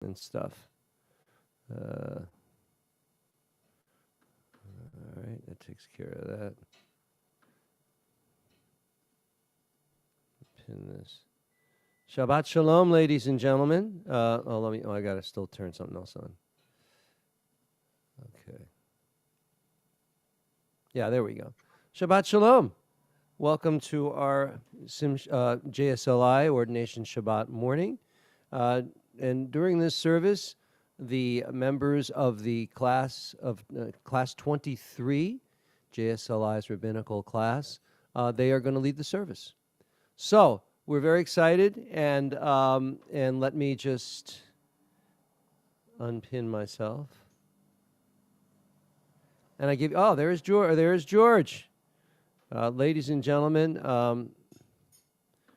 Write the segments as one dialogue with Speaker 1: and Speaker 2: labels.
Speaker 1: and stuff. All right, that takes care of that. Pin this. Shabbat Shalom, ladies and gentlemen. I gotta still turn something else on. Okay. Yeah, there we go. Shabbat Shalom. Welcome to our JSLI Ordination Shabbat morning. And during this service, the members of the class 23, JSLI's rabbinical class, they are going to lead the service. So we're very excited, and let me just unpin myself. And I give there's George. Ladies and gentlemen,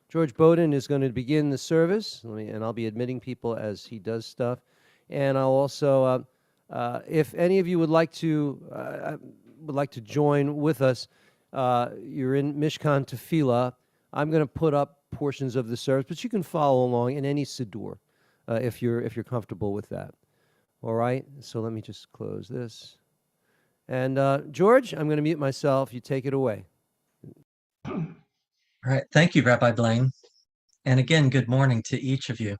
Speaker 1: George Bowden is going to begin the service, and I'll be admitting people as he does stuff. And I'll also, if any of you would like to join with us, you're in Mishkan Tefillah. I'm going to put up portions of the service, but you can follow along in any siddur if you're comfortable with that. All right. So let me just close this. And George, I'm going to mute myself. You take it away.
Speaker 2: All right. Thank you, Rabbi Blaine. And again, good morning to each of you.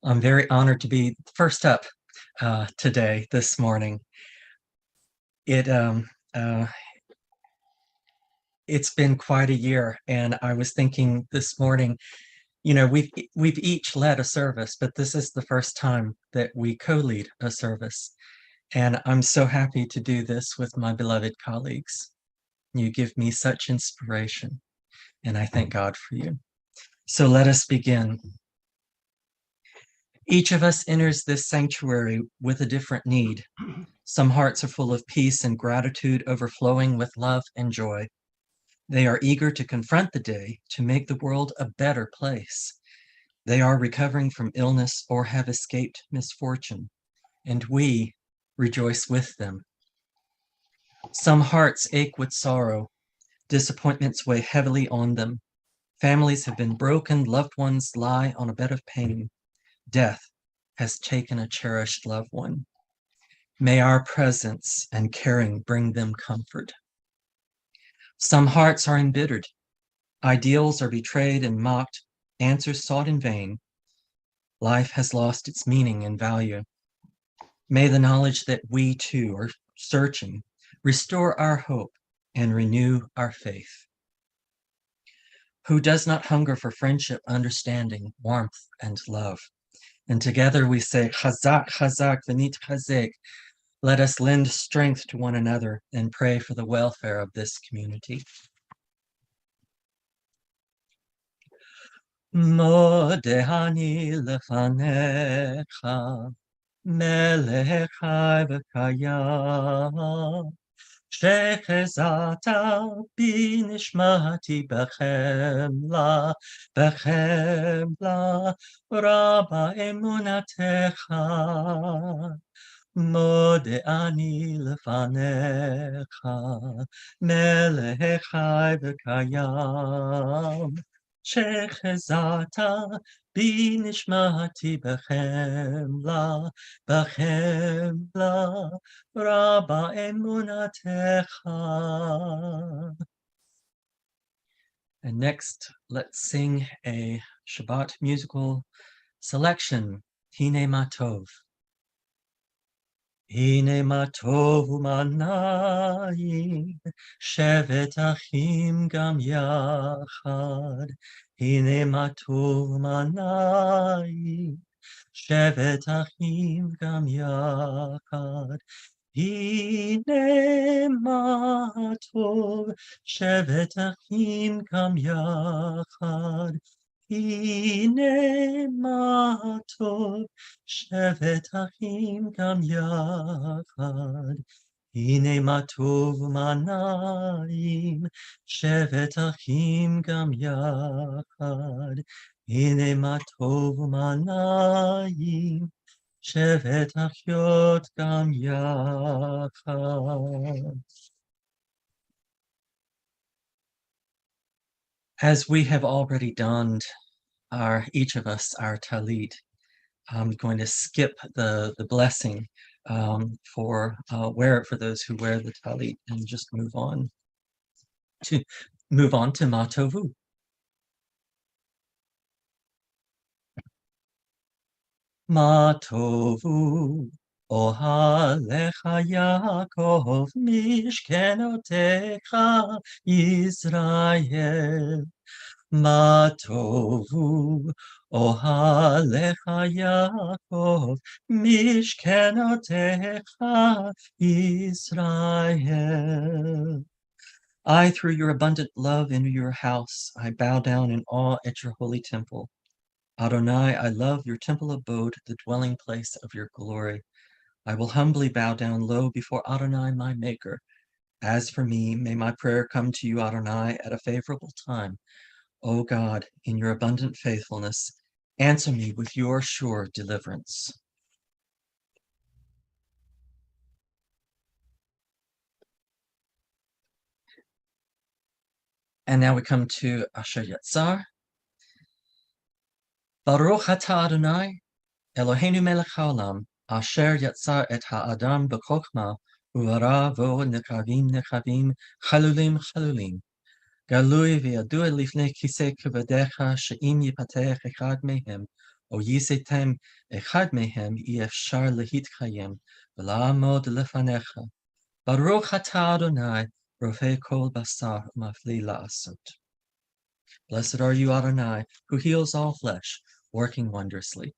Speaker 2: I'm very honored to be first up today, this morning. It's been quite a year, and I was thinking this morning, we've each led a service, but this is the first time that we co-lead a service. And I'm so happy to do this with my beloved colleagues. You give me such inspiration, and I thank God for you. So let us begin. Each of us enters this sanctuary with a different need. Some hearts are full of peace and gratitude, overflowing with love and joy. They are eager to confront the day to make the world a better place. They are recovering from illness or have escaped misfortune, and we rejoice with them. Some hearts ache with sorrow. Disappointments weigh heavily on them. Families have been broken, loved ones lie on a bed of pain. Death has taken a cherished loved one. May our presence and caring bring them comfort. Some hearts are embittered. Ideals are betrayed and mocked, answers sought in vain. Life has lost its meaning and value. May the knowledge that we too are searching restore our hope and renew our faith. Who does not hunger for friendship, understanding, warmth, and love? And together we say, Chazak, Chazak, V'nit Chazek. Let us lend strength to one another and pray for the welfare of this community. Modehani lefanecha, melech chai v'kayam, shechezata binishmati bechemla, rabba emunatecha. Modehani lefanecha, melech chai v'kayam, shechezata binishmati bechemla, rabba emunatecha. And next, let's sing a Shabbat musical selection, Hine Matov. Hine matov u'manayim, shevet achim gam yachad. Hine matov u'manayim, shevet achim gam yachad. Hine matov, shevet achim gam yachad. Hine matov, shevet achim gam yachad. Hine matov u'manayim, shevet achim gam yachad. Hine matov u'manayim, shevet achiot gam yachad. As we have already donned each of us our talit, I'm going to skip the blessing for those who wear the talit and just move on to Matovu. Matovu, Ohalecha Yaakov, Mishkenotecha Yisrael. Matovu, Ohalecha Yaakov, Mishkenotecha Yisrael. I, through your abundant love into your house, I bow down in awe at your holy temple. Adonai, I love your temple abode, the dwelling place of your glory. I will humbly bow down low before Adonai, my maker. As for me, may my prayer come to you, Adonai, at a favorable time. O God, in your abundant faithfulness, answer me with your sure deliverance. And now we come to Asher Yatzar. Baruch atah Adonai, Eloheinu melech haolam, asher yatzar et ha'adam b'chokma, uvara vo nekavim, chalulim. Galui v'yadua lifnei kisei kevadecha, she'im yipatech echad mehem, o yisetem echad mehem, yefshar lehitkayem, v'la'amod lefanecha. Baruch atah Adonai, rofei kol basar, mafli la'asot. Blessed are you, Adonai, who heals all flesh, working wondrously.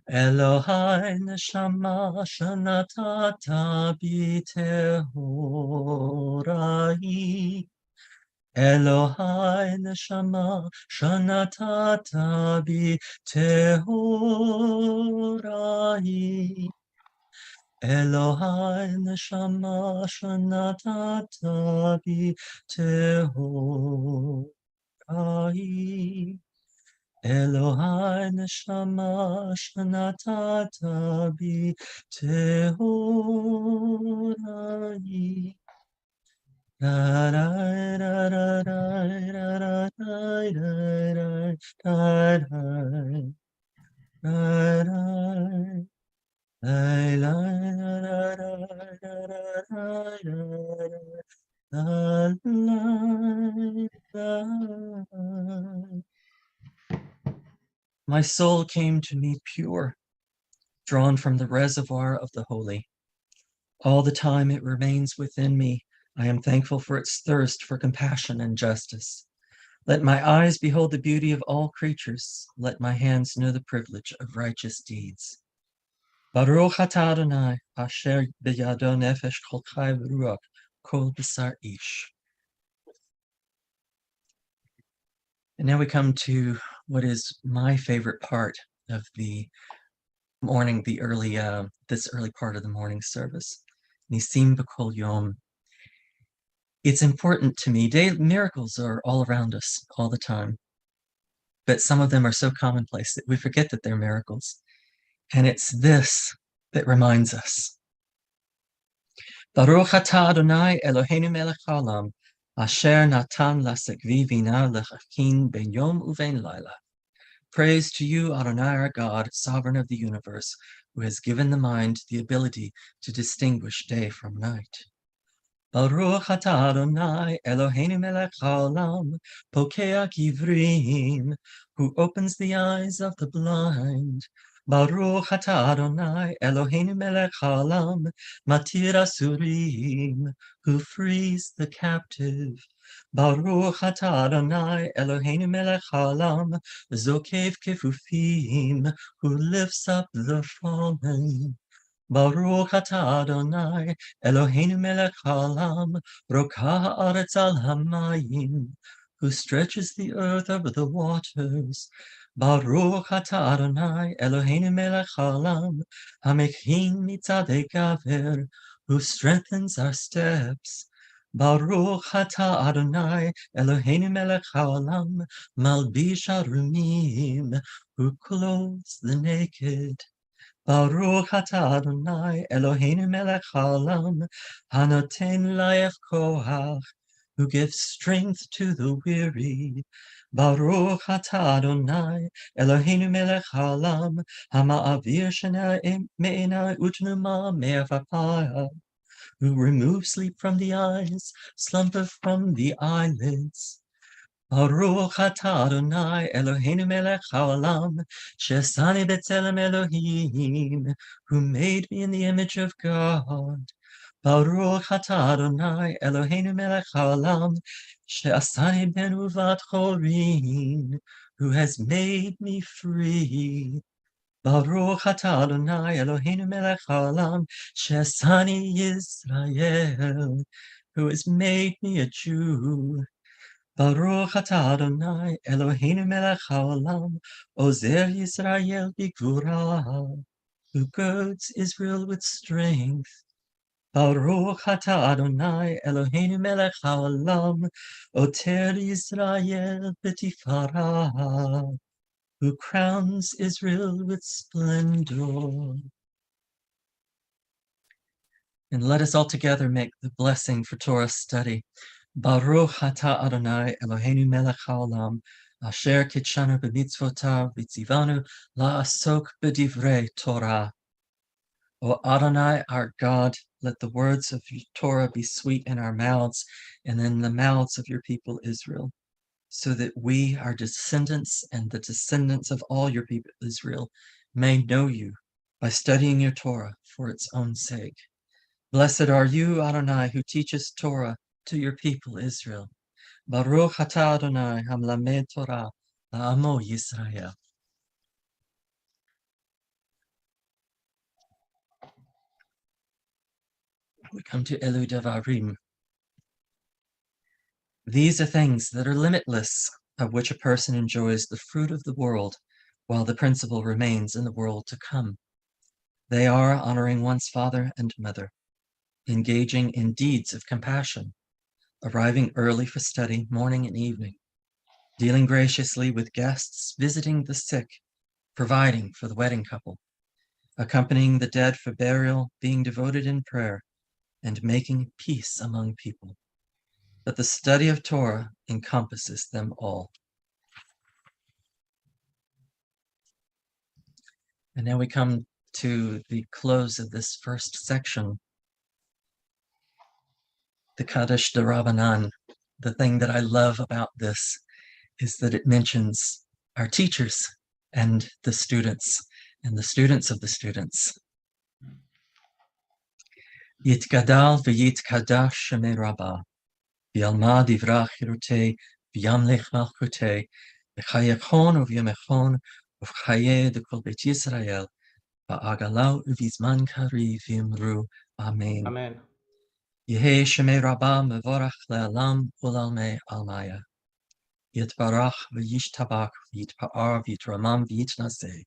Speaker 2: Elohai neshama shanatata bitehorai. Elohai neshama shanatata bitehorai. Elohai neshama shanatata bitehorai. Elohai neshama shanatata bitehorai. My soul came to me pure, drawn from the reservoir of the holy. All the time it remains within me. I am thankful for its thirst for compassion and justice. Let my eyes behold the beauty of all creatures. Let my hands know the privilege of righteous deeds. Baruch atah Adonai, asher b'yado nefesh kol chai v'ruach kol b'sar ish. And now we come to what is my favorite part of the morning, this early part of the morning service. Nisim b'kol yom. It's important to me. Miracles are all around us all the time, but some of them are so commonplace that we forget that they're miracles. And it's this that reminds us. Baruch atah Adonai Eloheinu melech haolam, asher natan lasekvi vina lechakin ben yom uven laila. Praise to you, Adonai our God, sovereign of the universe, who has given the mind the ability to distinguish day from night. Baruch atah Adonai Eloheinu melech haolam, pokea kivrim, who opens the eyes of the blind. Baruch atah Adonai Eloheinu melech haolam, matir asurim, who frees the captive. Baruch atah Adonai Eloheinu melech haolam, zokev kefufim, who lifts up the fallen. Baruch atah Adonai Eloheinu melech haolam, rokah haaretz al hamayim, who stretches the earth over the waters. Baruch atah Adonai Eloheinu melech haolam, hamechin mitzadei gaver, who strengthens our steps. Baruch atah Adonai Eloheinu melech haolam, malbish arumim, who clothes the naked. Baruch atah Adonai Eloheinu melech haolam, hanoten laef koach, who gives strength to the weary. Baruch atah Adonai, Eloheinu melech haolam, hama'avir shana me'enai utnuma me'avapaya, who removes sleep from the eyes, slumber from the eyelids. Baruch atah Adonai, Eloheinu melech haolam, she'asani b'tzelem Elohim, who made me in the image of God. Baruch atah Adonai, Eloheinu melech haolam, she'asani ben uvat chorin, who has made me free. Baruch atah Adonai, Eloheinu melech haolam, she'asani Yisrael, who has made me a Jew. Baruch atah Adonai, Eloheinu melech haolam, ozer Yisrael b'gvura, who girds Israel with strength. Baruch atah Adonai, Eloheinu melech haolam, oter Yisrael b'tifara, who crowns Israel with splendor. And let us all together make the blessing for Torah study. Baruch atah Adonai Eloheinu melech haolam, asher kitshanu b'mitzvotav v'tzivanu la'asok b'divrei Torah. O Adonai, our God, let the words of your Torah be sweet in our mouths and in the mouths of your people Israel, so that we, our descendants, and the descendants of all your people Israel, may know you by studying your Torah for its own sake. Blessed are you, Adonai, who teaches Torah to your people Israel. Baruch atah Adonai, hamlamed Torah, la'amo Yisrael. We come to Elu Devarim. These are things that are limitless, of which a person enjoys the fruit of the world, while the principle remains in the world to come. They are honoring one's father and mother, engaging in deeds of compassion, arriving early for study morning and evening, dealing graciously with guests, visiting the sick, providing for the wedding couple, accompanying the dead for burial, being devoted in prayer, and making peace among people. But the study of Torah encompasses them all. And now we come to the close of this first section, the Kaddish D'Rabbanan. The thing that I love about this is that it mentions our teachers and the students of the students. Yitgadal v'yitkadash shemei Rabbah, v'yalma divrach chirutei, v'yamlech malchutei, v'chayechon uv'yamechon, uv'chaye dekol beit Yisrael, v'agalau uv'izman kari v'imru. Amen.
Speaker 3: Amen.
Speaker 2: Yehei shemei Rabbah mevorach le'alam ulalmei almaya. Yitbarach v'yishtabach v'yitpa'ar v'yitramam v'yitnaseh.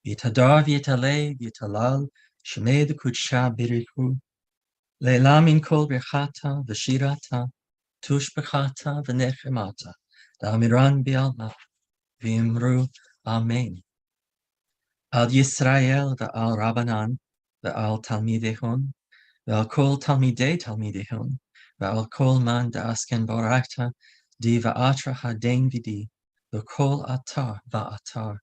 Speaker 2: V'yitadar v'yitaleh v'yitalal shemei dekudsha birichu. Le'lam min kol birchata v'shirata tushbechata v'nechemata da'amiran bi'alma v'imru Amen. Al Yisrael v'al Rabbanan v'al Talmidehon v'al kol Talmidei Talmidehon v'al kol man da'asken borakta di va'atra haden v'di v'kol atar va'atar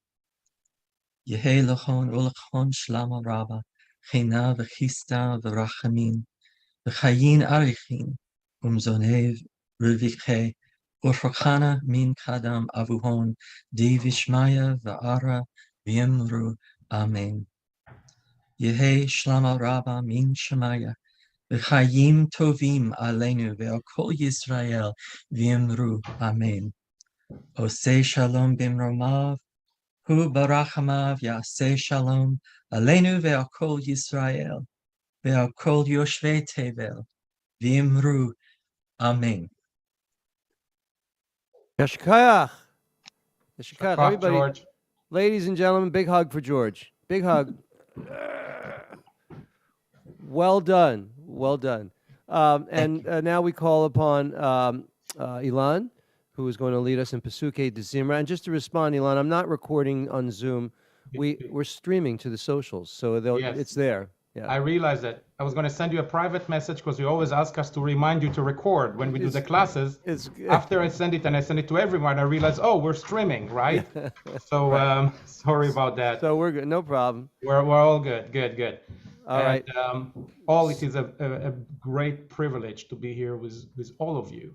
Speaker 2: Yehei lochon ulachon shlama rabba chena v'chista v'rachamin v'chayin arichin umzonev ruviche urchokana min kadam avuhon di vishmaya v'ara v'yemru Amen. Yehei shlama rabba min shemaya v'chayim tovim aleinu ve'al kol Yisrael v'yemru Amen. Osei shalom bimromav hu barachamav yaseh shalom aleinu ve'al kol Yisrael ve'al kol yoshvei tevel v'imru Amen.
Speaker 1: Yashkayach.
Speaker 3: Shakach,
Speaker 1: Everybody,
Speaker 3: George.
Speaker 1: ladies and gentlemen, big hug for George. Big hug. Well done. Well done. And now we call upon Ilan, who is going to lead us in Pesukei de Zimra. And just to respond, Ilan, I'm not recording on Zoom. We're streaming to the socials, so
Speaker 3: Yes.
Speaker 1: it's there. Yeah.
Speaker 3: I realized that I was going to send you a private message because you always ask us to remind you to record when we do the classes.
Speaker 1: It's
Speaker 3: After I send it and I send it to everyone, I realized, oh, we're streaming, right? So
Speaker 1: Right.
Speaker 3: sorry about that.
Speaker 1: So we're good. No problem.
Speaker 3: We're all good. Good.
Speaker 1: All right.
Speaker 3: It is a great privilege to be here with all of you,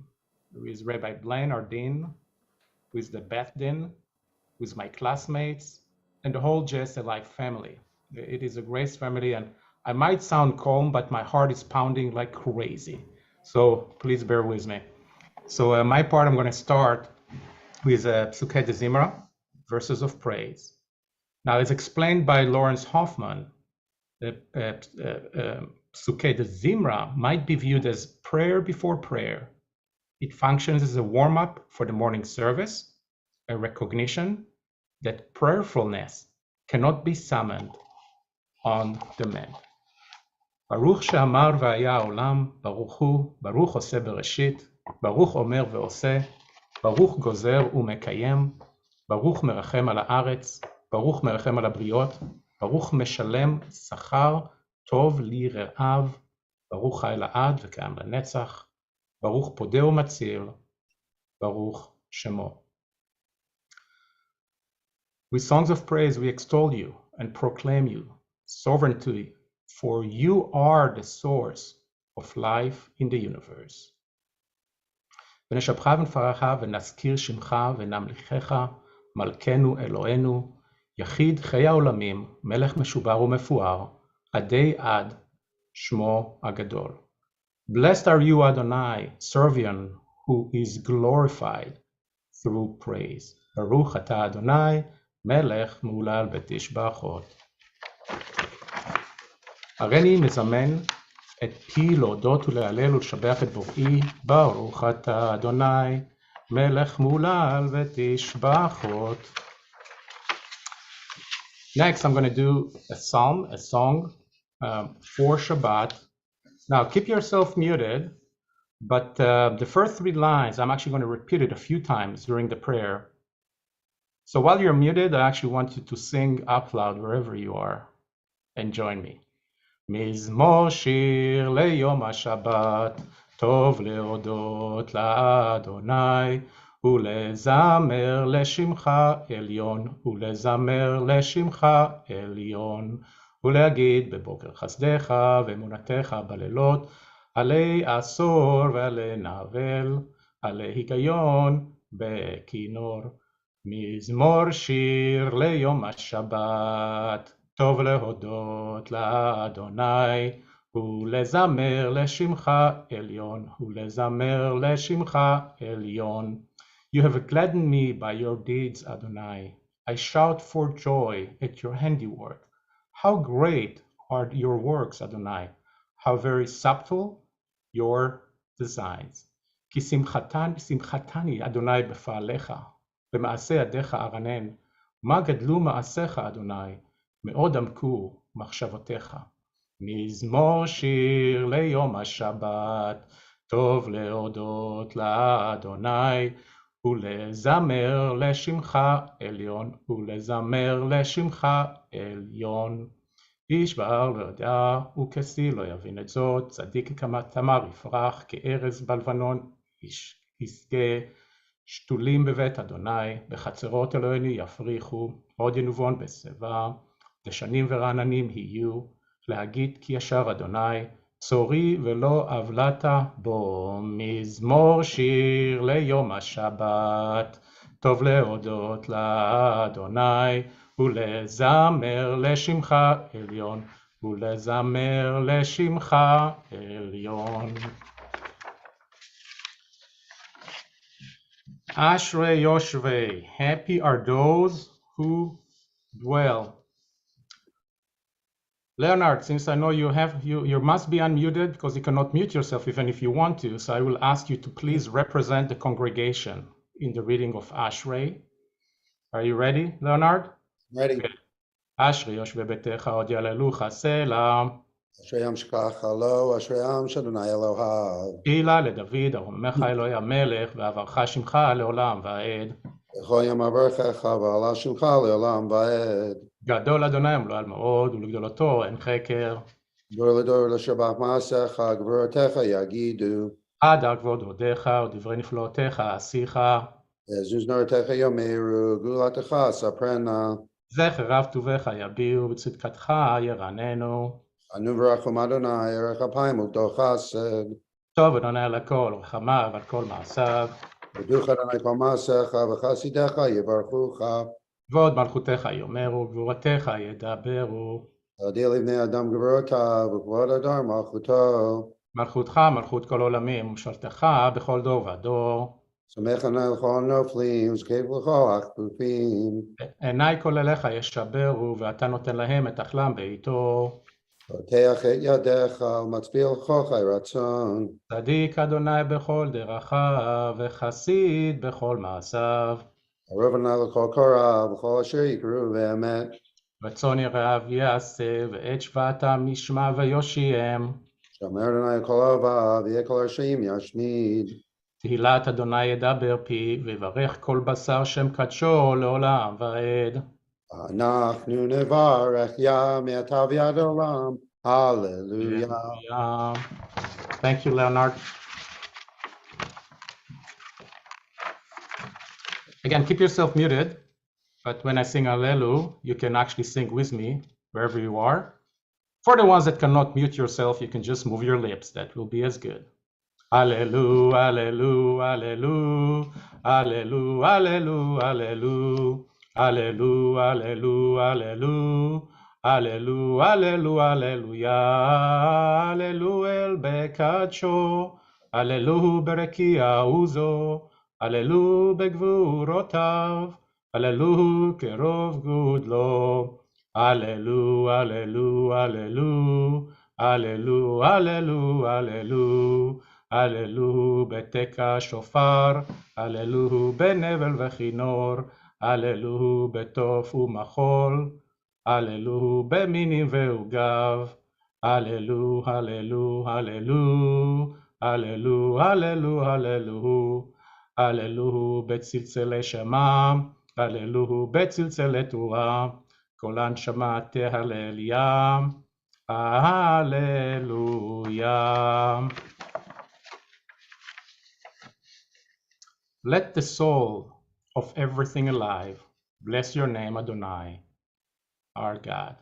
Speaker 3: with Rabbi Blaine, our dean, with the Beth Din, with my classmates, and the whole JSLI family. It is a grace family, and I might sound calm, but my heart is pounding like crazy. So please bear with me. So my part, I'm going to start with Psukei de Zimra, verses of praise. Now, as explained by Lawrence Hoffman, Psukei de Zimra might be viewed as prayer before prayer. It functions as a warm-up for the morning service, a recognition that prayerfulness cannot be summoned on demand. ברוך שאמר והיה העולם, ברוך הוא, ברוך עושה בראשית, ברוך אומר ועושה, ברוך גוזר ומקיים, ברוך מרחם על הארץ, ברוך מרחם על הבריות, ברוך משלם שכר טוב ליראיו, ברוך חי לעד וקיים לנצח, ברוך פודה ומציל, ברוך שמו. With songs of praise we extol you and proclaim you sovereignty, for you are the source of life in the universe. ונשבחך ונפארך ונזכיר שמך ונמליכך, מלכנו אלוהינו, יחיד חיי העולמים, מלך משובח ומפואר, עדי עד, שמו הגדול. Blessed are you, Adonai, Servian, who is glorified through praise. ברוך אתה אדוני, מלך מהולל בתשבחות. הריני מזמן את פי להודות ולהלל ולשבח את בוראי, ברוך אתה אדוני, מלך מהולל ותשבחות. Next, I'm going to do a song for Shabbat. Now, keep yourself muted, but the first 3 lines, I'm actually going to repeat it a few times during the prayer. So while you're muted, I actually want you to sing up loud wherever you are and join me. מזמור שיר ליום השבת, טוב להודות לאדוני, ולזמר לשמך עליון, ולזמר לשמך עליון, ולהגיד בבוקר חסדך ואמונתך בלילות, עלי עשור ועלי נבל, עלי היגיון בכינור. מזמור שיר ליום השבת, טוב להודות לאדוני, ולזמר לשמך עליון, ולזמר לשמך עליון. You have gladdened me by your deeds, Adonai. I shout for joy at your handiwork. How great are your works, Adonai. How very subtle your designs. כי שמחתני, אדוני, בפעליך, במעשה ידיך ארנן. מה גדלו מעשיך, אדוני, מאוד עמקו מחשבותיך. מזמור שיר ליום השבת, טוב להודות לאדוני, ולזמר לשמך עליון, ולזמר לשמך עליון. איש בהר לא יודע, וכסיל לא יבין את זאת, צדיק כתמר יפרח, כארז בלבנון ישגה, שתולים בבית אדוני, בחצרות אלוהינו יפריחו, עוד ינובון בשיבה, דשנים ורעננים יהיו, להגיד כי ישר אדוני, צורי ולא עוולת בו. מזמור שיר ליום השבת, טוב להודות לאדוני, ולזמר לשמך עליון, ולזמר לשמך עליון. Ashrei Yoshvei, happy are those who dwell. Leonard, since I know you must be unmuted because you cannot mute yourself even if you want to, so I will ask you to please represent the congregation in the reading of Ashrei. Are you ready, Leonard?
Speaker 4: Ready.
Speaker 3: Good. Ashrei Yoshvei betecha od yalelucha selah.
Speaker 4: אשרי עם שכח לו, אשרי עם שאדוני אלוהיו.
Speaker 3: תהילה לדוד, ארוממך אלוהי המלך, ועברך שמך לעולם ועד.
Speaker 4: וכל יום אברכך ועלה שמך לעולם ועד.
Speaker 3: גדול אדוני ומלואל מאוד, ולגדולתו אין חקר.
Speaker 4: דור לדור לשבח מעשיך, גבורתך יגידו.
Speaker 3: עדה כבוד הודיך ודברי נפלאותיך אשיך.
Speaker 4: עזוז נורתך יאמרו, גאולתך ספרנה.
Speaker 3: זכר רב טובך יביעו וצדקתך ירננו.
Speaker 4: אנו ברחום אדוני, ערך אפיים ובדו חסד.
Speaker 3: טוב אדוני על הכל, רחמיו על כל מעשיו.
Speaker 4: ודוך אדוני כל מעשיך, וחסידיך יברכוך.
Speaker 3: ועוד מלכותך יאמרו, גבורתך ידברו.
Speaker 4: תודיע לבני אדם גבורותיו, וכבוד אדם מלכותו.
Speaker 3: מלכותך מלכות כל עולמים, ומשלתך בכל דור ודור.
Speaker 4: סמך עיני לכל הנופלים, זקף לכל הכפופים.
Speaker 3: עיני כל אליך ישברו, ואתה נותן להם את אכלם בעיתו.
Speaker 4: פותח את ידיך, ומצביע לך חי רצון.
Speaker 3: צדיק אדוני בכל דרכיו, וחסיד בכל מעשיו.
Speaker 4: ערוב עיני לכל קורא, וכל אשר יקראו באמת.
Speaker 3: רצון יראיו יעשה, ואת שבעתם ישמע ויושיעם.
Speaker 4: שומר אדוני כל אוהביו, ויהיה כל הרשעים ישמיד.
Speaker 3: תהילת אדוני ידבר פי, ויברך כל בשר שם קדשו לעולם ועד.
Speaker 4: אנחנו נברך יה מעתה ועד עולם. הללויה.
Speaker 3: Hallelujah. Thank you, Leonard. Again, keep yourself muted, but when I sing Hallelujah, you can actually sing with me wherever you are. For the ones that cannot mute yourself, you can just move your lips. That will be as good. Hallelujah, hallelujah, hallelujah, hallelujah, hallelujah, hallelujah, hallelujah, hallelujah. Hallelujah, hallelujah, hallelujah, hallelujah el bekadsho, hallelujah berekia uzo, hallelujah begvurotav, hallelujah kerov gudlo, hallelujah, hallelujah, hallelujah, hallelujah, hallelujah, hallelujah beteka shofar, hallelujah benevel vechinor, hallelujah betof umachol. Hallelujah, beminim ve'ugav. Hallelujah, hallelujah, hallelujah, hallelujah, hallelujah, hallelujah. Hallelujah, בצלצלי שמע. Hallelujah, בצלצלי תורה. קולן שמעתי הללויה. Hallelujah. Let the soul of everything alive bless your name, Adonai. Our God.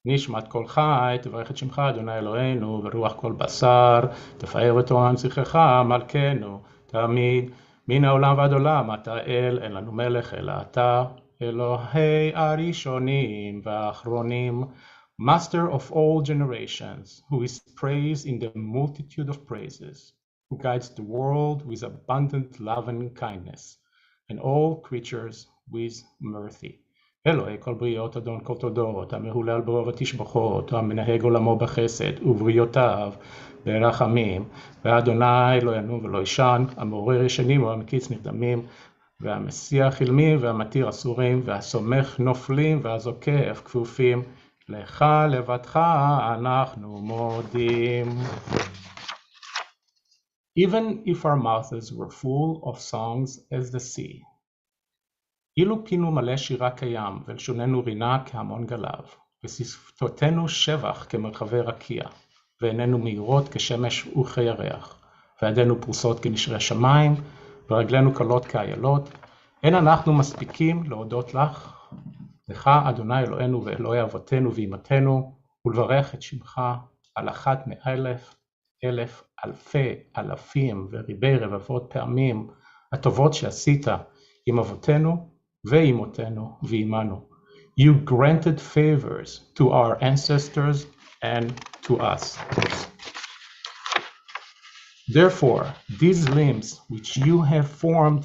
Speaker 3: נשמת כל חי, תברך את שמך, אדוני אלוהינו, ורוח כל בשר, תפאר ותורם זכרך, מלכנו, תמיד, מן העולם ועד עולם, אתה אל, אין לנו מלך, אלא אתה, אלוהי הראשונים והאחרונים, Master of all generations, who is praised in the multitude of praises, who guides the world with abundant love and kindness, and all creatures with mercy. אלוהי כל בריאות, אדון כל תודות, המהולל ברוב התשבחות, המנהג עולמו בחסד, ובריאותיו ברחמים, ואדוני לא ינום ולא ישן, המעורר ישנים והמקיץ נרדמים, והמסיח חילמים והמתיר אסורים, והסומך נופלים והזוקף כפופים, לך לבדך אנחנו מודים. Even if our mouths were full of songs as the sea, אילו פינו מלא שירה קיים, ולשוננו רינה כהמון גלב, ושפתותינו שבח כמרחבי רקיע, ועינינו מהירות כשמש וכירח, וידינו פרוסות כנשרי שמיים, ורגלינו קלות כאיילות, אין אנחנו מספיקים להודות לך, לך אדוני אלוהינו ואלוהי אבותינו ואימתנו, ולברך את שמך על אחת מאלף, אלף, אלפי, אלפים וריבי רבבות פעמים, הטובות שעשית עם אבותינו, ואימותינו ואימנו. You granted favors to our ancestors and to us. Therefore, these limbs which you have formed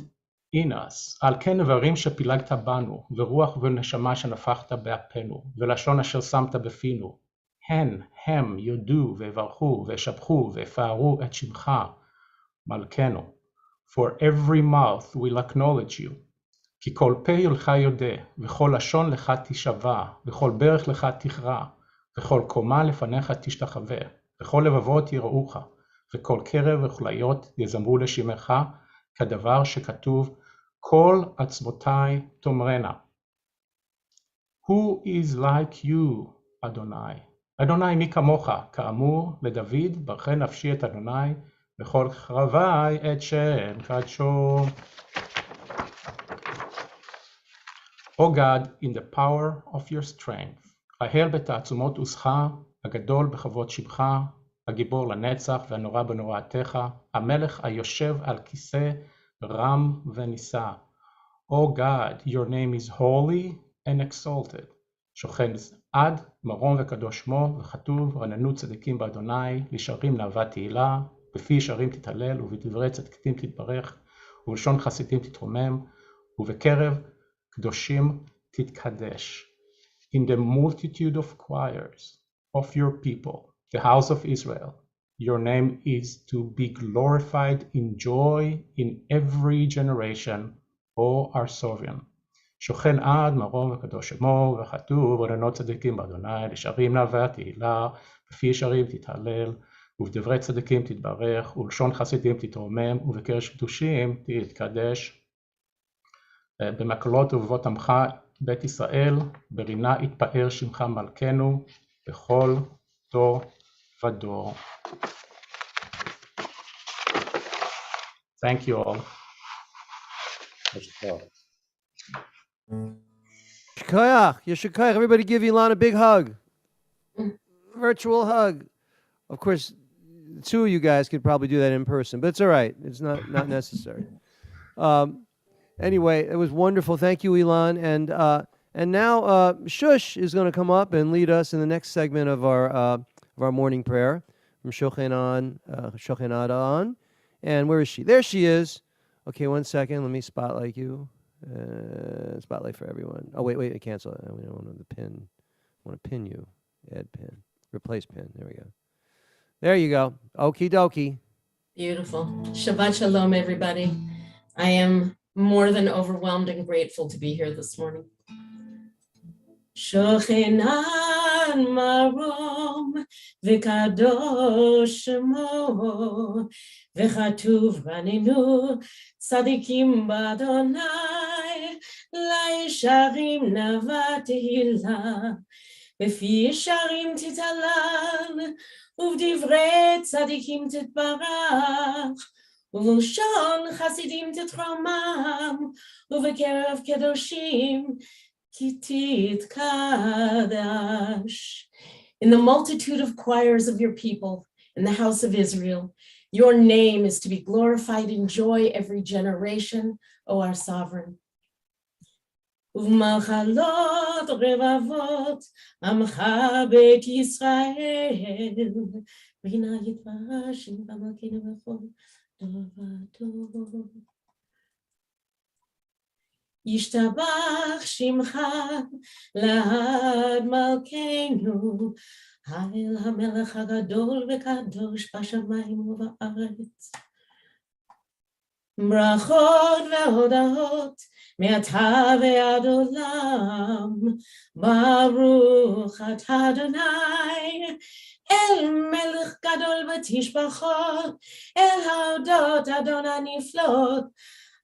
Speaker 3: in us, על כן איברים שפילגת בנו, ורוח ונשמה שנפחת באפנו, ולשון אשר שמת בפינו, הם יודו ויברכו וישבחו ויפארו את שמך, מלכנו. For every mouth will acknowledge you. כי כל פה לך יודע, וכל לשון לך תשבע, וכל ברך לך תכרע, וכל קומה לפניך תשתחווה, וכל לבבות יראוך, וכל קרב וכליות יזמרו לשמך, כדבר שכתוב, כל עצמותיי תאמרנה. Who is like you, Adonai, אדוני מי כמוך, כאמור לדוד, ברכי נפשי את אדוני, בכל חרבי את שם קדשו. O God, in the power of your strength, החל בתעצומות עוזך, הגדול בכבוד שבך, הגיבור לנצח והנורא בנוראתך, המלך היושב על כיסא רם ונישא. O God, your name is holy and exalted. שוכן עד, מרום וקדוש שמו, וכתוב, רננו צדיקים באדוני, לישרים נאווה תהילה, בפי ישרים תתהלל, ובדברי צדקתים תתברך, ובלשון חסידים תתרומם, ובקרב קדושים תתקדש. In the multitude of choirs of your people, the house of Israel, your name is to be glorified in joy in every generation, O our sovereign. שוכן עד מרום וקדוש שמו, וכתוב, רננו צדיקים באדוני, לישרים נאווה תהילה, בפי ישרים תתהלל, ובדברי צדיקים תתברך, ובלשון חסידים תתרומם, ובקרב קדושים תתקדש. במקלות ובבות עמך בית ישראל, ברינה יתפאר שמך מלכנו, בכל דור ודור. Thank you all.
Speaker 1: Shkoyach, Yeshikoyach. Everybody give Ilan a big hug. Virtual hug. Of course, the two of you guys could probably do that in person, but it's all right. It's not necessary. Anyway, it was wonderful. Thank you, Ilan. And now Shush is going to come up and lead us in the next segment of our morning prayer from Shochenada. And where is she? There she is. Okay, 1 second. Let me spotlight you. Spotlight for everyone. Oh, wait, cancel it. I don't want the pin. I want to pin you. Add pin. Replace pin. There we go. There you go. Okie dokie.
Speaker 5: Beautiful. Shabbat Shalom, everybody. I am more than overwhelmed and grateful to be here this morning. Shochenan marom v'kadosh shemo v'chatuv ranenu tzadikim b'Adonai la'isharim nava tehila b'fi yesharim titalal uvdivrei tzadikim titbarach ובלשון חסידים תתרומם, ובקרב קדושים כי תתקדש. In the multitude of choirs of your people, in the house of Israel, your name is to be glorified in joy every generation, O our sovereign. ובמחלות רבבות עמך בית ישראל, רינה יתברך שם במלכנו בכל ישתבח שמך לעד מלכנו, האל המלך הגדול וקדוש בשמיים ובארץ. ברכות והודאות מעתה ועד עולם, ברוך אתה אדוני, אל מלך גדול ותשבחות, אל ההודות אדון הנפלאות,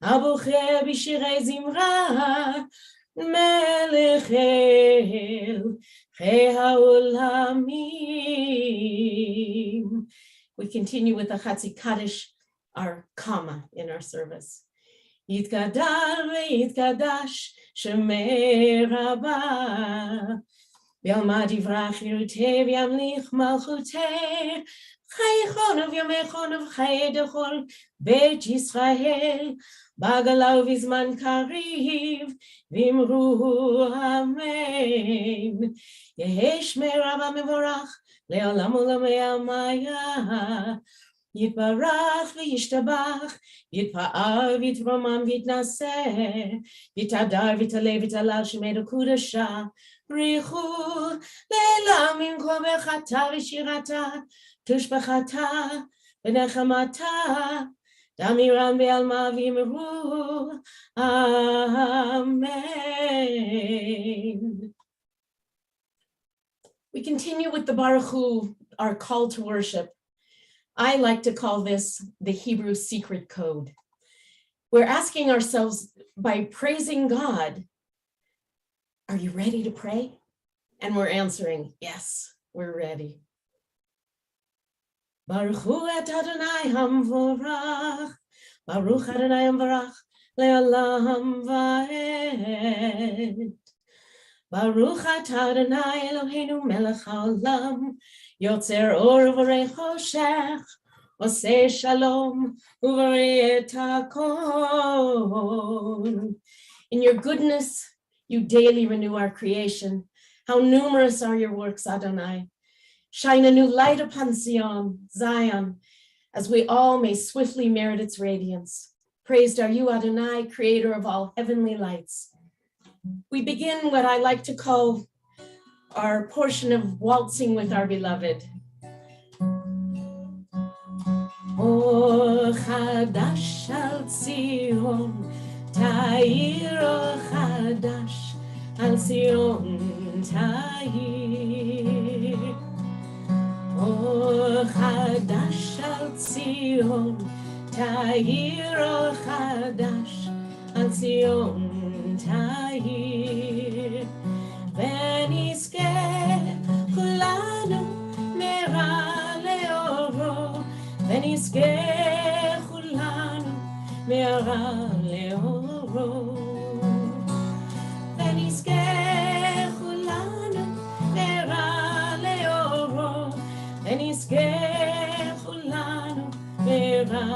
Speaker 5: הבוחר בשירי זמרה, מלך אל חיי העולמים. We continue with the Chatzi Kaddish, our comma in our service. יתגדל ויתקדש שמי רבה, וילמד יברח חירותי וימליך מלכותי, חיי חונב ימי חונב חיי דכל בית ישראל, בגלה ובזמן קריב, ואמרו אמן. יהי שמי רבה מבורך, לעולם עולמי עלמיה. יתברך וישתבח, יתפאר ויתרומם ויתנשא, יתהדר ויתעלה ויתהלל שמי לקודשה, בריחו לעילם ממקום בחטא ושירתה, תושבחתה ונחמתה, דמירם בעלמה ואמרו amen. We continue with the Baruch Hu, our call to worship. I like to call this the Hebrew secret code. We're asking ourselves by praising God, are you ready to pray? And we're answering, yes, We're ready. Baruch hu et Adonai hamvorach, Baruch Adonai hamvorach, le'olam va'ed. Baruch atah Adonai Eloheinu melech haolam, yotzer or u'vorei choshech, oseh shalom u'vorei et hakol. In your goodness, you daily renew our creation. How numerous are your works, Adonai. Shine a new light upon Zion, as we all may swiftly merit its radiance. Praised are you, Adonai, creator of all heavenly lights. We begin what I like to call our portion of waltzing with our beloved. Or chadash al Zion, ta'ir or chadash al Zion, ta'ir. Or chadash al Zion, ta'ir or chadash al Zion, ta'ir. ונזכה כולנו מהרה לאורו, ונזכה כולנו מהרה לאורו, ונזכה כולנו מהרה לאורו, ונזכה כולנו מהרה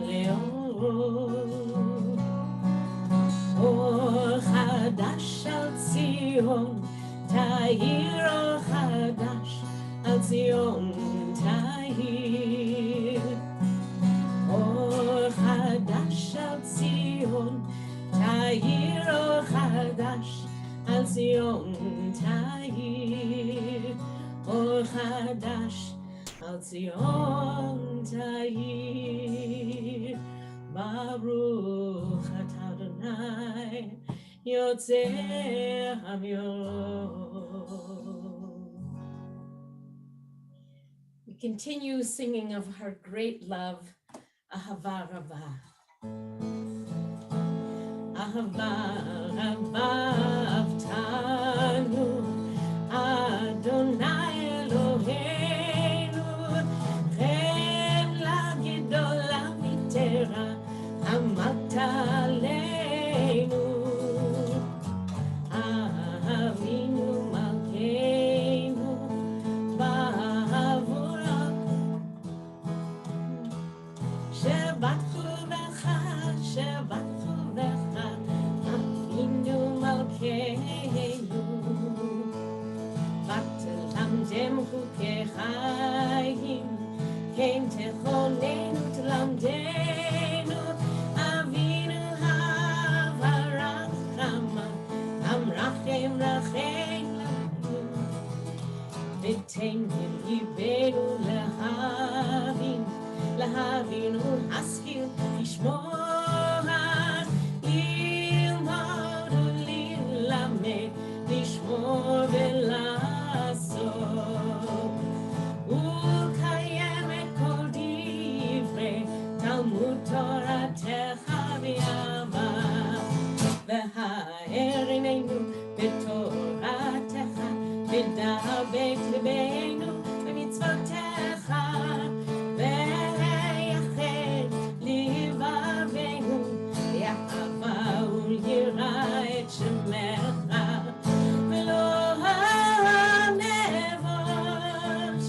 Speaker 5: לאורו. אור חדש על ציון, תאיר אור חדש על ציון, תאיר. אור חדש על ציון, תאיר אור חדש על ציון, תאיר. אור חדש על ציון, תאיר. ברוך אתה אדוני יוצא המאורות. We continue singing of her great love, Ahava Rabbah. Ahava Rabbah avtanu, Adonai Eloheinu, chemla gedola mitera, עמדת עלינו, אבינו מלכנו, בעבורה. שבת חובך, שבת חובך, אבינו מלכנו. ותלמדם חוקי חיים, כן תכוננו תלמדנו, אבינו הרחמה, המרחם רחם לנו, ותן ליבנו להבין ולהשכיל לשמוע, ללמוד וללמד, לשמור ולעשות, ולקיים את כל דברי תלמוד תורתך באהבה, והאר עינינו בתורתך, ודבק ליבנו במצוותיך, ויחד לבבנו לאהבה וליראה את שמך, ולא נבוש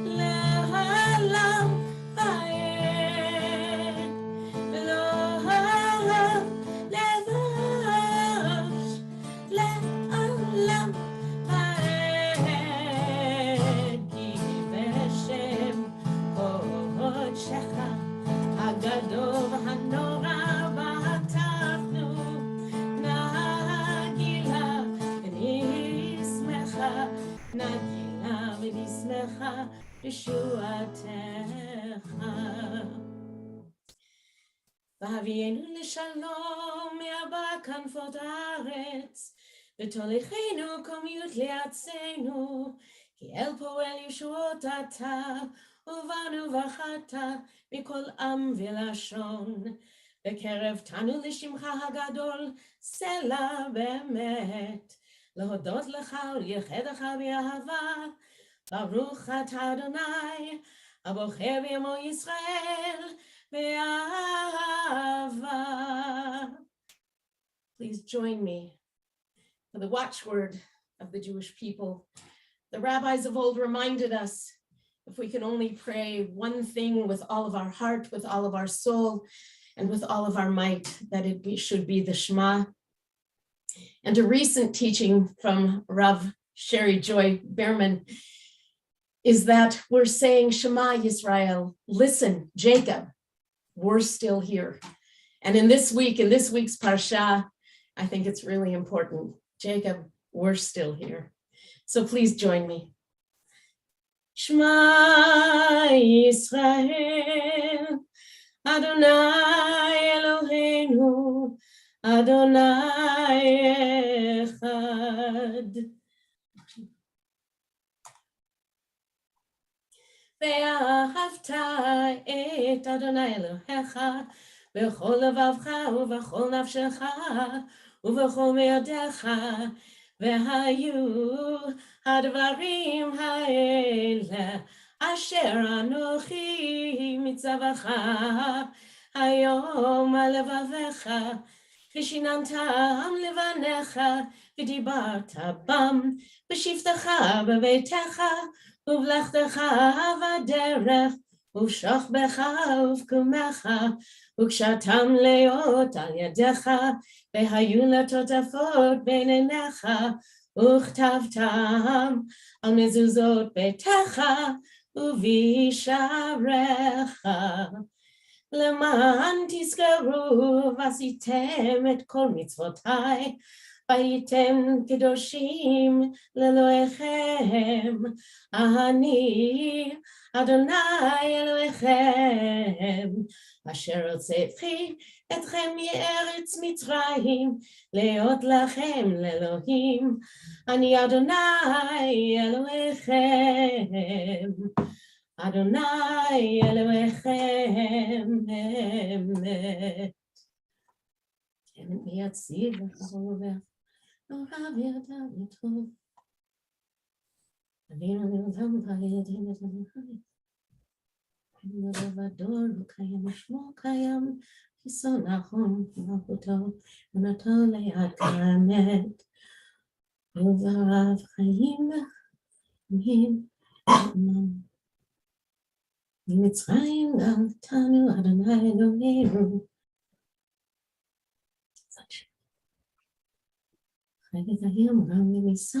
Speaker 5: לעולם ועד, ולא נבוש לעולם ועד, כי בשם קודשך הגדול והנורא בטחנו, נגילה ונשמחה, נגילה ונשמחה ישועתך. והביאנו לשלום מארבע כנפות הארץ, ותוליכנו קומיות לארצנו, כי אל פועל ישועות אתה, ובנו ברכת מכל עם ולשון. וקרבתנו לשמך הגדול, סלע באמת, להודות לך ולייחד לך באהבה, Baruch atah Adonai, abocher b'yamo Yisrael, be'ahava. Please join me for the watchword of the Jewish people. The rabbis of old reminded us, if we can only pray one thing with all of our heart, with all of our soul, and with all of our might, that should be the Shema. And a recent teaching from Rav Sherry Joy Behrman is that we're saying, Shema Yisrael, listen, Jacob, we're still here. And in this week's Parsha, I think it's really important. Jacob, we're still here. So please join me. Shema Yisrael, Adonai Eloheinu, Adonai Echad. ואהבת את אדוני אלוהיך בכל לבבך ובכל נפשך ובכל מאודיך, והיו הדברים האלה אשר אנוכי מצווך היום על לבביך, ושיננתם לבניך ודיברת בם בשבתך בביתך ובלכתך בדרך ובשוכבך ובקומך וקשרתם להיות על ידיך והיו לטוטפות בין עיניך וכתבתם על מזוזות ביתך ובשעריך, למען תזכרו ועשיתם את כל מצוותיי והייתם קדושים לאלוהיכם, אני אדוני אלוהיכם אשר הוצאתי אתכם מארץ מצרים להיות לכם לאלוהים, אני אדוני אלוהיכם, אדוני אלוהיכם אמת. אמת ויציב וחרובה, נורא וידע וטוב. אבינו לעולם ועליתם את המלחמת. לבדו לא קיים שמו קיים, כיסו נכון מלכותו, ונתו ליד כאמת. ובריו חיים וחיים עמם. ממצרים גאלתנו אדוני אלוהינו. חגת היום גם ממיסד.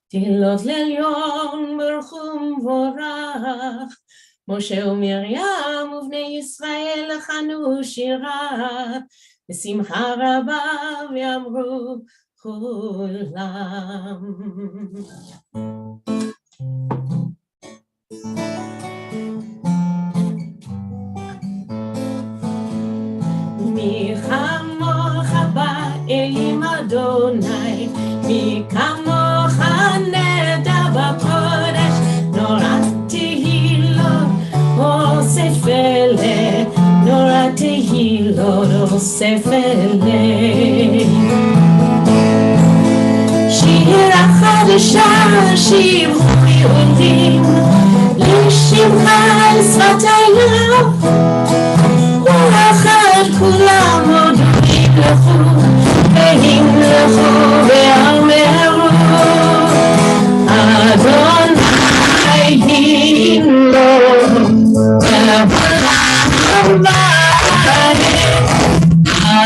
Speaker 5: תהילות לעליון ברכו ומבורך, משה ומרים ובני ישראל לחנו שירה, בשמחה רבה ואמרו כולם. מי כמוך באלים אדוני, מי כמוך נדע בקודש, נורא תהילות אוסף אלה, נורא תהילות אוסף אלה. שיר החדשה שיבחו יהודים, לשמך שפתיו, ואחד כולם מודים לכו, והמלכו ואמרו, אדוני הילול,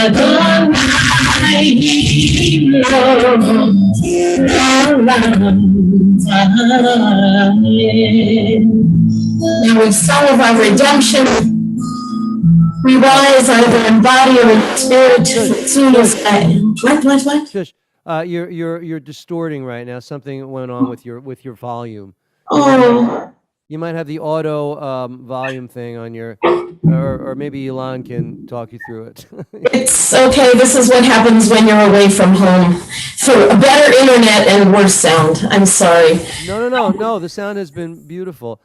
Speaker 5: אדוני הילול, Now we song of our redemption, we rise either in body or in spirit soon as what?
Speaker 1: Shush. You're distorting right now. Something went on with your volume.
Speaker 5: Oh,
Speaker 1: You might have the auto volume thing on your, or maybe Elon can talk you through it.
Speaker 5: it's okay. This is what happens when you're away from home. For a better internet and worse sound. I'm sorry.
Speaker 1: No. The sound has been beautiful.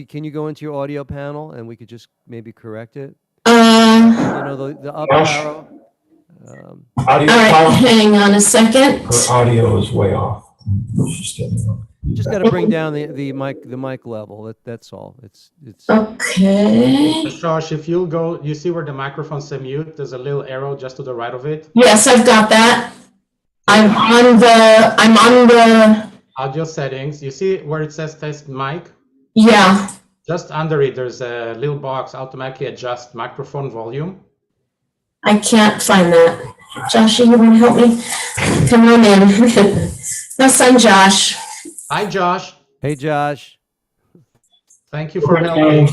Speaker 1: Can you go into your audio panel and we could just maybe correct it? The up arrow.
Speaker 6: Audio
Speaker 5: all right, hang on a second.
Speaker 6: Her audio is way off.
Speaker 1: Just got to bring down the mic level. That's all. It's
Speaker 5: Okay.
Speaker 3: Josh, if you'll go, you see where the microphone's mute, there's a little arrow just to the right of it.
Speaker 5: Yes, I've got that. I'm on the,
Speaker 3: Audio settings. You see where it says test mic?
Speaker 5: yeah.
Speaker 3: Just under it, there's a little box, automatically adjust microphone volume.
Speaker 5: I can't find that. Joshie, you want to help me? Come on in. My son, Josh.
Speaker 3: Hi, Josh.
Speaker 1: Hey, Josh.
Speaker 3: Thank you for helping.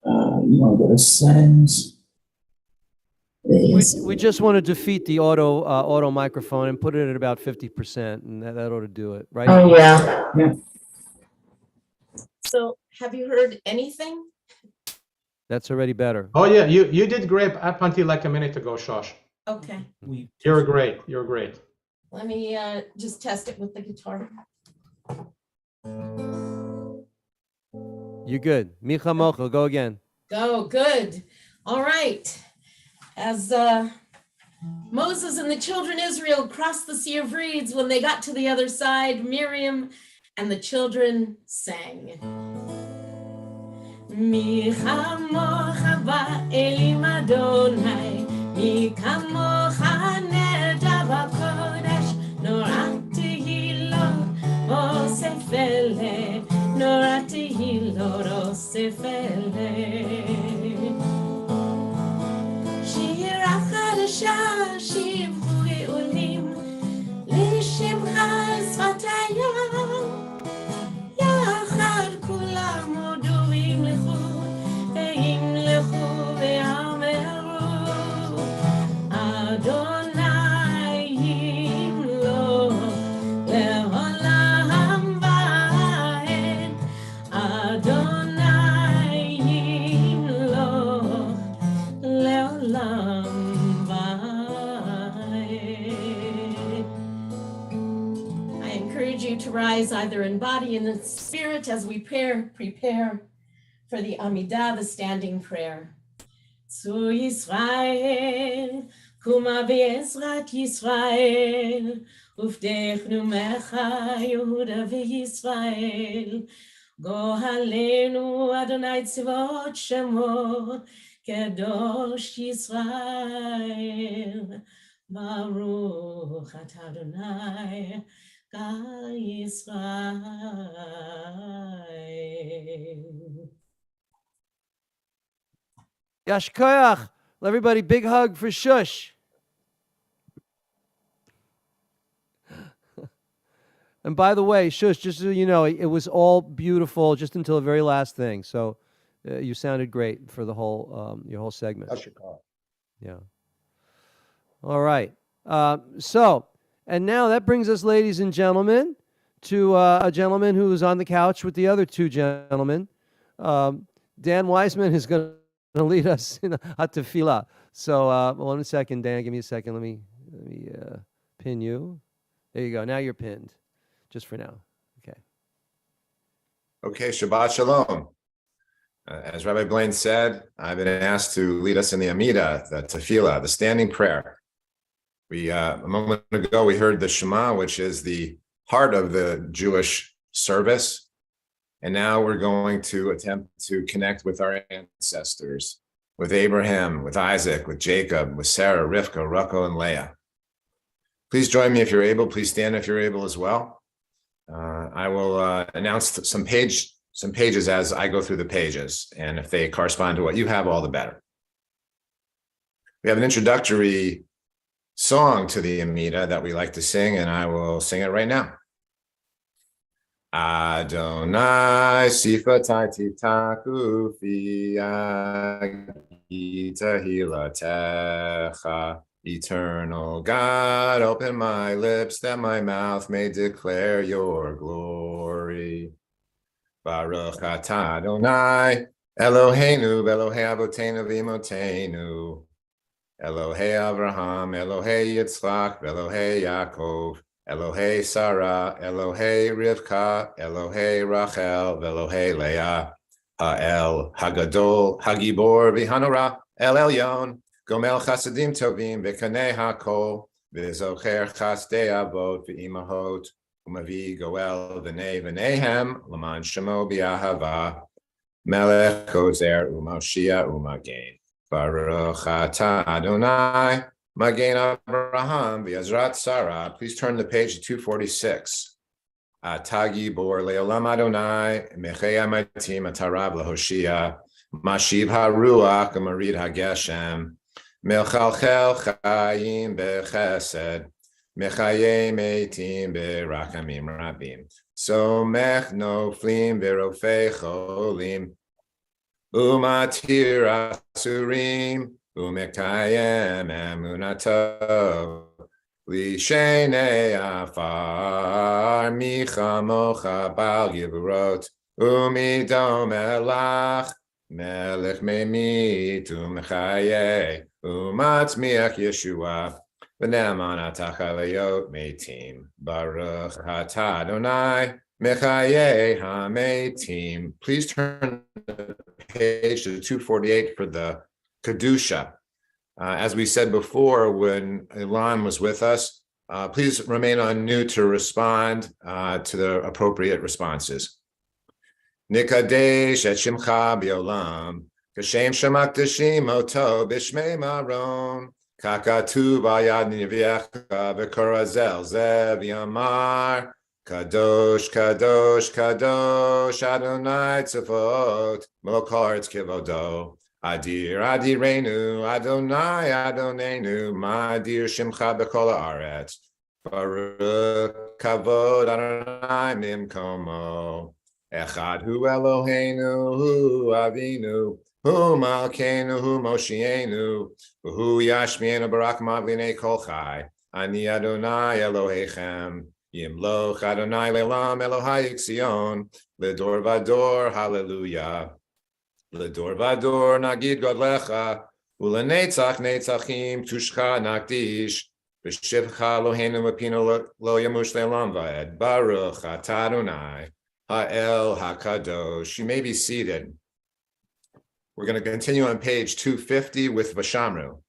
Speaker 6: You want to go to settings?
Speaker 1: We just want to defeat the auto microphone and put it at about 50%, and that ought to do it, right?
Speaker 5: Oh, yeah.
Speaker 6: Yeah.
Speaker 5: So have you heard anything?
Speaker 1: That's already better.
Speaker 3: Oh yeah, you did great up until like a minute ago, Josh.
Speaker 5: Okay.
Speaker 3: You're great. You're great.
Speaker 5: Let me just test it with the guitar.
Speaker 1: You're good. Micha Mocha, go again.
Speaker 5: Go, good. All right. As Moses and the children Israel crossed the Sea of Reeds, when they got to the other side, Miriam and the children sang. Mi chamocha ba'elim Adonai, mi kamocha neda b'kodesh, norati hilot osef ele, norati hilot osef ele. Shira chadasha shivchu ge'ulim, l'shimcha sfatayam, yachad kulam oduim lechu, ve'im lechu ve'ameru, Adonai yimloch le'olam va'ed, Adonai yimloch le'olam va'ed. I encourage you to rise either in body and in spirit as we prepare for the Amidah, the standing prayer. Zu Yisrael, kuma be'ezrat Yisrael, ufdechnu mecha Yehuda ve'Yisrael, gohalenu Adonai tzivot shemo, kadosh Yisrael, baruch atah Adonai, Gal Yisrael.
Speaker 1: Yash koyach. Everybody, big hug for Shush. And by the way, Shush, just so you know, it was all beautiful just until the very last thing. So you sounded great for the whole your whole segment. Yeah. All right. And now that brings us, ladies and gentlemen, to a gentleman who is on the couch with the other two gentlemen. Dan Weisman is going to lead us in a tefillah. So 1 second, Dan, give me a second. Let me pin you. There you go. Now you're pinned, just for now. Okay.
Speaker 7: Okay, Shabbat Shalom. As Rabbi Blaine said, I've been asked to lead us in the Amidah, the tefillah, the standing prayer. We a moment ago we heard the Shema, which is the heart of the Jewish service. And now we're going to attempt to connect with our ancestors, with Abraham, with Isaac, with Jacob, with Sarah, Rivka, Rachel, and Leah. Please join me if you're able. Please stand if you're able as well. I will announce some pages as I go through the pages. And if they correspond to what you have, all the better. We have an introductory song to the Amidah that we like to sing, and I will sing it right now. Adonai sifatai titaku fi tahilatecha. Eternal God, open my lips that my mouth may declare your glory. Baruch atah Adonai Eloheinu Elohei Avotenu v'Imotenu, Elohei Avraham, Elohei Yitzchak, Elohei Yaakov, Elohei Sarah, Elohei Rivka, Elohei Rachel, Elohei Leah, Ha'el, Hagadol, Hagibor, V'Hanora, El Elyon, Gomel Chasadim Tovim, V'Kanei HaKol, V'zocher chasdei avot v'imahot u'mavi goel v'nei v'neihem l'man shemo b'ahava melech ozer u'moshiach u'magen Baruch atah Adonai Magen Abraham v'Azrat Sarah. Please turn the page to 246. Atagi bor le'olam Adonai mechei amatim atarav lahoshia mashiv haruach u'marid hageshem Mechalchel chayim bechesed, mechaye meitim berachamim rabim. Somech noflim berofei cholim, umatir asurim, umekayem emunato. Lishenei afar, michamocha bal yivrot, umidom elach, melech memit umechaye. Umatzmiach Yeshua, v'ne'aman atach meitim. Baruch atah Adonai, mechaye ha-meitim. Please turn the page to 248 for the Kedusha. As we said before, when Ilan was with us, please remain on mute to respond to the appropriate responses. Nikadesh et shimcha b'olam. Kashem shamakdashim oto b'shmei maron kakatu v'ayad nivyecha v'korazel zev yamar kadosh kadosh kadosh Adonai tzavot mokartz kivodo adir adirenu Adonai Adonenu ma'adir shimcha b'kol haaretz baruch kavod Adonai mimkomo echad hu Eloheinu hu avinu Hu Malkeinu, Hu Moshienu, Hu Yashmienu Barak Mavline Kol Chai, Ani Adonai Elohechem, Yimloch Adonai Lelam Elohai Xion, Ledor Vador, Hallelujah. Ledor Vador, Nagid Godlecha, Ulenetzach Netzachim, Tushcha Nakdish, B'Shivcha Eloheinu Mepino Lo Yamush Lelam Vaed, Baruch Atah Adonai, Ha'el HaKadosh. You may be seated. We're going to continue on page 250 with Vashamru.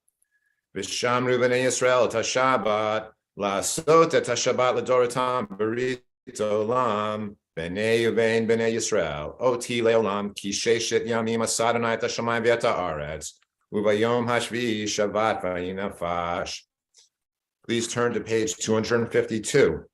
Speaker 7: Vashamru b'nei Yisrael et Shabbat, la'asot et Shabbat l'doratam b'rit olam, b'nei uvein b'nei Yisrael, oti le'olam, ki sheshet yamim asad Adonai et hashamayim v'et haaretz, u'vayom hashvi Shabbat v'yinafash. Please turn to page 252.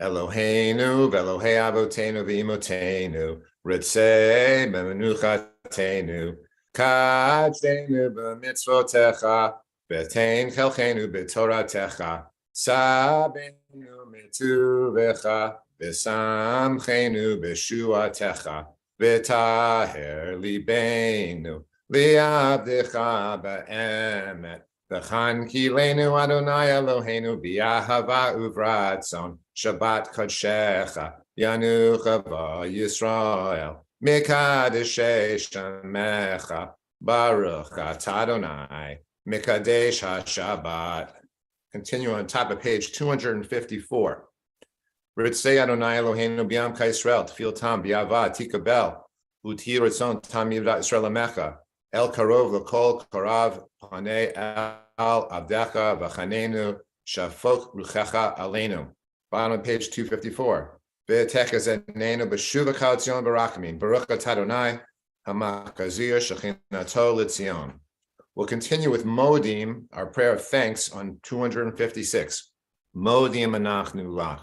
Speaker 7: Eloheinu v'Elohei avotenu v'imotenu, ritzei b'menuchatenu, kadzenu b'mitzvotecha, v'tein chelchenu b'toratecha, sabenu mituvecha, v'samchenu b'shuatecha, v'taher libeinu, li'abdecha b'emet, v'chan kilenu Adonai Eloheinu b'yahava uvratzon, Shabbat Kodshecha, Yanucha Yisrael, Mikadeshei Shamecha, Baruch Atah Adonai, Mikadesh HaShabbat. Continue on top of page 254. Ritzei Adonai Eloheinu b'yam ka'Yisrael, tefil tam b'yava tikabel, uti ritzon tam yivdat Yisrael amecha, el karov l'kol karav panei al avdecha v'chanenu shafok ruchecha aleinu. Bottom of page 254. V'tekazenu b'shuva kal tzion b'rachamim, Baruch atah Adonai hamakazir shechinato l'tzion. We'll continue with Modim, our prayer of thanks, on 256. Modim anachnu lach.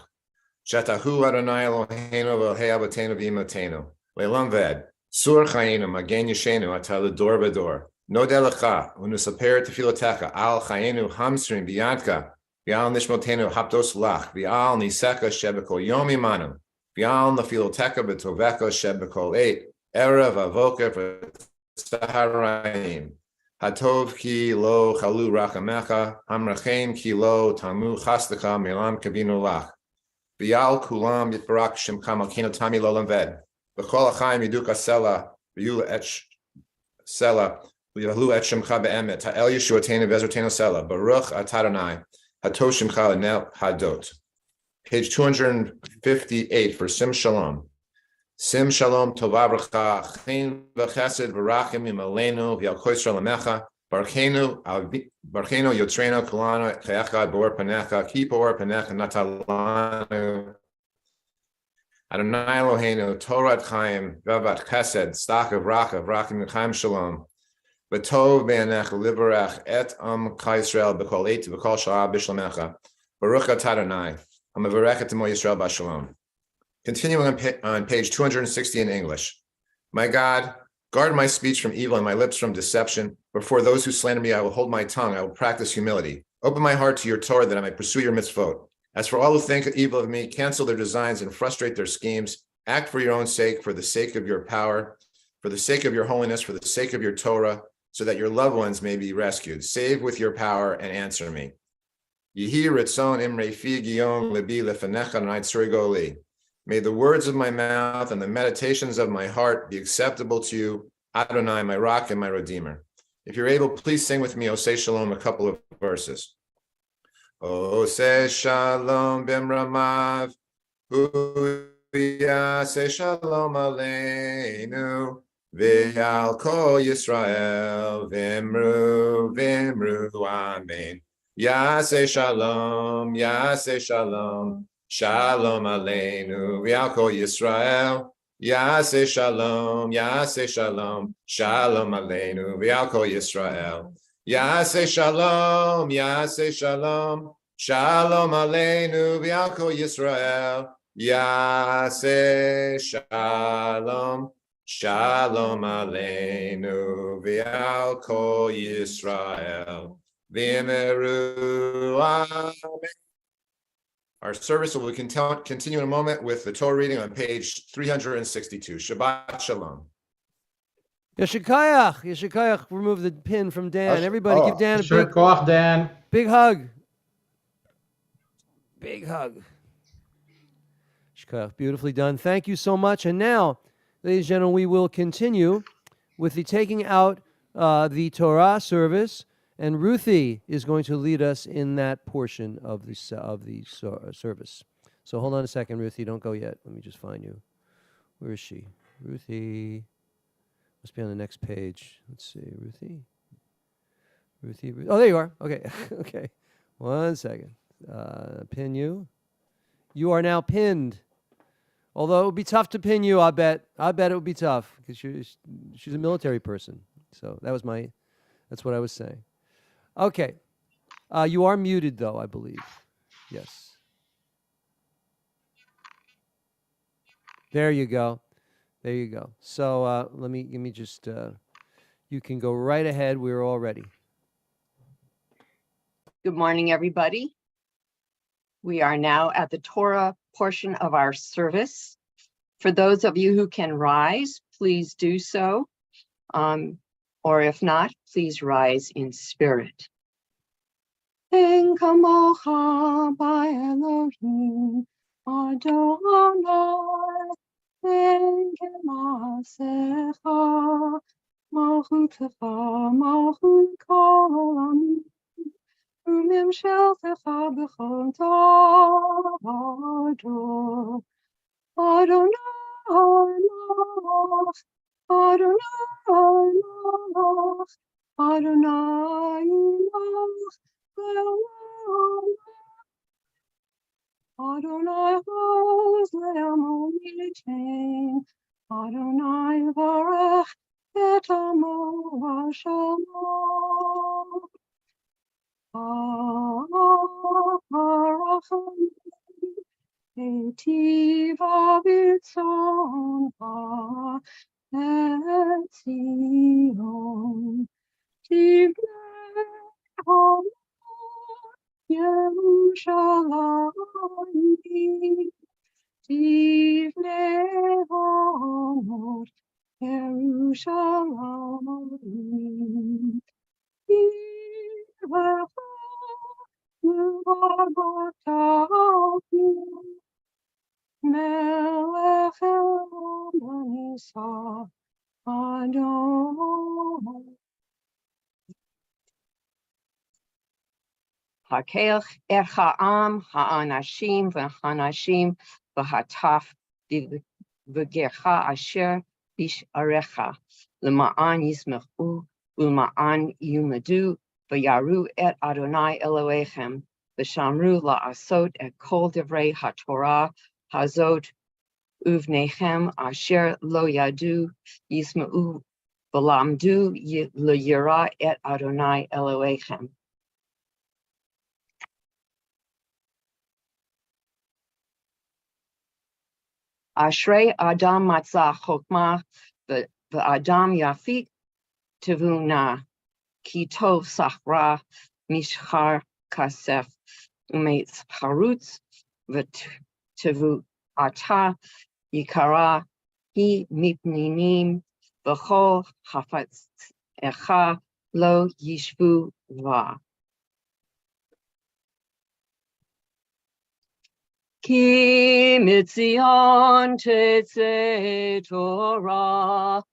Speaker 7: Shatahu Adonai Eloheinu v'Elohei avotenu v'imotenu. Le'olam ved. Sur chayenu magen yishenu atah l'dor v'dor. Nodeh lecha u'nusaper tefilotecha al chayenu hamstrim b'yadka. V'al nishmotenu haptos lach. V'al nisecha shebekol yom imanu. V'al nafiloteka b'tovecha shebekol eit. Erev avoker v'saharayim. Hatov ki lo chalu rachamecha. Hamrachem ki lo tamu chastecha melam kabinu lach. V'al kulam yitbarak shemcha malkeinu tami lolam ved. V'chol achayim yiduk asela. V'yula etch sela. V'yahu et shemcha be'emet. Ha'el yeshuatenu v'ezrotenu sela. Baruch atah Adonai. Hatoshim Chalanel Hadot. Page 258 for Sim Shalom. Sim Shalom Tovavracha Chin V'Chesed V'Rachim Imalenu V'Yal Koisrael Amecha Barchenu Yotreno Kulano Cheachad Bor Panecha Kipor Panecha Natalanu Adonai Eloheinu Torah Chaim Vavat Chesed Stak of Rakim Chaim Shalom B'tov Be'anech Liverach Et Chai Yisrael B'kol Eit B'kol Shara B'Shlemecha Baruch Atah Adonai Amavarech Emo Yisrael B'Shalom. Continuing on page 260 in English. My God, guard my speech from evil and my lips from deception. Before those who slander me, I will hold my tongue. I will practice humility. Open my heart to your Torah that I may pursue your mitzvot. As for all who think evil of me, cancel their designs and frustrate their schemes. Act for your own sake, for the sake of your power, for the sake of your holiness, for the sake of your Torah, so that your loved ones may be rescued. Save with your power and answer me. Yehi ritzon imrei fi giyom libi lefenecha naitzrigo li. May the words of my mouth and the meditations of my heart be acceptable to you, Adonai, my rock and my redeemer. If you're able, please sing with me, Oseh Shalom, a couple of verses. Oseh Shalom b'mramav, hu yaseh Shalom aleinu, v'al kol Yisrael, v'imru, amen. Yaseh Shalom, Yaseh Shalom. Shalom aleinu v'al kol Yisrael. Yaseh shalom, Yaseh shalom. Shalom aleinu v'al kol Yisrael. Yaseh shalom, Yaseh shalom. Shalom aleinu v'al kol Yisrael. Yaseh shalom. Shalom aleinu v'al kol Yisrael. V'imru, amen. Our service will continue in a moment with the Torah reading on page 362. Shabbat Shalom.
Speaker 1: Yeshikayach, Yeshikayach, remove the pin from Dan. Everybody give Dan a
Speaker 3: Sure,
Speaker 1: big,
Speaker 3: Koach, Dan.
Speaker 1: big hug. Big hug. Yeshikayach, beautifully done. Thank you so much. And now, ladies and gentlemen, we will continue with the taking out the Torah service. And Ruthie is going to lead us in that portion of the service. So hold on a second, Ruthie. Don't go yet. Let me just find you. Where is she? Ruthie. Must be on the next page. Let's see. Ruthie. Oh, there you are. Okay. Okay. 1 second. Pin you. You are now pinned. Although it would be tough to pin you, I bet. I bet it would be tough because she's a military person. So that's what I was saying. Okay. You are muted, though, I believe. Yes. There you go. There you go. So let me just, you can go right ahead. We're all ready.
Speaker 8: Good morning, everybody. We are now at the Torah portion of our service. For those of you who can rise, please do so. Or if not, please rise in spirit. En kamocha ba'Elohim Adonai, en kemasecha malchutecha malchut kol ha'amim, u'mimsheltecha b'chol da'ado. Adonai malach, Adonai malach, Adonai malach, Adonai hos le'amo yitain, Adonai varech et amo v'shalom. Harachamim etiva b'tzoncha et Zion. Tivnei Yerushalayim, Tivnei Hamot Yerushalayim. Yirecha Yevarotavnu, Melech Elam Yisa Adon. Hakelch ha'am ha'anashim v'hanashim v'hataf v'gecha asher bisharecha l'ma'an yismechu Ulma'an yumadu v'yaru et Adonai Elohechem v'shamru la'asot et kol divrei haTorah hazot uvnechem asher lo yadu yisma'u v'lamdu l'yira et Adonai Elohechem. Ashrei Adam matzah chokmah v'Adam yafik tevuna ki tov sachra mishchar kasef umeitz harutz v'tevu ata yikara hi mipninim v'chol hafatz echa lo yishvu va. Ki mitzion tetze Torah,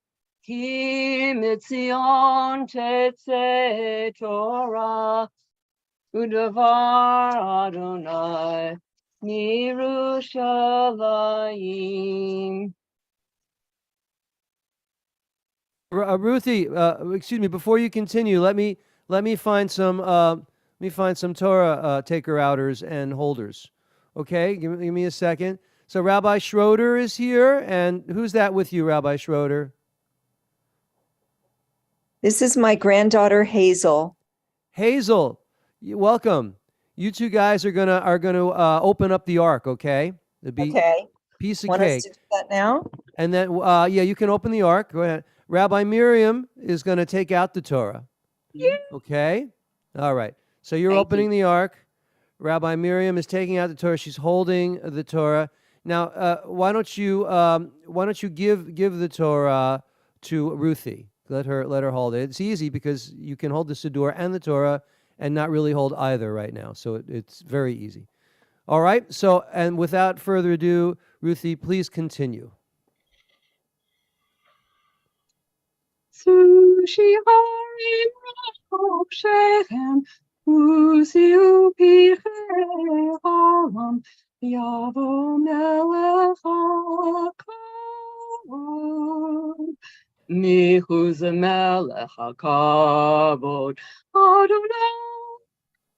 Speaker 8: ki mitzion tetze Torah, udavar Adonai Yerushalayim.
Speaker 1: Ruthie, excuse me. Before you continue, let me find some Torah taker outers and holders. Okay, give me a second. So Rabbi Schroeder is here, and who's that with you, Rabbi Schroeder?
Speaker 9: This is my granddaughter, Hazel.
Speaker 1: Hazel, welcome. You two guys are gonna open up the ark. Okay, it'd be
Speaker 9: Okay.
Speaker 1: piece of
Speaker 9: Want
Speaker 1: cake.
Speaker 9: us to do that now?
Speaker 1: And then yeah, you can open the ark. Go ahead. Rabbi Miriam is going to take out the Torah. Okay, all right. So you're opening the ark. Rabbi Miriam is taking out the Torah. She's holding the Torah. Now, why don't you give the Torah to Ruthie? Let her hold it. It's easy because you can hold the Siddur and the Torah and not really hold either right now. So it's very easy. All right. So, and without further ado, Ruthie, please continue.
Speaker 8: Sushi harim rachok shechem, uziu pirchei olam, yavo melech hakavod. Michuz melech hakavod, Adonai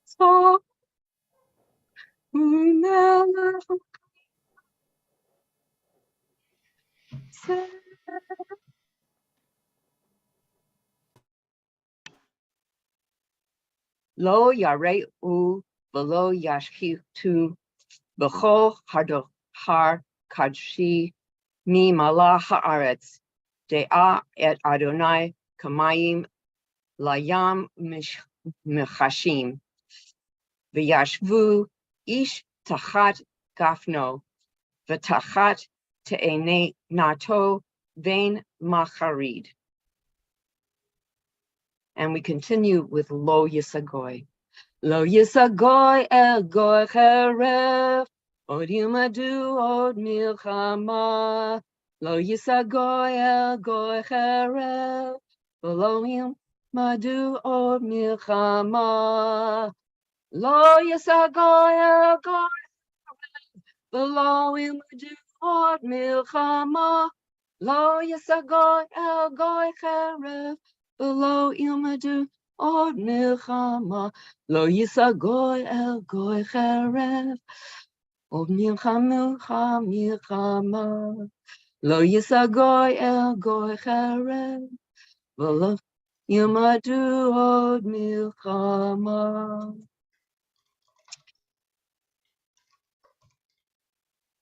Speaker 8: tzah, umelech hakavod. Lo yareu v'lo yashchitu b'chol har kadshi mi malah haaretz de'ah et Adonai kamayim layam mechashim v'yashvu ish tachat gafno v'tachat te'enei nato vein macharid. And we continue with Lo Yisagoy. Lo Yisagoy el goy cheref, od yumadu od milchama. Lo Yisagoy el goy cheref, lo yumadu od milchama. Lo Yisagoy el goy cheref, lo yumadu od milchama. Lo Yisagoy el goy cheref, Lo yumadu od milchama, lo yisagoy el goy cheref, od milchama, lo yisagoy el goy cheref, lo yumadu od milchama.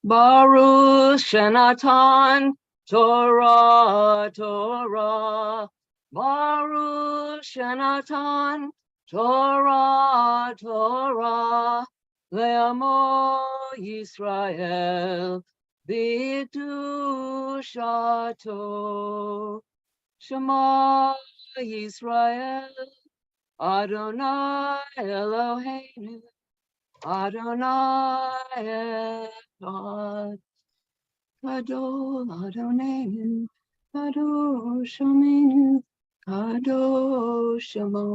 Speaker 8: Baruch Shenatan Torah, Torah. Baruch Shenatan Torah, Torah, Le'amo Yisrael, B'kedushato. Shema Yisrael, Adonai Eloheinu, Adonai Echad. Gadol Adonai, Kadosh Aminu, Kadosh Shemo.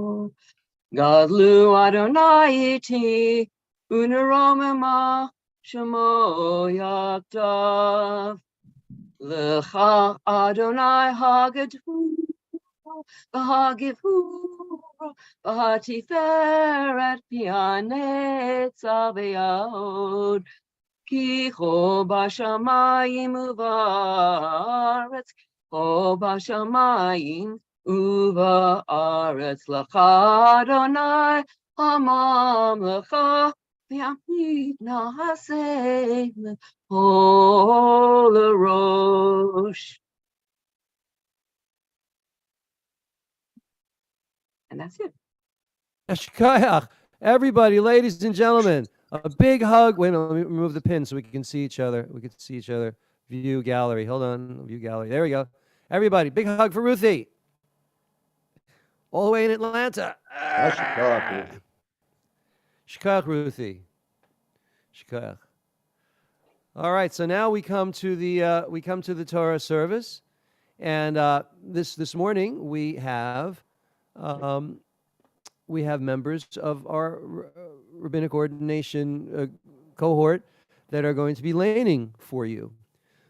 Speaker 8: Gadlu Adonai iti, Uneromema Shemo Yaktav. Lecha Adonai Hagadu, V'hagivuro v'hatiferet pianetz aveod. Ki ho b'shamayim uvaretz, ho b'shamayim uvaretz l'cha Adonai hamamlecha v'yamid na'aseh l'kol rosh. And that's it.
Speaker 1: Ashkayach. Everybody, ladies and gentlemen, a big hug. Wait a minute, let me remove the pin so we can see each other. We can see each other. View gallery. Hold on. View gallery. There we go. Everybody, big hug for Ruthie. All the way in Atlanta. Shkach, Ruthie. Shkach. All right, so now we come to the Torah service, and this morning we have members of our Rabbinic Ordination cohort that are going to be laning for you.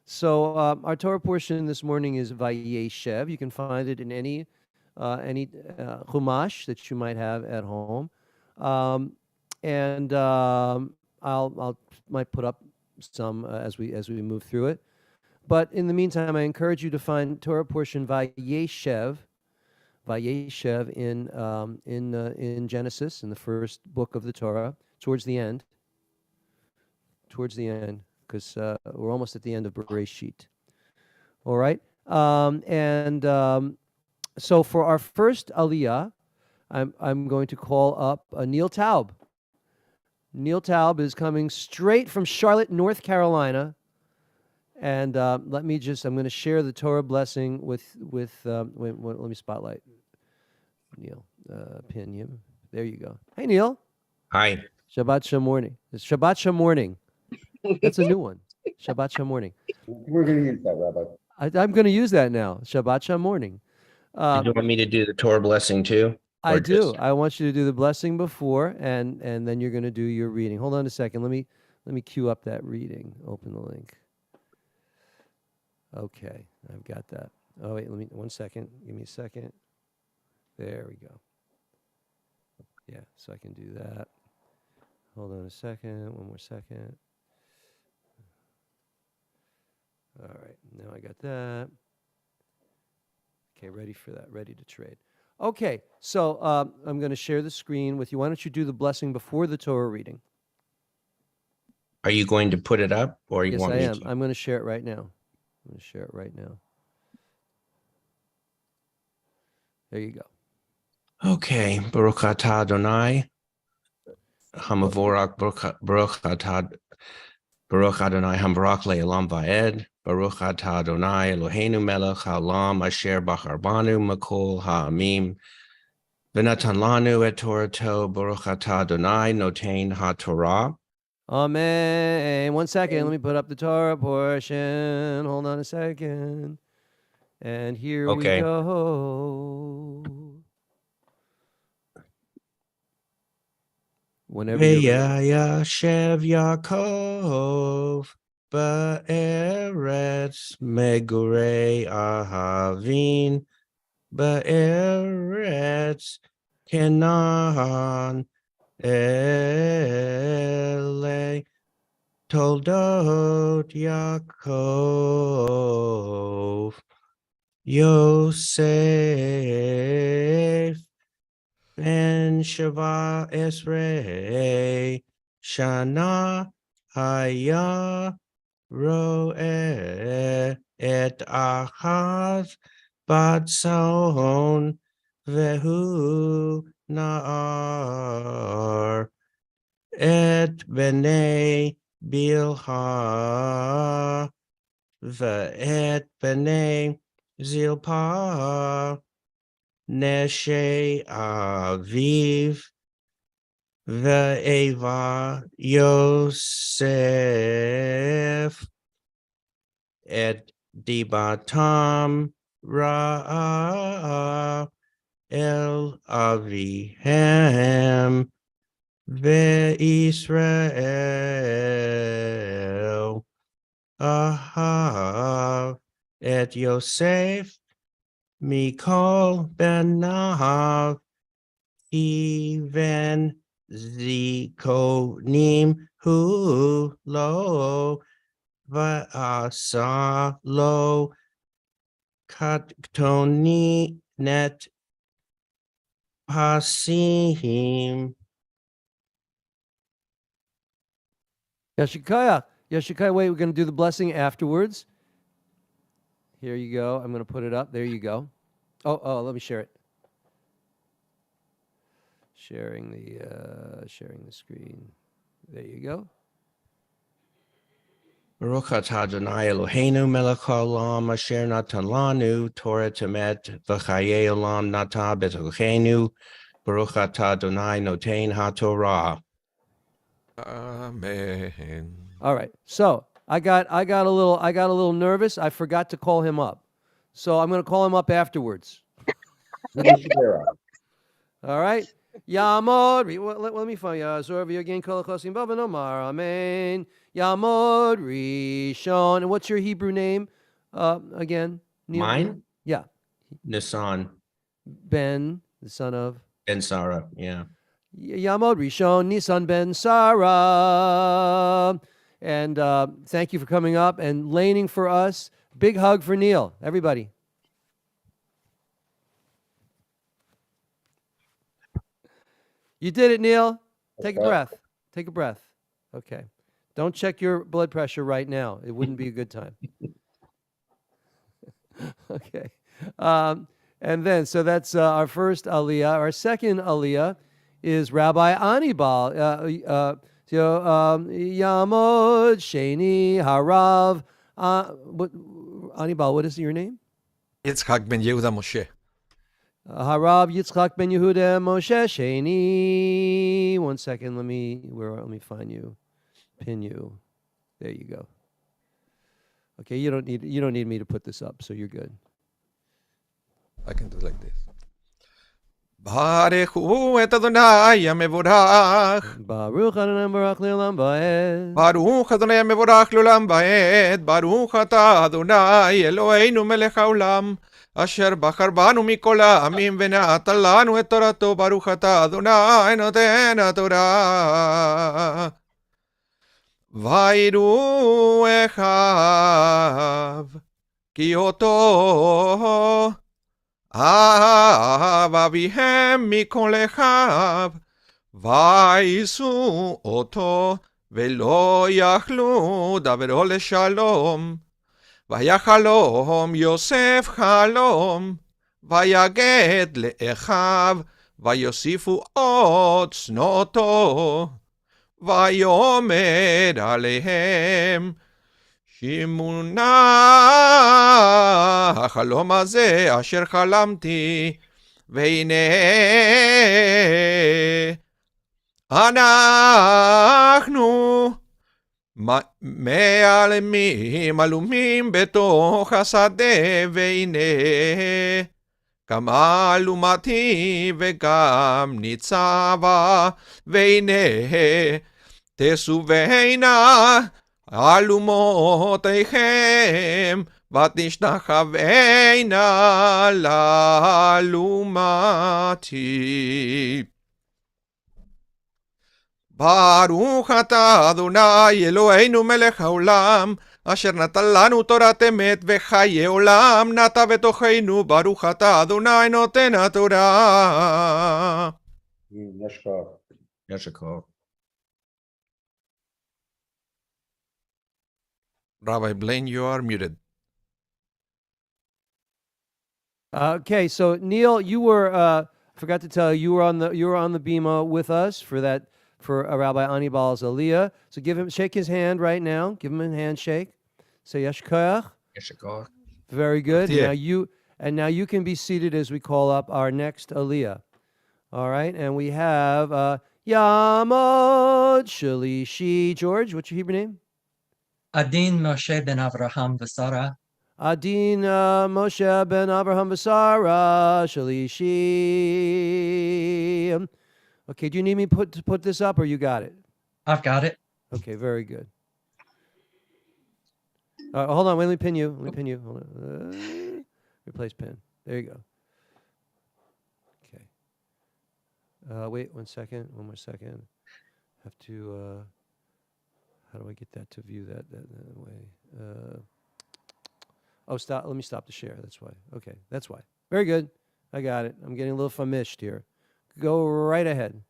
Speaker 1: So our Torah portion this morning is Vayeshev. You can find it in any chumash that you might have at home, and I'll might put up some as we move through it. But in the meantime, I encourage you to find Torah portion Vayeshev in Genesis, in the first book of the Torah, towards the end, because we're almost at the end of Bereshit. All right, so for our first aliyah, I'm going to call up Neil Taub. Neil Taub is coming straight from Charlotte, North Carolina, and I'm going to share the Torah blessing with let me spotlight Neil, pin him. There you go. Hey, Neil.
Speaker 10: Hi.
Speaker 1: Shabbat Shamorning. It's Shabbat Shamorning. That's a new one. Shabbat Shamorning.
Speaker 4: We're going to use that, Rabbi.
Speaker 1: I'm going to use that now. Shabbat Shamorning.
Speaker 10: Do you want me to do the Torah blessing too?
Speaker 1: I do. I want you to do the blessing before, and then you're going to do your reading. Hold on a second. Let me queue up that reading. Open the link. Okay, I've got that. Oh wait, 1 second. Give me a second. There we go. Yeah, so I can do that. Hold on a second. 1 more second. All right, now I got that. Okay, ready for that. Ready to trade. Okay, so I'm going to share the screen with you. Why don't you do the blessing before the Torah reading?
Speaker 10: Are you going to put it up, or you
Speaker 1: Yes,
Speaker 10: want
Speaker 1: I
Speaker 10: me
Speaker 1: am.
Speaker 10: to?
Speaker 1: I'm going to share it right now. There you go.
Speaker 10: Okay. Baruch atah Adonai. Hamavorak Baruch atah Adonai Hambarak le'olam va'ed. Baruch atah Adonai Eloheinu melech haolam asher bachar banu makol ha'amim. V'natan lanu et Torato. Baruch atah Adonai noten ha'torah.
Speaker 1: Amen. 1 second. Let me put up the Torah portion. Hold on a second. And here we go. Whenever you're ready.
Speaker 10: V'yashev Yaakov ba'eretz megurei ahavin ba'eretz Canaan ele toldot Yaakov Yosef Ben Sheva Esrei Shana Haya Roe Et Achaz Bat Saon Vehu Naar Et Bnei Bilha Ve'et Bnei Zilpah Neshe Aviv Ve'eva Yosef Et Dibatam Ra El Avihem Ve'Israel Ahav Et Yosef Mikol ben Nahav, even Zikonim hu lo, Va'asa lo, Kaktoni net pasim.
Speaker 1: Yashikaya. Yashikaya, wait, we're going to do the blessing afterwards. Here you go. I'm going to put it up. There you go. Oh, let me share it. Sharing the screen. There you go.
Speaker 10: Baruch atah Adonai Eloheinu melech haolam asher natan lanu Torah temet v'chayei olam nata b'tochenu. Baruch atah Adonai notein haTorah.
Speaker 11: Amen.
Speaker 1: All right. So I got a little nervous. I forgot to call him up. So I'm going to call him up afterwards. All right. Yamod. Let me find Yazor v'yogein kol hachosim ba v'nomar amen. Yamod Rishon. And what's your Hebrew name? Again. Neil?
Speaker 10: Mine?
Speaker 1: Yeah.
Speaker 10: Nisan
Speaker 1: Ben, the son of.
Speaker 10: ben Sarah. Yeah.
Speaker 1: Yamod Rishon Nisan ben Sarah. And thank you for coming up and laning for us. Big hug for Neil. Everybody. You did it, Neil. Take a breath. Take a breath. Okay. Don't check your blood pressure right now. It wouldn't be a good time. Okay. And then, so that's our first aliyah. Our second aliyah is Rabbi Anibal. Yamod Sheni Harav. Anibal, what is your name?
Speaker 11: Yitzchak ben Yehuda Moshe.
Speaker 1: Harav Yitzchak ben Yehuda Moshe Sheni. One second, let me find you, pin you. There you go. Okay, you don't need me to put this up, so you're good.
Speaker 11: I can do it like this. Baruchu et Adonai המבורך.
Speaker 1: Baruch Adonai Baruch Le'olam Va'ed.
Speaker 11: ברוך אדוני המבורך לעולם ועד, ברוך אתה אדוני אלוהינו מלך העולם, אשר בחר בנו מכל העמים ונתן לנו את תורתו, ברוך אתה אדוני נותן התורה. ויראו אחיו כי אותו אהב אביהם מכל אחיו, ויישאו אותו ולא יכלו דברו לשלום. והיה חלום יוסף חלום, ויגד לאחיו, ויוסיפו עוד שנותו, ויאמר עליהם, שמעו נא החלום הזה אשר חלמתי, והנה אנחנו מעלמים עלומים בתוך השדה, והנה גם אלומתי וגם ניצבה, והנה תסובנה אלומותיכם ותשתחוונה לאלומתי. ברוך אתה אדוני אלוהינו מלך העולם, אשר נתן לנו תורת אמת וחיי עולם נטע בתוכנו, ברוך אתה אדוני נותן התורה.
Speaker 10: Yeshakov.
Speaker 11: Rabbi Blaine, you are muted.
Speaker 1: Okay, so Neil, you were forgot to tell you, you were on the bima with us for Rabbi Anibal's aliyah. So shake his hand right now. Give him a handshake. Say Yeshkoach.
Speaker 10: Yeshakov.
Speaker 1: Very good.
Speaker 11: Yeah.
Speaker 1: Now you can be seated as we call up our next aliyah. All right, and we have Yamod Shalishi. George, what's your Hebrew name?
Speaker 2: Adin Moshe ben Avraham v'Sara.
Speaker 1: Adin Moshe ben Abraham V'Sara Shalishi. Okay, do you need me to put this up, or you got it?
Speaker 2: I've got it.
Speaker 1: Okay, very good. Hold on, let me pin you. Hold on. Replace pin. There you go. Okay. Wait 1 second. One more second. Have to. How do I get that to view that way? Oh, stop. Let me stop the share. That's why. Okay, that's why. Very good. I got it. I'm getting a little famished here. Go right ahead.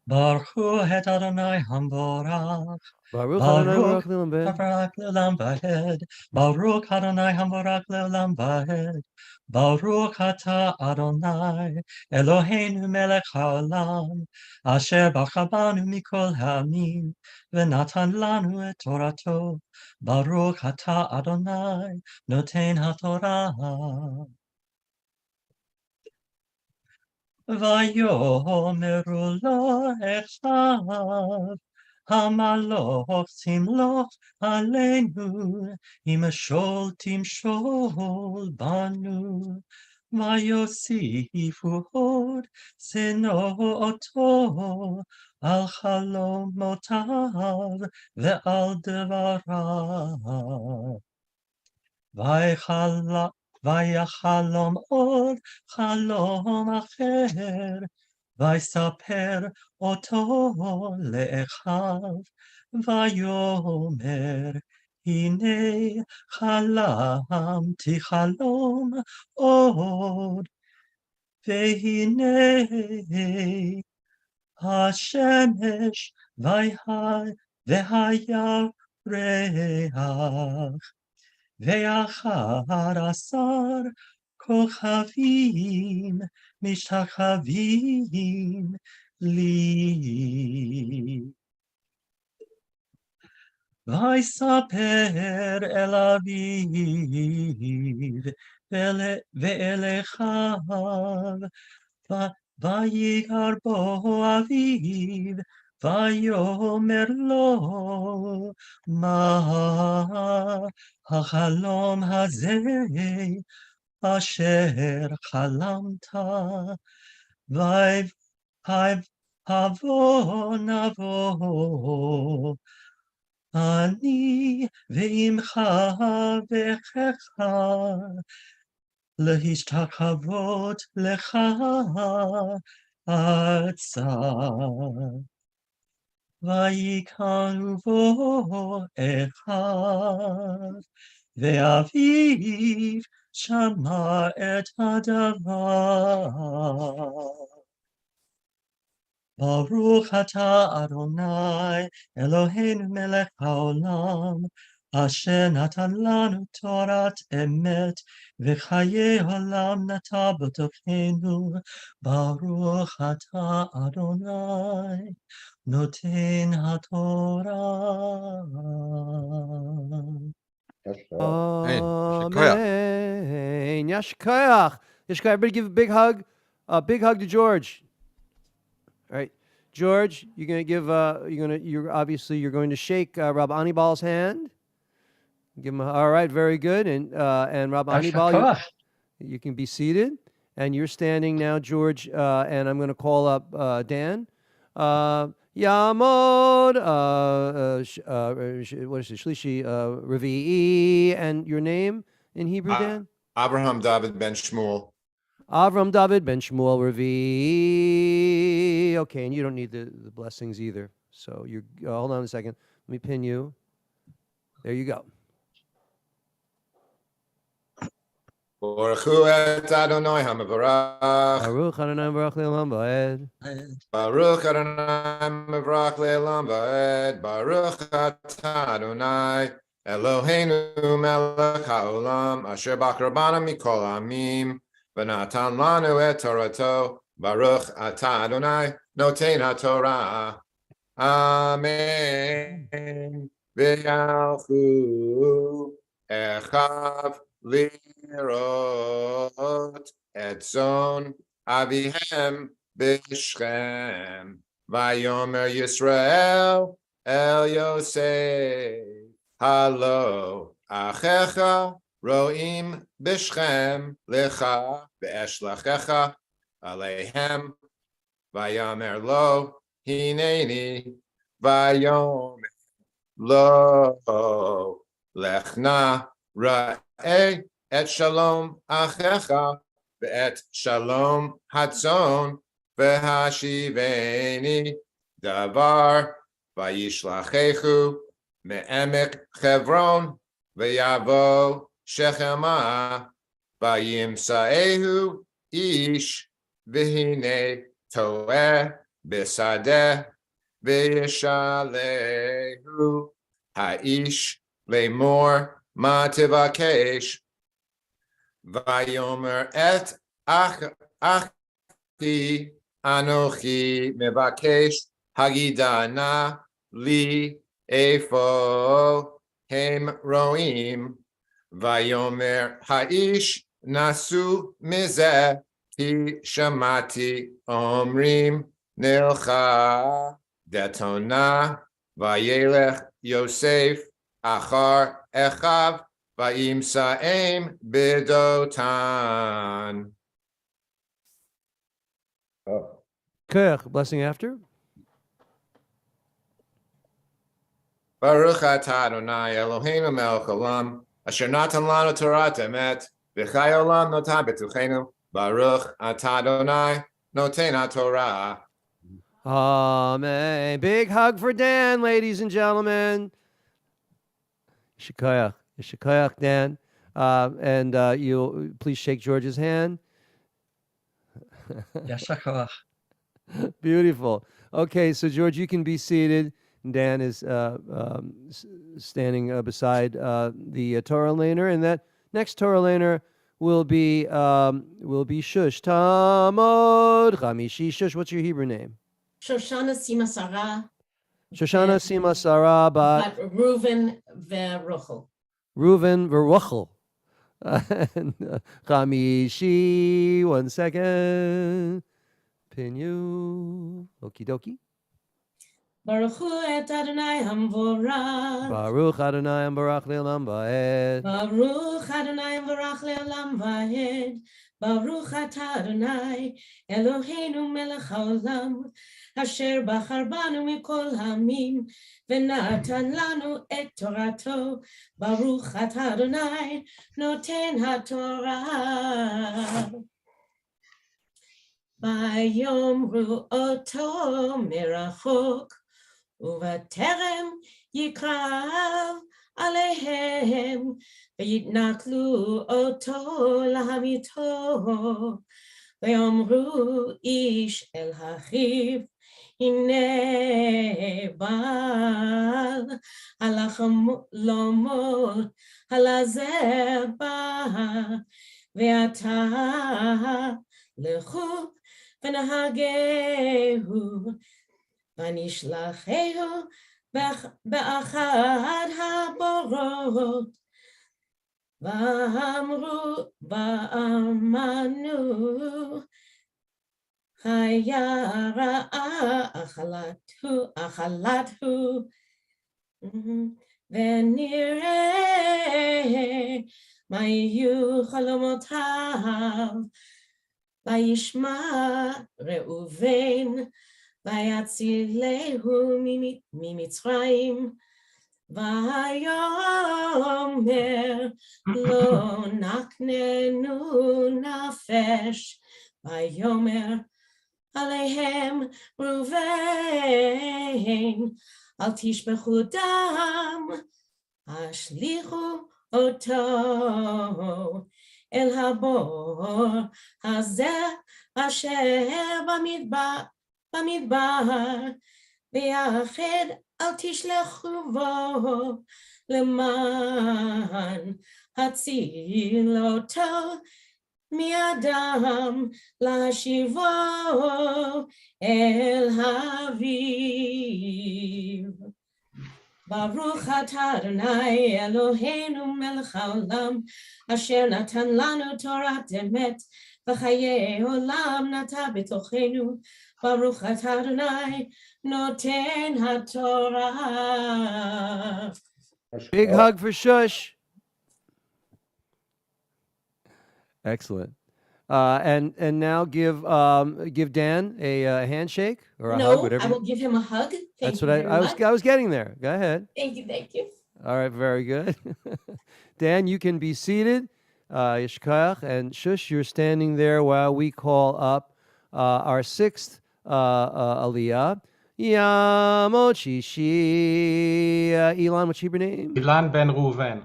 Speaker 2: Baruch hu et Adonai hamborach.
Speaker 1: Baruch Adonai
Speaker 2: Baruch
Speaker 1: Baruch Le'olam Vaed.
Speaker 2: Barak le'olam vaed. Baruch Adonai hamborach le'olam vaed. Baruch atah Adonai Eloheinu melech haolam. Asher bacha banu mikol ha'amim. V'natan lanu et torato. Baruch atah Adonai noten haTorah. Vayomeru lo echav, hamaloch timloch aleinu, imashol timshol banu, vayosifu hod senoto, al chalomotav ve'al devarav. Vayachalom od chalom acher, Vaysaper oto le'echav, Vayomer, Hine chalamti chalom od, Vehine hashemesh v'hayareach. Ve'achar asar kochavim mishtachavim li. Vaysaper el aviv ve'el echav vayigar bo aviv vayomer lo ma hachalom hazeh asher chalamta havo navo ani ve'imcha vechecha להשתחוות לך ארצה. ויקראו בו אחד, ואביו שמע את הדבר. ברוך אתה אדוני אלוהינו מלך העולם, אשר נתן לנו תורת אמת וחיי עולם נטע בתוכנו. ברוך אתה אדוני נותן התורה.
Speaker 1: Amen. Yashkoyach. Yashkoyach. Everybody give a big hug. A big hug to George. All right, George. You're going to give. You're going to shake Rabbi Anibal's hand. Give him. All right. Very good. And Rabbi Anibal, you can be seated. And you're standing now, George. And I'm going to call up Dan. Yamod, what is it? Shlishi, Revi'i, and your name in Hebrew, Dan?
Speaker 7: Abraham David Ben Shmuel.
Speaker 1: Avram David Ben Shmuel Revi'i. Okay, and you don't need the blessings either. So you hold on a second. Let me pin you. There you go.
Speaker 7: Baruch hu et Adonai hamavarach.
Speaker 1: Baruch Adonai Baruch Le'olam Vaed.
Speaker 7: Baruch Adonai Mavrach Le'olam Vaed. Baruch atah Adonai Eloheinu melech haolam asher b'krabana mikol amim v'natan lanu et torato. Baruch atah Adonai noten haTorah. Amen. V'yalchu echav lirot et zon avihem B'Shechem, Vayomer Yisrael El Yosef, Halo Achecha Roim B'Shechem Lecha V'Eshlachecha Aleihem, Vayomer Lo Hineni, Vayomer Lo Lechna Ra'eh et shalom achecha, ve'et shalom hatzon, v'hashiveni davar, vayishlachechu, me'emek Chevron, ve'yavo Shechema, vayimsaehu ish, v'hine toeh, besadeh, ve'yishalehu, ha'ish, lemor, ma tivakesh, vayomer et achi anochi mevakesh hagidana li efo hem roim, vayomer ha'ish nasu mizeh ki shamati omrim nilcha detona vayelech Yosef achar echav vayimsaem bidotan.
Speaker 1: Koyach, blessing after.
Speaker 7: Baruch atah Adonai Eloheinu melech olam, asher natan lanu Torah emet, v'chai olam notan betuchenu. Baruch atah Adonai noten haTorah.
Speaker 1: Amen. Big hug for Dan, ladies and gentlemen. Shikoyach. Shikoyach, Dan. And you please shake George's hand.
Speaker 2: Yashar.
Speaker 1: Beautiful. Okay, so George, you can be seated. Dan is standing beside the Torah laner, and that next Torah laner will be Shush. Tamod Chamishi Shush. What's your Hebrew name?
Speaker 5: Shoshana Sima Sarah.
Speaker 1: Shoshana Sima Sarah
Speaker 5: But Reuven Veruchel.
Speaker 1: Reuven Veruchel. Chamishi. 1 second. Pin you. Okie dokie.
Speaker 5: Baruch Hu et Adonai Hamvorach.
Speaker 1: Baruch Adonai Ambarach Le'olam Va'ed.
Speaker 5: Baruch Adonai Ambarach Le'olam Va'ed. Baruch Atah Adonai Eloheinu melech haolam, asher bachar banu mikol hamim, v'natan lanu et torato. Baruch Atah Adonai noten haTorah. Vayomru oto merachok, uvaterem yikrav alehem, v'yitnaklu oto lahamito, vayomru ish el hachiv, hine bal halachlomot halazeba, ve'ata lechu v'nahagehu, v'nishlachehu ba'achad haborot, v'amru v'amanu chaya achalathu, v'nireh ma'yu chalomotav, vayishma Reuven, vayatzilehu mimitzrayim, vayomer lo naknenu nafesh, vayomer alehem Reuven, al tishbechu dam, ashlichu oto el habor hazeh asher bamidbar, v'yached al tishlechu vo leman hatziloto miadam lashivo el haviv. Baruch atah Adonai Eloheinu melech haolam, asher natan lanu Torah emet, v'chayei olam nata b'tochenu. Baruch atah Adonai noten haTorah.
Speaker 1: Big hug for Shush. Excellent. And now give Dan a handshake or a hug,
Speaker 5: No,
Speaker 1: whatever.
Speaker 5: I will give him a hug.
Speaker 1: That's
Speaker 5: Thank
Speaker 1: what
Speaker 5: you very much.
Speaker 1: I was getting there. Go ahead.
Speaker 5: Thank you, thank you.
Speaker 1: All right, very good. Dan, you can be seated. Yishkayach. And Shush, you're standing there while we call up our sixth Aliyah. Yamot Shishi. Elon, what's your Hebrew name?
Speaker 3: Ilan ben Reuven.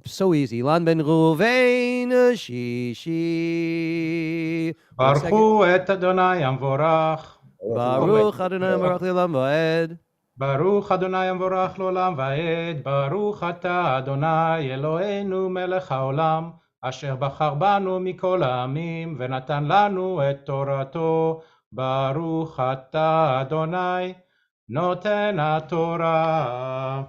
Speaker 1: So easy. Ilan ben Ruvain Shishi.
Speaker 3: ברכו את אדוני המבורך.
Speaker 1: Baruch Adonai Baruch Le'olam Va'ed.
Speaker 3: ברוך אדוני המבורך לעולם ועד. ברוך אתה אדוני אלוהינו מלך העולם, אשר בחר בנו מכל העמים ונתן לנו את תורתו. ברוך אתה אדוני נותן התורה.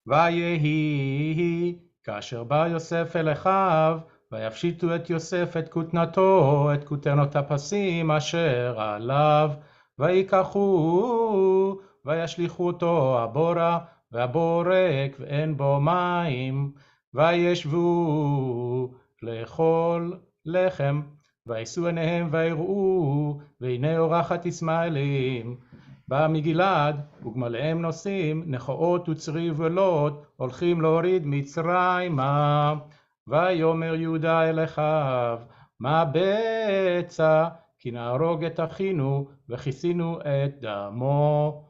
Speaker 3: ויהי כאשר בא יוסף אל אחיו, ויפשיטו את יוסף את כותנתו, את כותנות הפסים אשר עליו, ויקחו וישליכו אותו הבורה, והבור ריק ואין בו מים, וישבו לאכול לחם, וישאו עיניהם ויראו, והנה אורחת ישמעאלים. בא מגלעד, וגמליהם נוסעים, נכאות וצריב ולוט, הולכים להוריד מצרימה. ויאמר יהודה אל אחיו, מה בצע? כי נהרוג את אחינו, וכיסינו את דמו.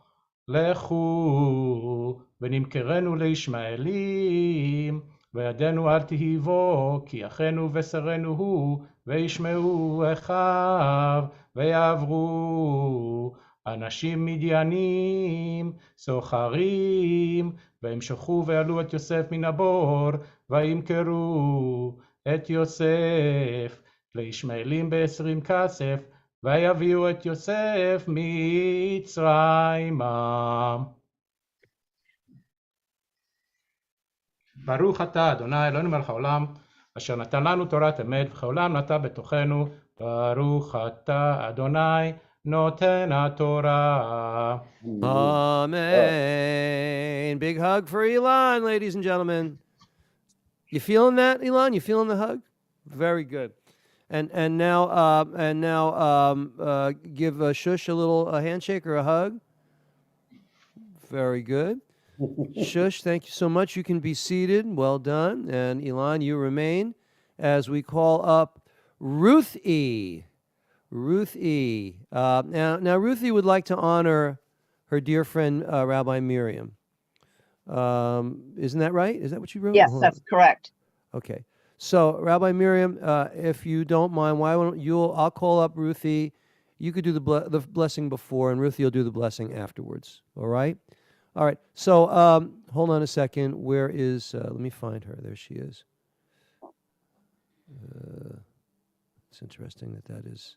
Speaker 3: לכו, ונמכרנו לישמעאלים, וידנו אל תהיבו, כי אחינו ובשרנו הוא, וישמעו אחיו, ויעברו. אנשים מדיינים, סוחרים, וימשכו ויעלו את יוסף מן הבור, וימכרו את יוסף לישמעאלים ב20 כסף, ויביאו את יוסף מצרימה. ברוך אתה אדוני אלוהינו מלך העולם, אשר נתן לנו תורת אמת, וכעולם נטע בתוכנו. ברוך אתה אדוני נותן התורה.
Speaker 1: Amen. Big hug for Elon, ladies and gentlemen. You feeling that, Elon? You feeling the hug? Very good. And now give Shush a little handshake or a hug. Very good. Shush, thank you so much. You can be seated. Well done. And Elon, you remain as we call up Ruth E. Ruth E. Now Ruth E. would like to honor her dear friend Rabbi Miriam. Isn't that right? Is that what you wrote?
Speaker 8: Yes, that's correct.
Speaker 1: Okay. So Rabbi Miriam, if you don't mind, why don't I'll call up Ruthie. You could do the blessing before, and Ruthie will do the blessing afterwards. All right? All right. So hold on a second. Where is? Let me find her. There she is. It's interesting that is.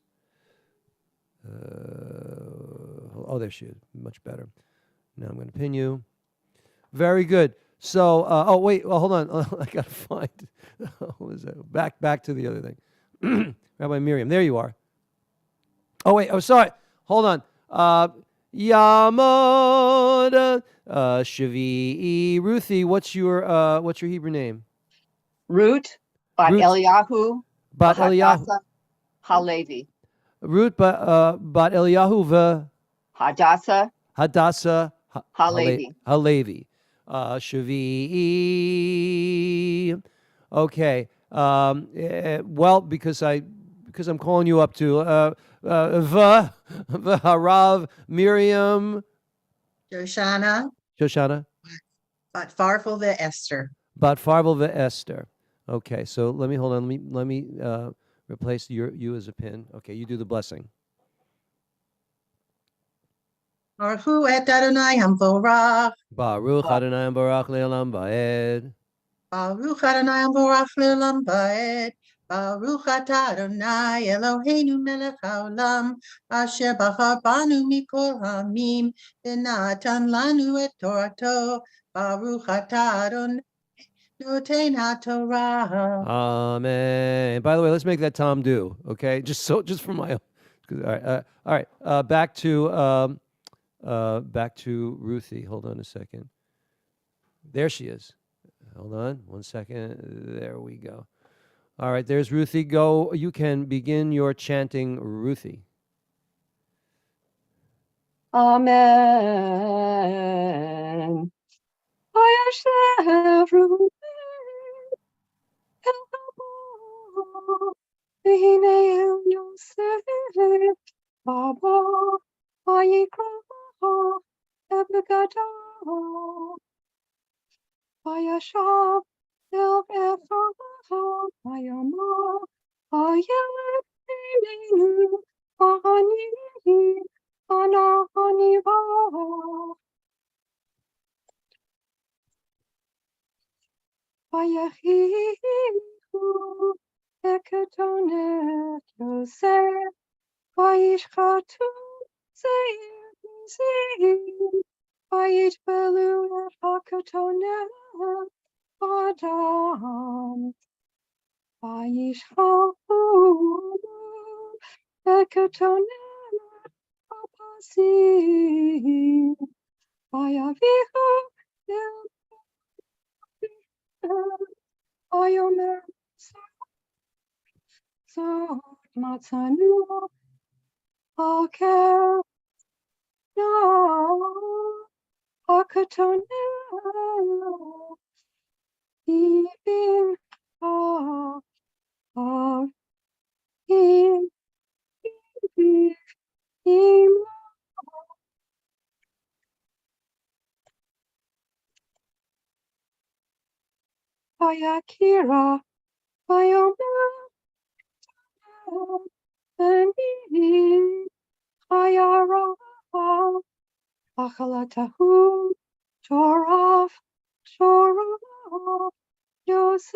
Speaker 1: Oh, there she is. Much better. Now I'm going to pin you. Very good. So, oh wait, well hold on. I got to find. What is that? Back to the other thing. Rabbi Miriam, there you are. Oh wait, oh sorry. Hold on. Yamod Shavi'i Ruthie. What's your Hebrew name?
Speaker 8: Ruth Bat
Speaker 1: Ruth.
Speaker 8: Eliyahu
Speaker 1: Bat Eliyahu.
Speaker 8: Halevi.
Speaker 1: Ruth Bat Eliyahu
Speaker 8: Hadassah
Speaker 1: Hadassah
Speaker 8: Halevi.
Speaker 1: Halevi. Shavi'i. Okay. Well, because I'm calling you up to Harav Miriam.
Speaker 12: Shoshana. Bat Farvel Esther.
Speaker 1: Bat Farvel Esther. Okay, so let me hold on. Let me replace you as a pin. Okay, you do the blessing.
Speaker 12: Baruch et Adonai Hamvorach.
Speaker 1: Baruch Adonai Baruch Le'olam Va'ed.
Speaker 12: Baruch Adonai Hamvorach Le'olam Va'ed. Baruch atah Adonai Eloheinu melech haolam, asher bachar banu mikol hamim, v'natan lanu et torato. Baruch atah Adonai noten haTorah.
Speaker 1: Amen. By the way, let's make that Tom do. Okay, just for my own. All right. Back to Ruthie. Hold on a second. There she is. Hold on 1 second. There we go. All right, there's Ruthie. Go. You can begin your chanting, Ruthie.
Speaker 8: Amen. Vayashev Reuben el Gabo, V'hine el Yosef Babo, Vayikra Ebegado, Vayashav el Ephraim, Vayamar, Vayeled Eilenu, Vahani, Vanahani Vah. Vayachichu eketonet Yosef, vayishchatu zeir zeir, vayitbelu et haketonet adam, vayishchatu eketonet apasim, vayavichu el Oyomer Zot Matzanu Aker No Akatonel Ibim Im Im Vayakira Vayomer Benim Chayara Achalatahu Toraf Yosef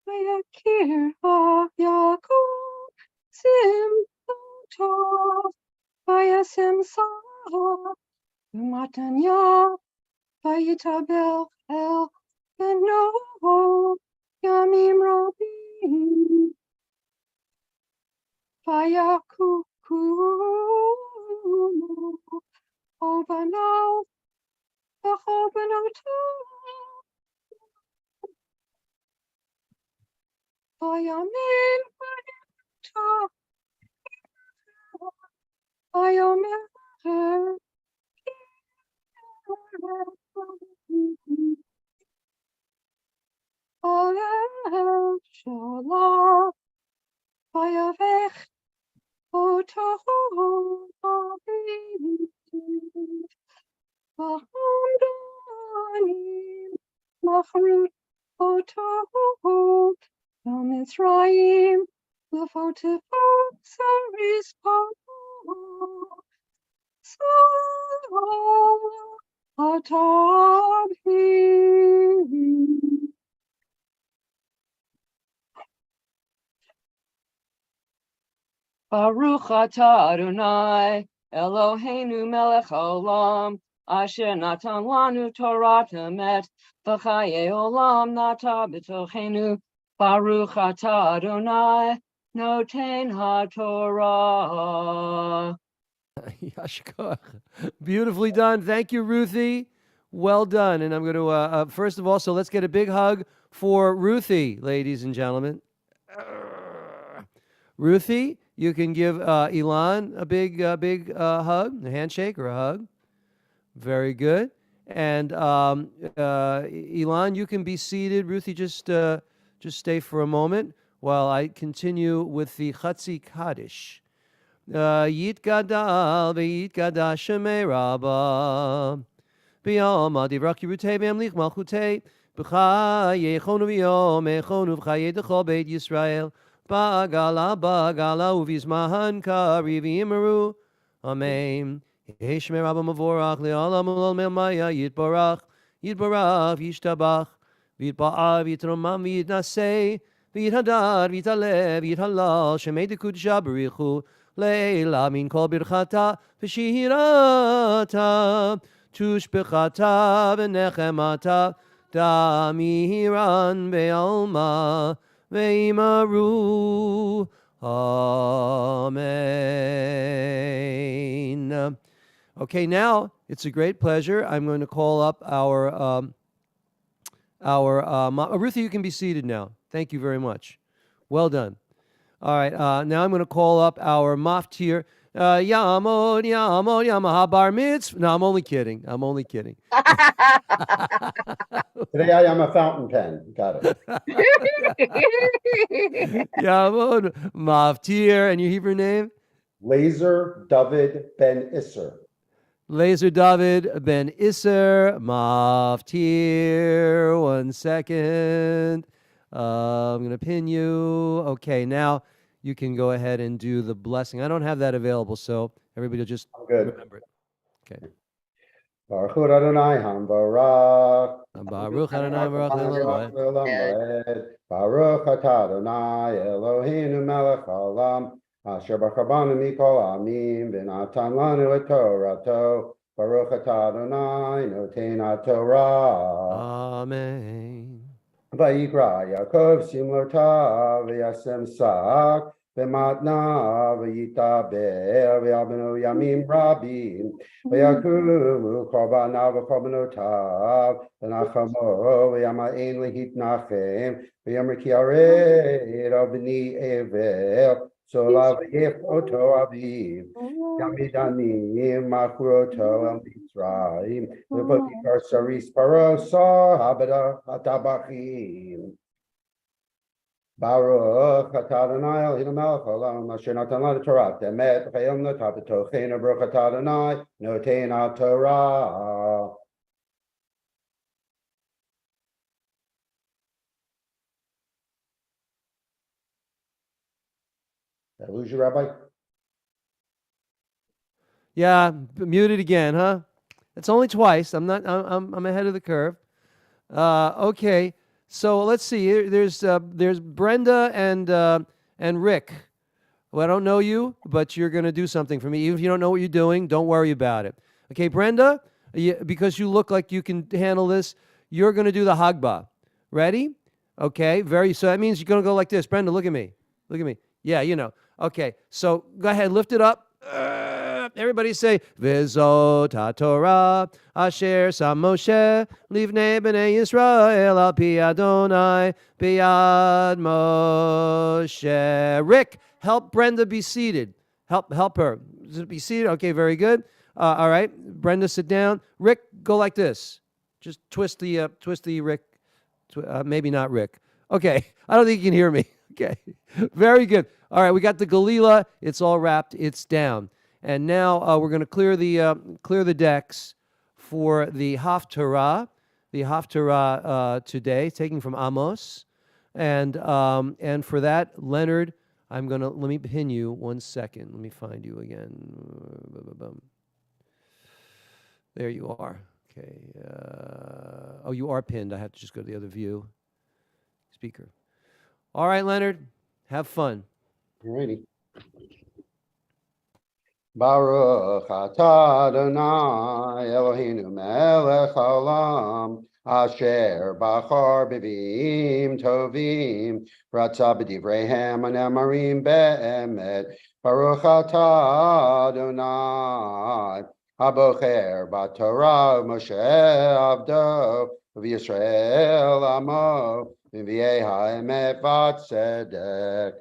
Speaker 8: Vayakir Yaakov Sim Tov Vayasim Sah Matanya Vayitabel El Beno Yamim Rabim Vayakuku Obanal Vachobanotu Vayamin Vayata Vayomer Shalom Vayavech Otohu Vahomdanim Machrut Otohu Mitzrayim Lefotifu Saris Pahu Atabhi Baruch atah Adonai Eloheinu melech haolam asher natan lanu Torah emet v'chaye olam nata b'tochenu Baruch atah Adonai noten haTorah.
Speaker 1: Yashkar. Beautifully done. Thank you, Ruthie. Well done. And I'm going to, first of all, so let's get a big hug for Ruthie, ladies and gentlemen. Ruthie, you can give Elon a big hug, a handshake or a hug. Very good. And Elon, you can be seated. Ruthie, just stay for a moment while I continue with the Chatzi Kaddish. Yitgadal v'yitgadash shemei Rabba b'yom adivrak yirutei v'yamlich malchutei b'chai yechonu v'yom echonu v'chai yedechol beit Yisrael ba'agala uvizmahan kari v'yimeru Amen. Yehei shemei Rabba mavorach le'olam u'lol maya yitbarach yishtabach v'yitba'av yitromam v'yitnasei v'yithadar v'yitalev v'yithalal shemei dekudesha b'richu Leila min kol birchata v'shihirata tushbechata v'nechemata damiran be'alma ve'imaru Amen. Okay, now it's a great pleasure. I'm going to call up our Ruthie, you can be seated now. Thank you very much. Well done. All right, now I'm going to call up our maftir. Yamon, Yamon, Yamaha Bar Mitzvah. No, I'm only kidding.
Speaker 4: Today I am a fountain pen. Got it.
Speaker 1: Yamon, Maftir, and your Hebrew name?
Speaker 4: Laser David Ben Isser.
Speaker 1: Laser David Ben Isser, Maftir. 1 second. I'm going to pin you. Okay, now you can go ahead and do the blessing. I don't have that available, so everybody will just remember it. Okay.
Speaker 4: Baruch Hu Adonai Hamvarach.
Speaker 1: Baruch Adonai Baruch Le'olam Va'ed.
Speaker 4: Baruch Atah Adonai Eloheinu melech haolam asher b'chabanu mikol ha'amim v'natan lanu et Torato. Baruch Atah Adonai noten ha'Torah.
Speaker 1: Amen.
Speaker 4: Vayikra Yaakov simlota v'yasem sak v'matna v'yitaber v'yabenu yamim rabim v'yakumu korbanav v'korbanotav v'nachamo v'yamain lehitnachem v'yomer ki ared b'ni evel solav v'yef oto aviv Yamidanim Makuroto El Mitzrayim Lepotikar Saris Parosa Habada Hatabachim Baruch Atadonai Elohim Melech Haolam Asher Natan Lanu Torah Emet Chayim Notat B'Tocheinu Baruch Atadonai Noten HaTorah. Did I lose you, Rabbi?
Speaker 1: Yeah, muted again, huh? It's only twice. I'm not. I'm ahead of the curve. Okay, so let's see. There's Brenda and Rick. Well, I don't know you, but you're going to do something for me. Even if you don't know what you're doing, don't worry about it. Okay, Brenda, because you look like you can handle this, you're going to do the Hagbah. Ready? Okay, so that means you're going to go like this. Brenda, look at me. Look at me. Yeah, you know. Okay, so go ahead, lift it up. Everybody say, V'zot HaTorah asher sam Moshe livnei b'nei Yisrael al pi Adonai b'yad Moshe. Rick, help Brenda be seated. Help her. Be seated. Okay, very good. All right, Brenda, sit down. Rick, go like this. Just twist the Rick. Maybe not Rick. Okay, I don't think you can hear me. Okay, very good. All right, we got the Galila. It's all wrapped. It's down. And now we're going to clear the decks for the Haftarah. The Haftarah today, taking from Amos, and for that, Leonard, let me pin you 1 second. Let me find you again. There you are. Okay. Oh, you are pinned. I have to just go to the other view. Speaker. All right, Leonard, have fun.
Speaker 4: Alrighty. Baruch atah Adonai Eloheinu melech haolam asher bachar b'vim tovim v'ratza b'divreihem anemarim be'emet. Baruch atah Adonai habocher b'torah Moshe avdo v'Yisrael amo v'vi'ei ha'emet v'tzedek.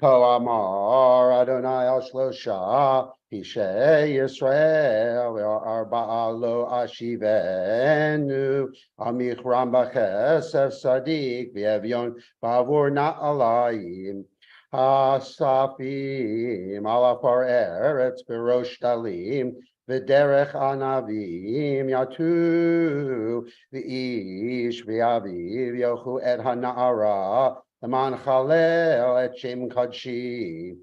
Speaker 4: Ko amar Adonai al shlosha Pishei Yisrael Arba'a lo ashivenu Amichram b'chesef sadik V'evyon b'avur na'alayim Hasafim alafar eretz b'rosh talim V'derech anavim yatu V'ish v'aviv yochu et hana'ara Aman Chalel et Shem Kadshi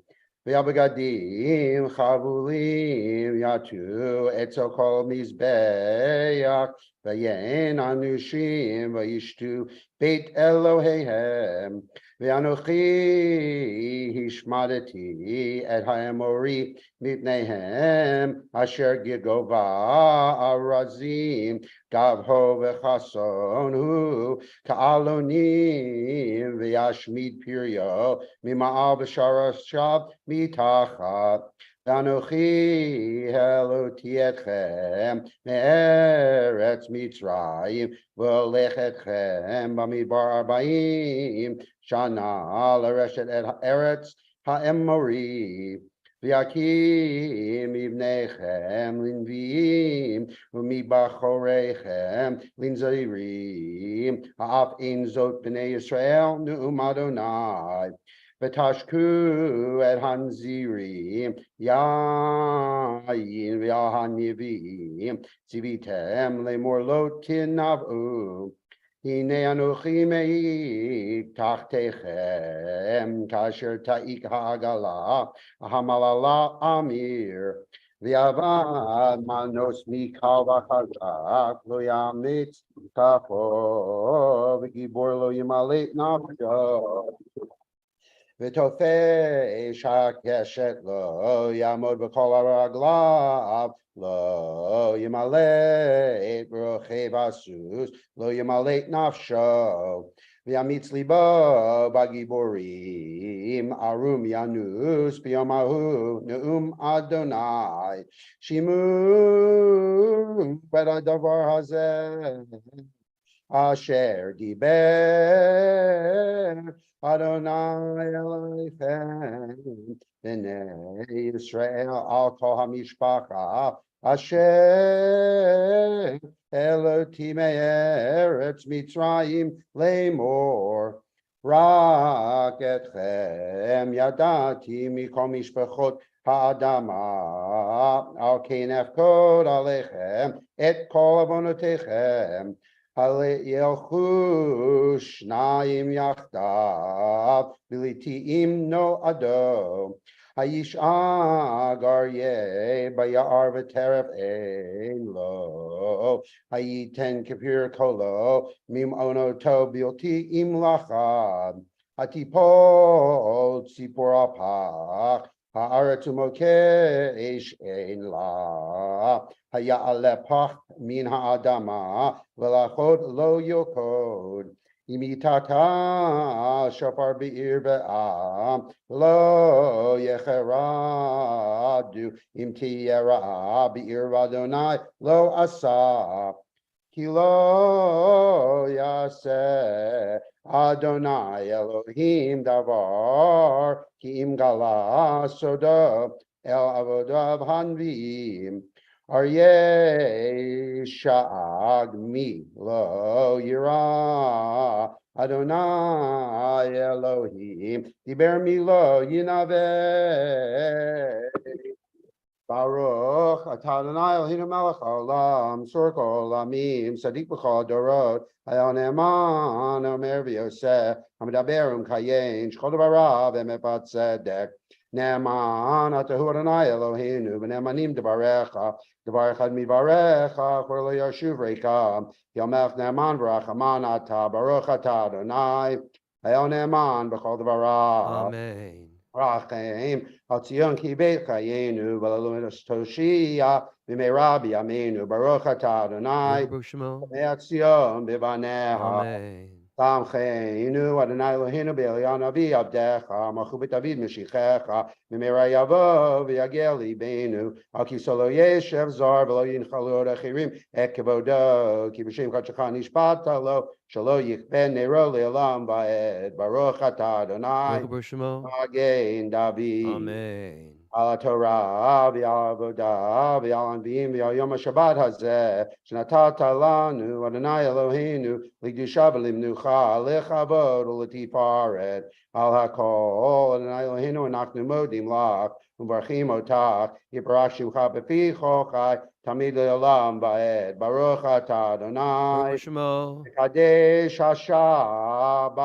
Speaker 4: V'Abagadim Chavulim Yatu Etzokol Mizbeach V'Yen Anushim V'Yishtu Beit Eloheihem V'Anochi Hishmadeti Et Ha'emori Mipneihem Asher Gigova Arazim Gavho V'Chason Hu Ka'alonim V'Yashmid Pirio Mima'al B'Sharas Shav Mitachat V'Anochi Heloti Etchem Me'eretz Mitzrayim V'Olech Etchem B'Midbar Arbaim Shana L'Reshet Et Eretz Ha'emori V'yakim ivnechem linviim u'mibachorechem linzairim ha'af ein zot b'nei Yisrael nu'um Adonai v'tashku et hanzirim yayin v'yahan yivim tzivitem lemor tinavu Hine anochi meik tachtechem kasher ta'ik ha'agala hamalala amir v'avad manos mikal v'chazak lo yamitz kafo v'gibor lo yimalet nafsho v'tofesh ha'keshet lo yamod b'kol ha'raglav lo yimalet b'rochei v'asus lo yimalet nafsho v'yamitz libo b'giborim arum yanus b'yomahu ne'um Adonai shimu b'adavar hazeh Asher diber Adonai Elohim b'nei Yisrael al kol hamishpacha Asher Elotim eretz Mitzrayim lemor Rak etchem yadati mikol mishpachot ha'adama al kein efkod alechem et kol avonotechem Yelchu shnayim yachdav bilitiim no ado Hayish agarye bayar v'teref ein lo Hayiten kefir kolo mim onoto biltiim lachad Hatipol tzipor apach Ha'aretz umokesh ein la Haya'alepach min ha'adama V'lachod lo yokod Imitata shofar be'ir be'am Lo yecheradu Im tiyera be'ir v'adonai Lo asa Ki lo yaseh Adonai Elohim davar Ki im gala sodo El avodav hanvim Aryeh sha'ag mi lo yira Adonai Elohim diber mi lo yinaveh Baruch atah Adonai Eloheinu melech haolam sorko olamim sadik b'chol dorot hayon eman omer v'yoseh hamidaber kayen shchol devarav emet b'tzedek Ne'eman atahu Adonai Eloheinu v'ne'emanim devarecha devar echad mivarecha chor lo yashuv reikam yomech ne'eman v'rachaman atah baruch atah Adonai hayon eman b'chol devarav
Speaker 1: Amen.
Speaker 4: Rachem al Tzion ki beit chayenu v'lalumidas toshia v'mei rabbi amenu baruch atah Adonai
Speaker 1: Baruch Shemo.
Speaker 4: v'mei Tzion b'vaneha
Speaker 1: Amen.
Speaker 4: Tamcheinu Adonai Eloheinu be'elion avi abdecha machu b'tavid meshichecha v'mei yavo v'yagel libenu al ki solo yeshev zar v'lo yinchalu od achirim et kevodo ki b'shem chadshecha nishpata lo shelo yichben nero le'olam va'ed baruch atah Adonai
Speaker 1: Baruch Shemo.
Speaker 4: Again, David.
Speaker 1: Amen.
Speaker 4: Al Torah, v'al avodah, v'al anvim, v'al yom HaShabbat hazeh, shenatata lanu, Adonai Eloheinu, l'kedusha v'limnucha, lechavod u'letifaret, al hakol, Adonai Eloheinu, anachnu modim lach, u'barchim otach, yiparach shimcha b'fi chochai, tamid le'olam va'ed, baruch atah Adonai,
Speaker 1: Baruch Shemo.
Speaker 4: kadesh HaShabbat.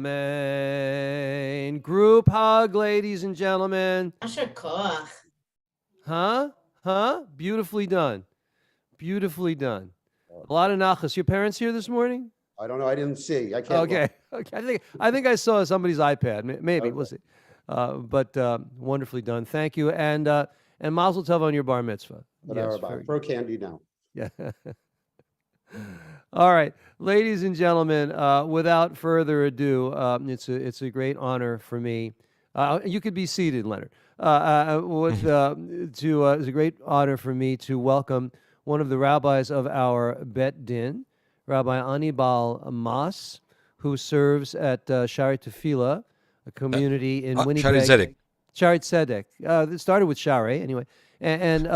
Speaker 1: Amen. Group hug, ladies and gentlemen.
Speaker 5: Asher koach.
Speaker 1: Huh? Beautifully done. Beautifully done. A lot of nachas. Your parents here this morning?
Speaker 4: I don't know. I didn't see. I can't.
Speaker 1: Okay. Okay. I think I saw somebody's iPad. Maybe.
Speaker 4: Okay.
Speaker 1: We'll see. But wonderfully done. Thank you. And Mazel Tov on your bar mitzvah. Yes, very-
Speaker 4: Throw candy now.
Speaker 1: Yeah. All right, ladies and gentlemen. Without further ado, it's a great honor for me. You could be seated, Leonard. It's a great honor for me to welcome one of the rabbis of our Bet Din, Rabbi Anibal Mas, who serves at Shari Tefillah a community in
Speaker 10: Shari
Speaker 1: Winnipeg.
Speaker 10: Zedek.
Speaker 1: Sharet Zedek. It started with Share anyway, and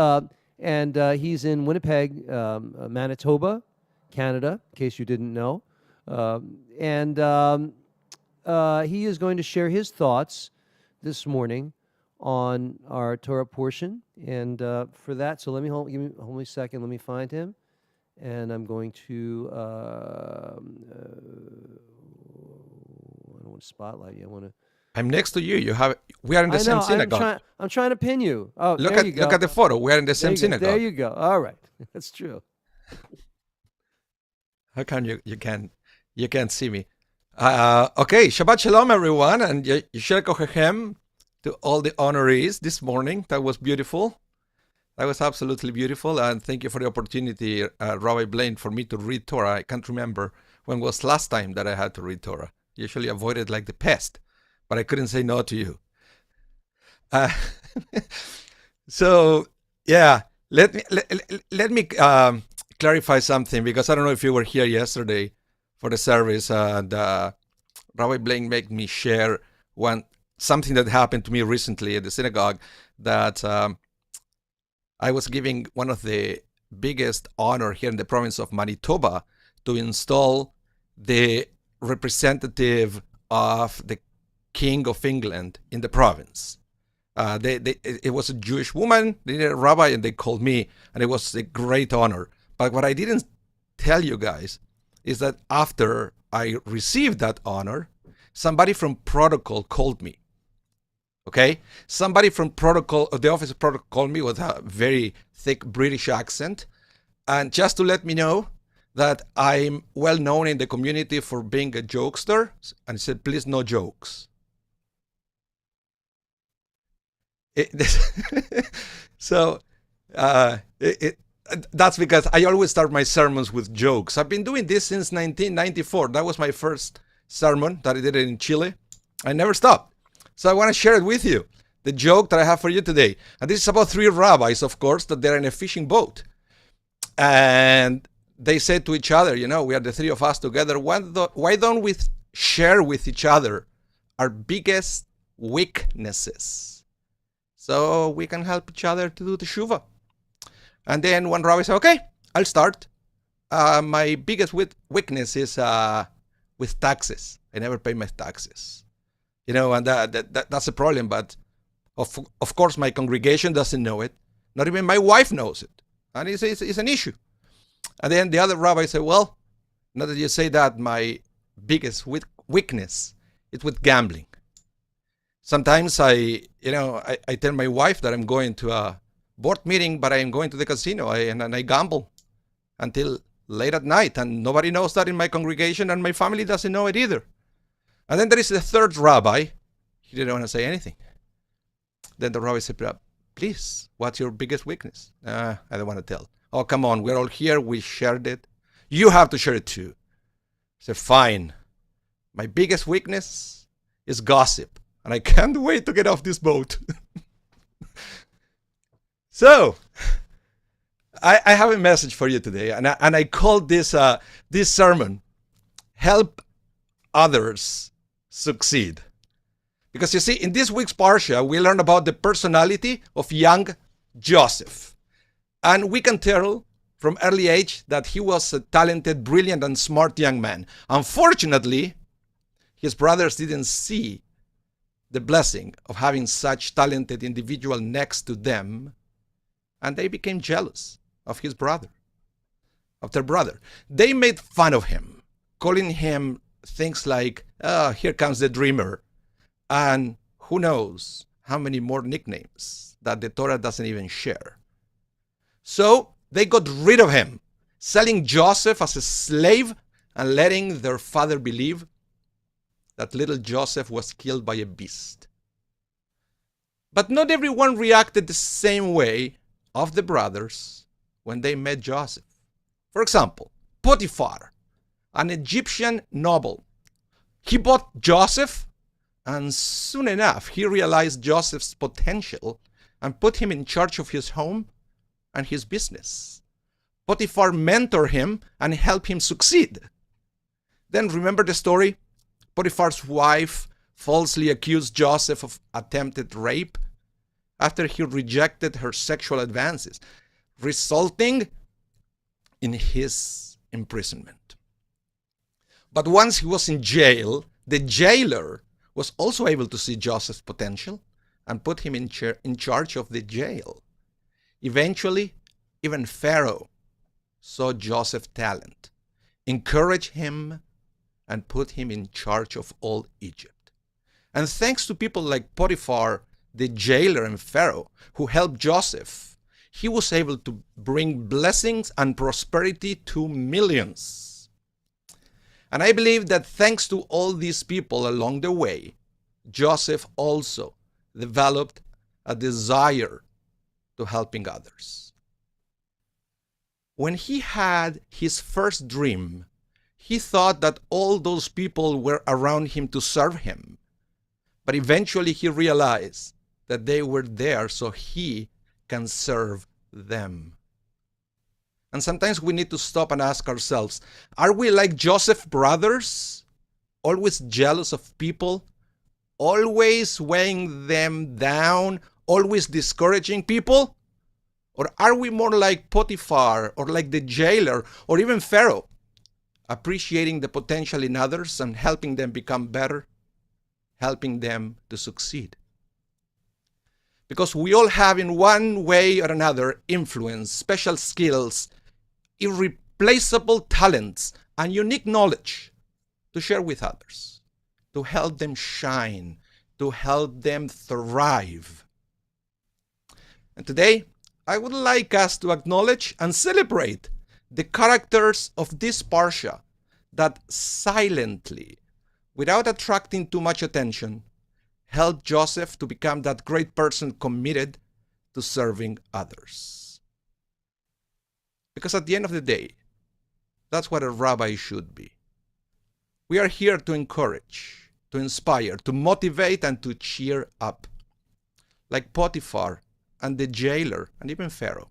Speaker 1: he's in Winnipeg, Manitoba, Canada. In case you didn't know, he is going to share his thoughts this morning on our Torah portion, and for that, so hold me a second. Let me find him, and I'm going to. I don't want to spotlight you. I want to.
Speaker 11: I'm next to you. We are in the same synagogue.
Speaker 1: I'm trying to pin you. Oh,
Speaker 11: Look
Speaker 1: there you go.
Speaker 11: at the photo. We are in the same
Speaker 1: There you go.
Speaker 11: synagogue.
Speaker 1: There you go. All right, that's true.
Speaker 11: How come you can't see me? Okay, Shabbat Shalom, everyone, and Yishar Kochechem to all the honorees this morning. That was beautiful. That was absolutely beautiful, and thank you for the opportunity, Rabbi Blaine, for me to read Torah. I can't remember when was last time that I had to read Torah. Usually avoid it like the pest, but I couldn't say no to you. So yeah, let me clarify something, because I don't know if you were here yesterday for the service, and Rabbi Blaine made me share something that happened to me recently at the synagogue, that I was giving one of the biggest honor here in the province of Manitoba to install the representative of the King of England in the province. It was a Jewish woman, they needed a rabbi, and they called me, and it was a great honor. But what I didn't tell you guys is that after I received that honor, somebody from protocol called me. Okay? Somebody from protocol, the office of protocol, called me with a very thick British accent, and just to let me know that I'm well known in the community for being a jokester, and he said, please, no jokes. That's because I always start my sermons with jokes. I've been doing this since 1994. That was my first sermon that I did in Chile. I never stopped. So I want to share it with you, the joke that I have for you today. And this is about 3 rabbis, of course, that they're in a fishing boat. And they said to each other, we are the 3 of us together. Why don't we share with each other our biggest weaknesses, so we can help each other to do the teshuva? And then one rabbi said, okay, I'll start. My biggest weakness is with taxes. I never pay my taxes. And that's a problem. But of course, my congregation doesn't know it. Not even my wife knows it. And it's an issue. And then the other rabbi said, well, now that you say that, my biggest weakness is with gambling. Sometimes I tell my wife that I'm going to a board meeting, but I am going to the casino and I gamble until late at night, and nobody knows that in my congregation, and my family doesn't know it either. And then there is the third rabbi. He didn't want to say anything. Then the rabbi said, please, what's your biggest weakness? I don't want to tell. Oh, come on, we're all here, we shared it. You have to share it too. I said, fine. My biggest weakness is gossip, and I can't wait to get off this boat. So, I have a message for you today, and I called this sermon, Help Others Succeed. Because you see, in this week's Parsha, we learn about the personality of young Joseph. And we can tell from early age that he was a talented, brilliant, and smart young man. Unfortunately, his brothers didn't see the blessing of having such talented individual next to them, and they became jealous of his brother, of their brother. They made fun of him, calling him things like, oh, here comes the dreamer, and who knows how many more nicknames that the Torah doesn't even share. So they got rid of him, selling Joseph as a slave and letting their father believe that little Joseph was killed by a beast. But not everyone reacted the same way of the brothers when they met Joseph. For example, Potiphar, an Egyptian noble. He bought Joseph, and soon enough he realized Joseph's potential and put him in charge of his home and his business. Potiphar mentored him and helped him succeed. Then remember the story? Potiphar's wife falsely accused Joseph of attempted rape after he rejected her sexual advances, resulting in his imprisonment. But once he was in jail, the jailer was also able to see Joseph's potential and put him in charge of the jail. Eventually, even Pharaoh saw Joseph's talent, encouraged him, and put him in charge of all Egypt. And thanks to people like Potiphar, the jailer, and Pharaoh, who helped Joseph, he was able to bring blessings and prosperity to millions. And I believe that thanks to all these people along the way, Joseph also developed a desire to helping others. When he had his first dream, he thought that all those people were around him to serve him. But eventually he realized that they were there so he can serve them. And sometimes we need to stop and ask ourselves, are we like Joseph's brothers, always jealous of people, always weighing them down, always discouraging people? Or are we more like Potiphar, or like the jailer, or even Pharaoh, appreciating the potential in others and helping them become better, helping them to succeed? Because we all have, in one way or another, influence, special skills, irreplaceable talents, and unique knowledge to share with others, to help them shine, to help them thrive. And today, I would like us to acknowledge and celebrate the characters of this parsha that silently, without attracting too much attention, helped Joseph to become that great person committed to serving others. Because at the end of the day, that's what a rabbi should be. We are here to encourage, to inspire, to motivate, and to cheer up, like Potiphar and the jailer and even Pharaoh.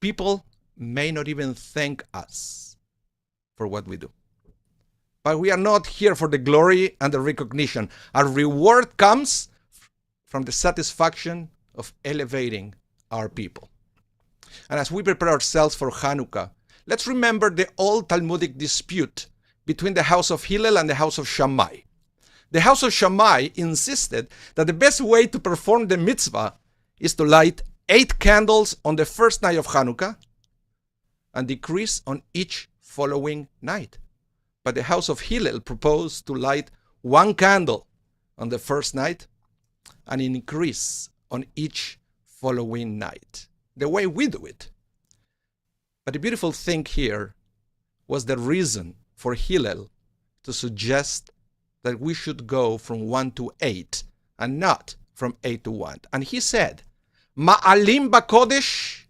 Speaker 11: People may not even thank us for what we do. But we are not here for the glory and the recognition. Our reward comes from the satisfaction of elevating our people. And as we prepare ourselves for Hanukkah, let's remember the old Talmudic dispute between the house of Hillel and the house of Shammai. The house of Shammai insisted that the best way to perform the mitzvah is to light 8 candles on the first night of Hanukkah and decrease on each following night. But the house of Hillel proposed to light 1 candle on the first night and increase on each following night, the way we do it. But the beautiful thing here was the reason for Hillel to suggest that we should go from 1 to 8 and not from 8 to 1. And he said, Ma'alim b'kodesh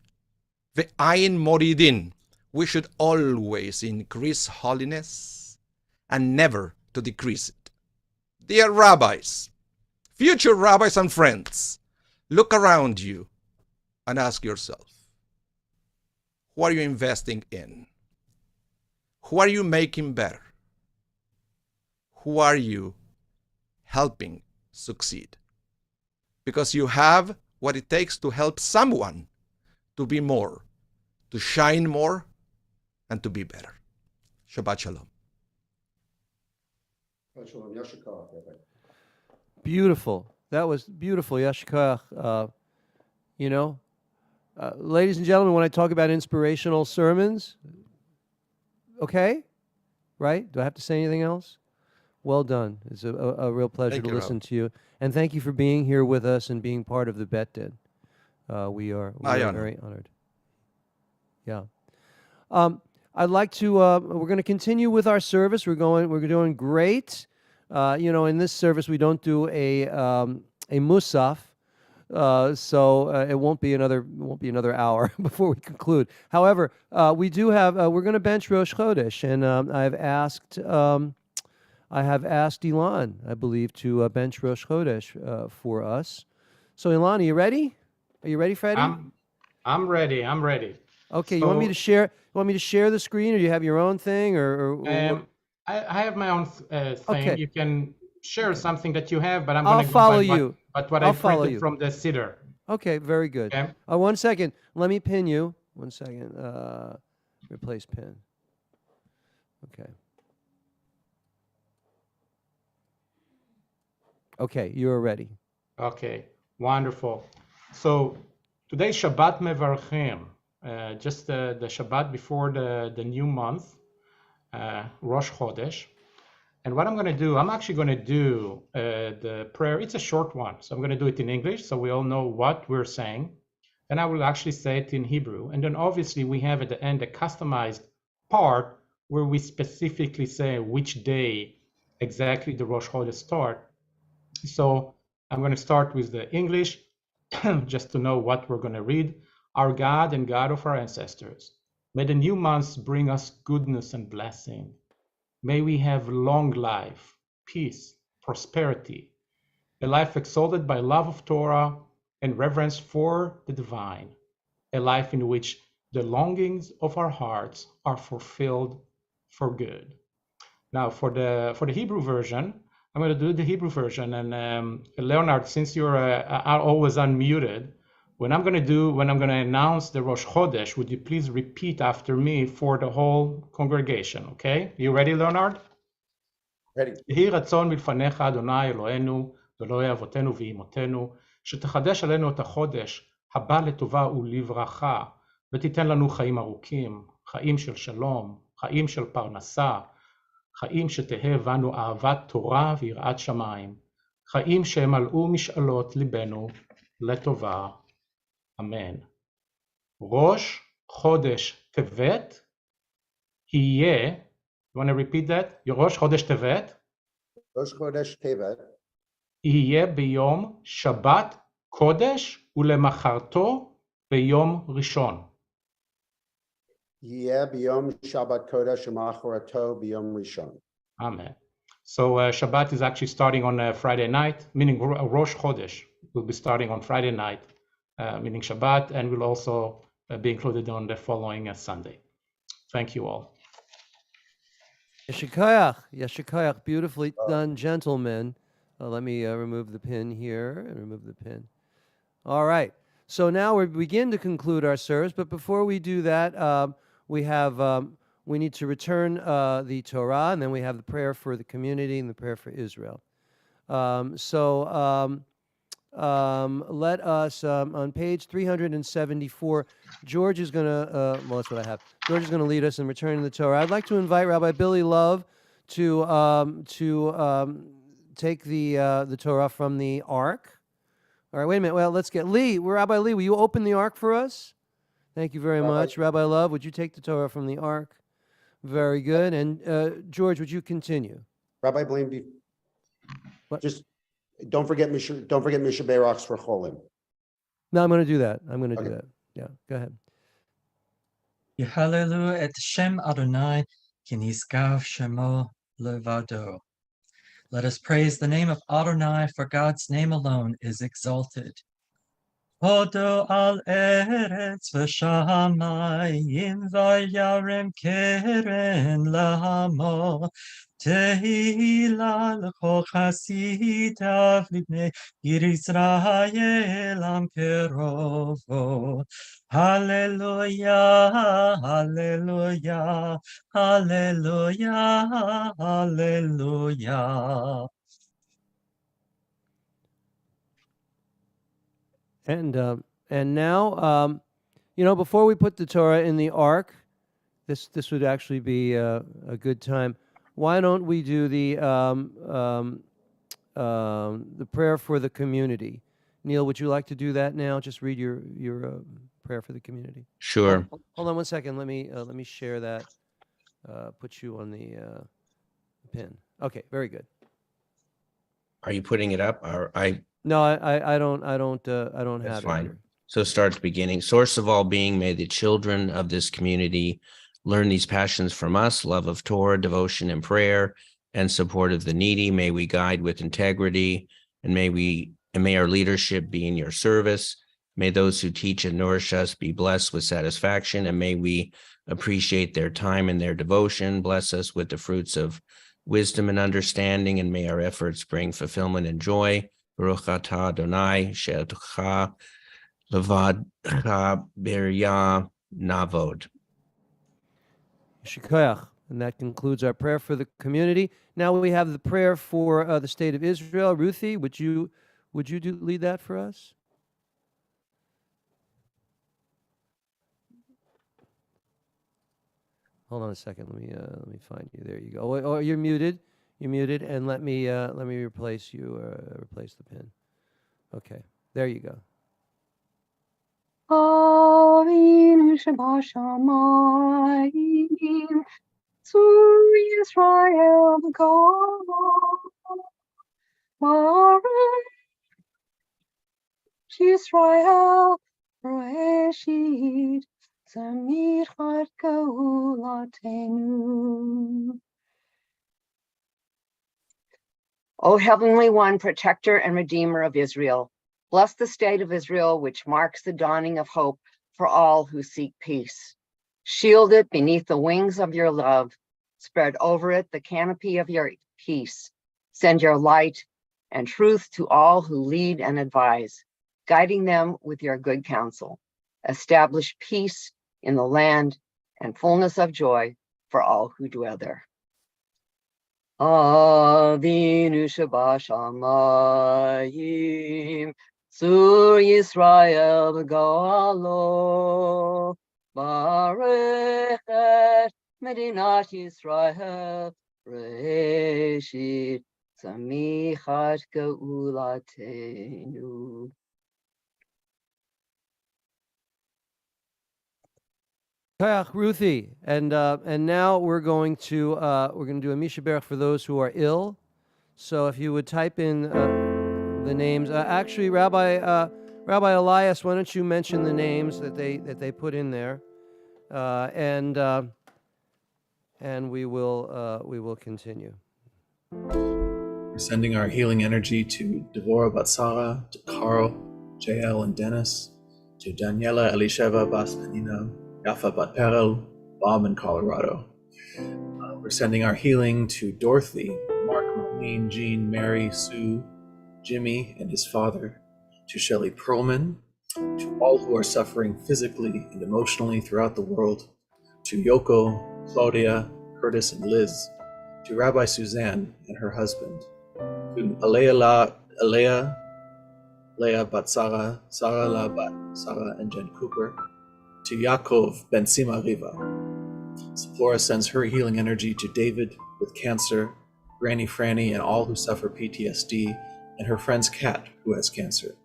Speaker 11: ve'ayin moridin. We should always increase holiness and never to decrease it. Dear rabbis, future rabbis and friends, look around you and ask yourself, who are you investing in? Who are you making better? Who are you helping succeed? Because you have what it takes to help someone to be more, to shine more, and to be better. Shabbat Shalom.
Speaker 1: Beautiful. That was beautiful. Yashkach. Ladies and gentlemen, when I talk about inspirational sermons, okay? Right? Do I have to say anything else? Well done. It's a real pleasure
Speaker 11: Thank
Speaker 1: to
Speaker 11: you,
Speaker 1: listen
Speaker 11: Rob.
Speaker 1: to you. And thank you for being here with us and being part of the Bet Din. We are very honored. Yeah. I'd like to, we're going to continue with our service. We're doing great. In this service, we don't do a musaf. So it won't be another hour before we conclude. However, we do have, we're going to bench Rosh Chodesh, and I have asked Ilan, I believe, to bench Rosh Chodesh for us. So Ilan, are you ready? Are you ready, Freddie?
Speaker 3: I'm ready. I'm ready.
Speaker 1: Okay.
Speaker 3: So,
Speaker 1: You want me to share? You want me to share the screen, or do you have your own thing, or
Speaker 3: I have my own thing.
Speaker 1: Okay.
Speaker 3: You can share something that you have, but I'm
Speaker 1: I'll
Speaker 3: going to
Speaker 1: follow
Speaker 3: go by
Speaker 1: you.
Speaker 3: what
Speaker 1: I'll
Speaker 3: I
Speaker 1: follow
Speaker 3: printed
Speaker 1: you.
Speaker 3: from the Siddur.
Speaker 1: Okay, very good.
Speaker 3: Okay.
Speaker 1: 1 second. Let me pin you. 1 second. Replace pin. Okay. Okay, you are ready.
Speaker 3: Okay, wonderful. So today's Shabbat Mevarchim, just the Shabbat before the new month, Rosh Chodesh. And what I'm going to do, I'm actually going to do the prayer. It's a short one, so I'm going to do it in English so we all know what we're saying. Then I will actually say it in Hebrew. And then obviously we have at the end a customized part where we specifically say which day exactly the Rosh Chodesh start. So I'm going to start with the English just to know what we're going to read. Our God and God of our ancestors, may the new months bring us goodness and blessing. May we have long life, peace, prosperity, a life exalted by love of Torah and reverence for the divine, a life in which the longings of our hearts are fulfilled for good. Now, for the Hebrew version, I'm going to do the Hebrew version. And Leonard, since you're always unmuted, when I'm going to announce the Rosh Chodesh, would you please repeat after me for the whole congregation? Okay, you ready, Leonard?
Speaker 4: Ready.
Speaker 3: יהי רצון מלפניך, אדוני אלוהינו, ואלוהי אבותינו ואימותינו, שתחדש עלינו את החודש הבא לטובה ולברכה, ותיתן לנו חיים ארוכים, חיים של שלום, חיים של פרנסה, חיים שתהא בנו אהבת תורה ויראת שמיים, חיים שימלאו משאלות ליבנו לטובה. אמן. ראש חודש טבת יהיה, you want to repeat that? ראש חודש טבת
Speaker 4: Rosh Chodesh Tevet
Speaker 3: יהיה ביום שבת קודש ולמחרתו ביום ראשון.
Speaker 4: Yeh b'yom Shabbat Kodesh u'machorato b'yom Rishon.
Speaker 3: Amen. So Shabbat is actually starting on Friday night, meaning Rosh Chodesh will be starting on Friday night, meaning Shabbat, and will also be included on the following Sunday. Thank you all.
Speaker 1: Yeshikayach, beautifully done, gentlemen. Let me remove the pin here and remove the pin. All right. So now we begin to conclude our service, but before we do that, we need to return the Torah, and then we have the prayer for the community and the prayer for Israel. Let us, on page 374, George is going to, well, that's what I have. George is going to lead us in returning the Torah. I'd like to invite Rabbi Billy Love to take the Torah from the Ark. All right, wait a minute. Well, let's get Lee. Rabbi Lee, will you open the Ark for us? Thank you very much. Rabbi Love, would you take the Torah from the Ark? Very good. And George, would you continue?
Speaker 4: Rabbi Blaine,
Speaker 1: What?
Speaker 4: just don't forget Misha Berachs for Cholim.
Speaker 1: No, I'm going to do that. I'm going to do that. Yeah, go ahead.
Speaker 2: Yehalelu et Shem Adonai, ki niskav shemo levado. Let us praise the name of Adonai, for God's name alone is exalted. Hodo al eretz v'shamayim v'yarem keren lamo. Tehila l'chol chasitav libnei Yisrael am kerovo. Hallelujah, hallelujah, hallelujah, hallelujah.
Speaker 1: And now, before we put the Torah in the Ark, this would actually be a good time. Why don't we do the prayer for the community? Neil, would you like to do that now? Just read your prayer for the community.
Speaker 10: Sure.
Speaker 1: Hold on 1 second. Let me share that. Put you on the pin. Okay, very good.
Speaker 10: Are you putting it up? Or
Speaker 1: No, I don't
Speaker 10: That's
Speaker 1: have
Speaker 10: fine.
Speaker 1: it here.
Speaker 10: So start at the beginning. Source of all being, may the children of this community learn these passions from us, love of Torah, devotion and prayer, and support of the needy. May we guide with integrity, and may our leadership be in your service. May those who teach and nourish us be blessed with satisfaction, and may we appreciate their time and their devotion. Bless us with the fruits of wisdom and understanding, and may our efforts bring fulfillment and joy. Baruch atah Adonai, she'elcha levadcha birya navod.
Speaker 1: Shikoyach. And that concludes our prayer for the community. Now we have the prayer for the state of Israel. Ruthie, would you lead that for us? Hold on a second. Let me find you. There you go. Oh, you're muted. You're muted. And let me replace you. Replace the pin. Okay. There you go.
Speaker 8: Avinu Shabashamayim, Zu Yisrael B'Golo, Baruch Yisrael Reshit, Tzemichat Geulatenu. O Heavenly One, Protector and Redeemer of Israel, bless the state of Israel, which marks the dawning of hope for all who seek peace. Shield it beneath the wings of your love. Spread over it the canopy of your peace. Send your light and truth to all who lead and advise, guiding them with your good counsel. Establish peace in the land and fullness of joy for all who dwell there. Avinu Shabashamayim, Zur Yisrael B'Golo, Baruch et Medinat Yisrael, Reshit Tzemichat Geulatenu.
Speaker 1: Kayach, Ruthie, and now we're going to do a Misha Berach for those who are ill. So if you would type in the names, actually, Rabbi Elias, why don't you mention the names that they put in there, and we will continue.
Speaker 6: We're sending our healing energy to Devorah Batsara, to Carl, JL, and Dennis, to Daniela Elisheva Basmanina, Yafa Batperel, Bob in Colorado. We're sending our healing to Dorothy, Mark, Marlene, Jean, Mary, Sue, Jimmy, and his father, to Shelley Perlman, to all who are suffering physically and emotionally throughout the world, to Yoko, Claudia, Curtis, and Liz, to Rabbi Suzanne and her husband, to Leah Bat Sarah, Sarah La Bat Sarah, and Jen Cooper, to Yaakov Ben Sima Riva. Flora sends her healing energy to David with cancer, Granny Franny, and all who suffer PTSD, and her friend's cat who has cancer.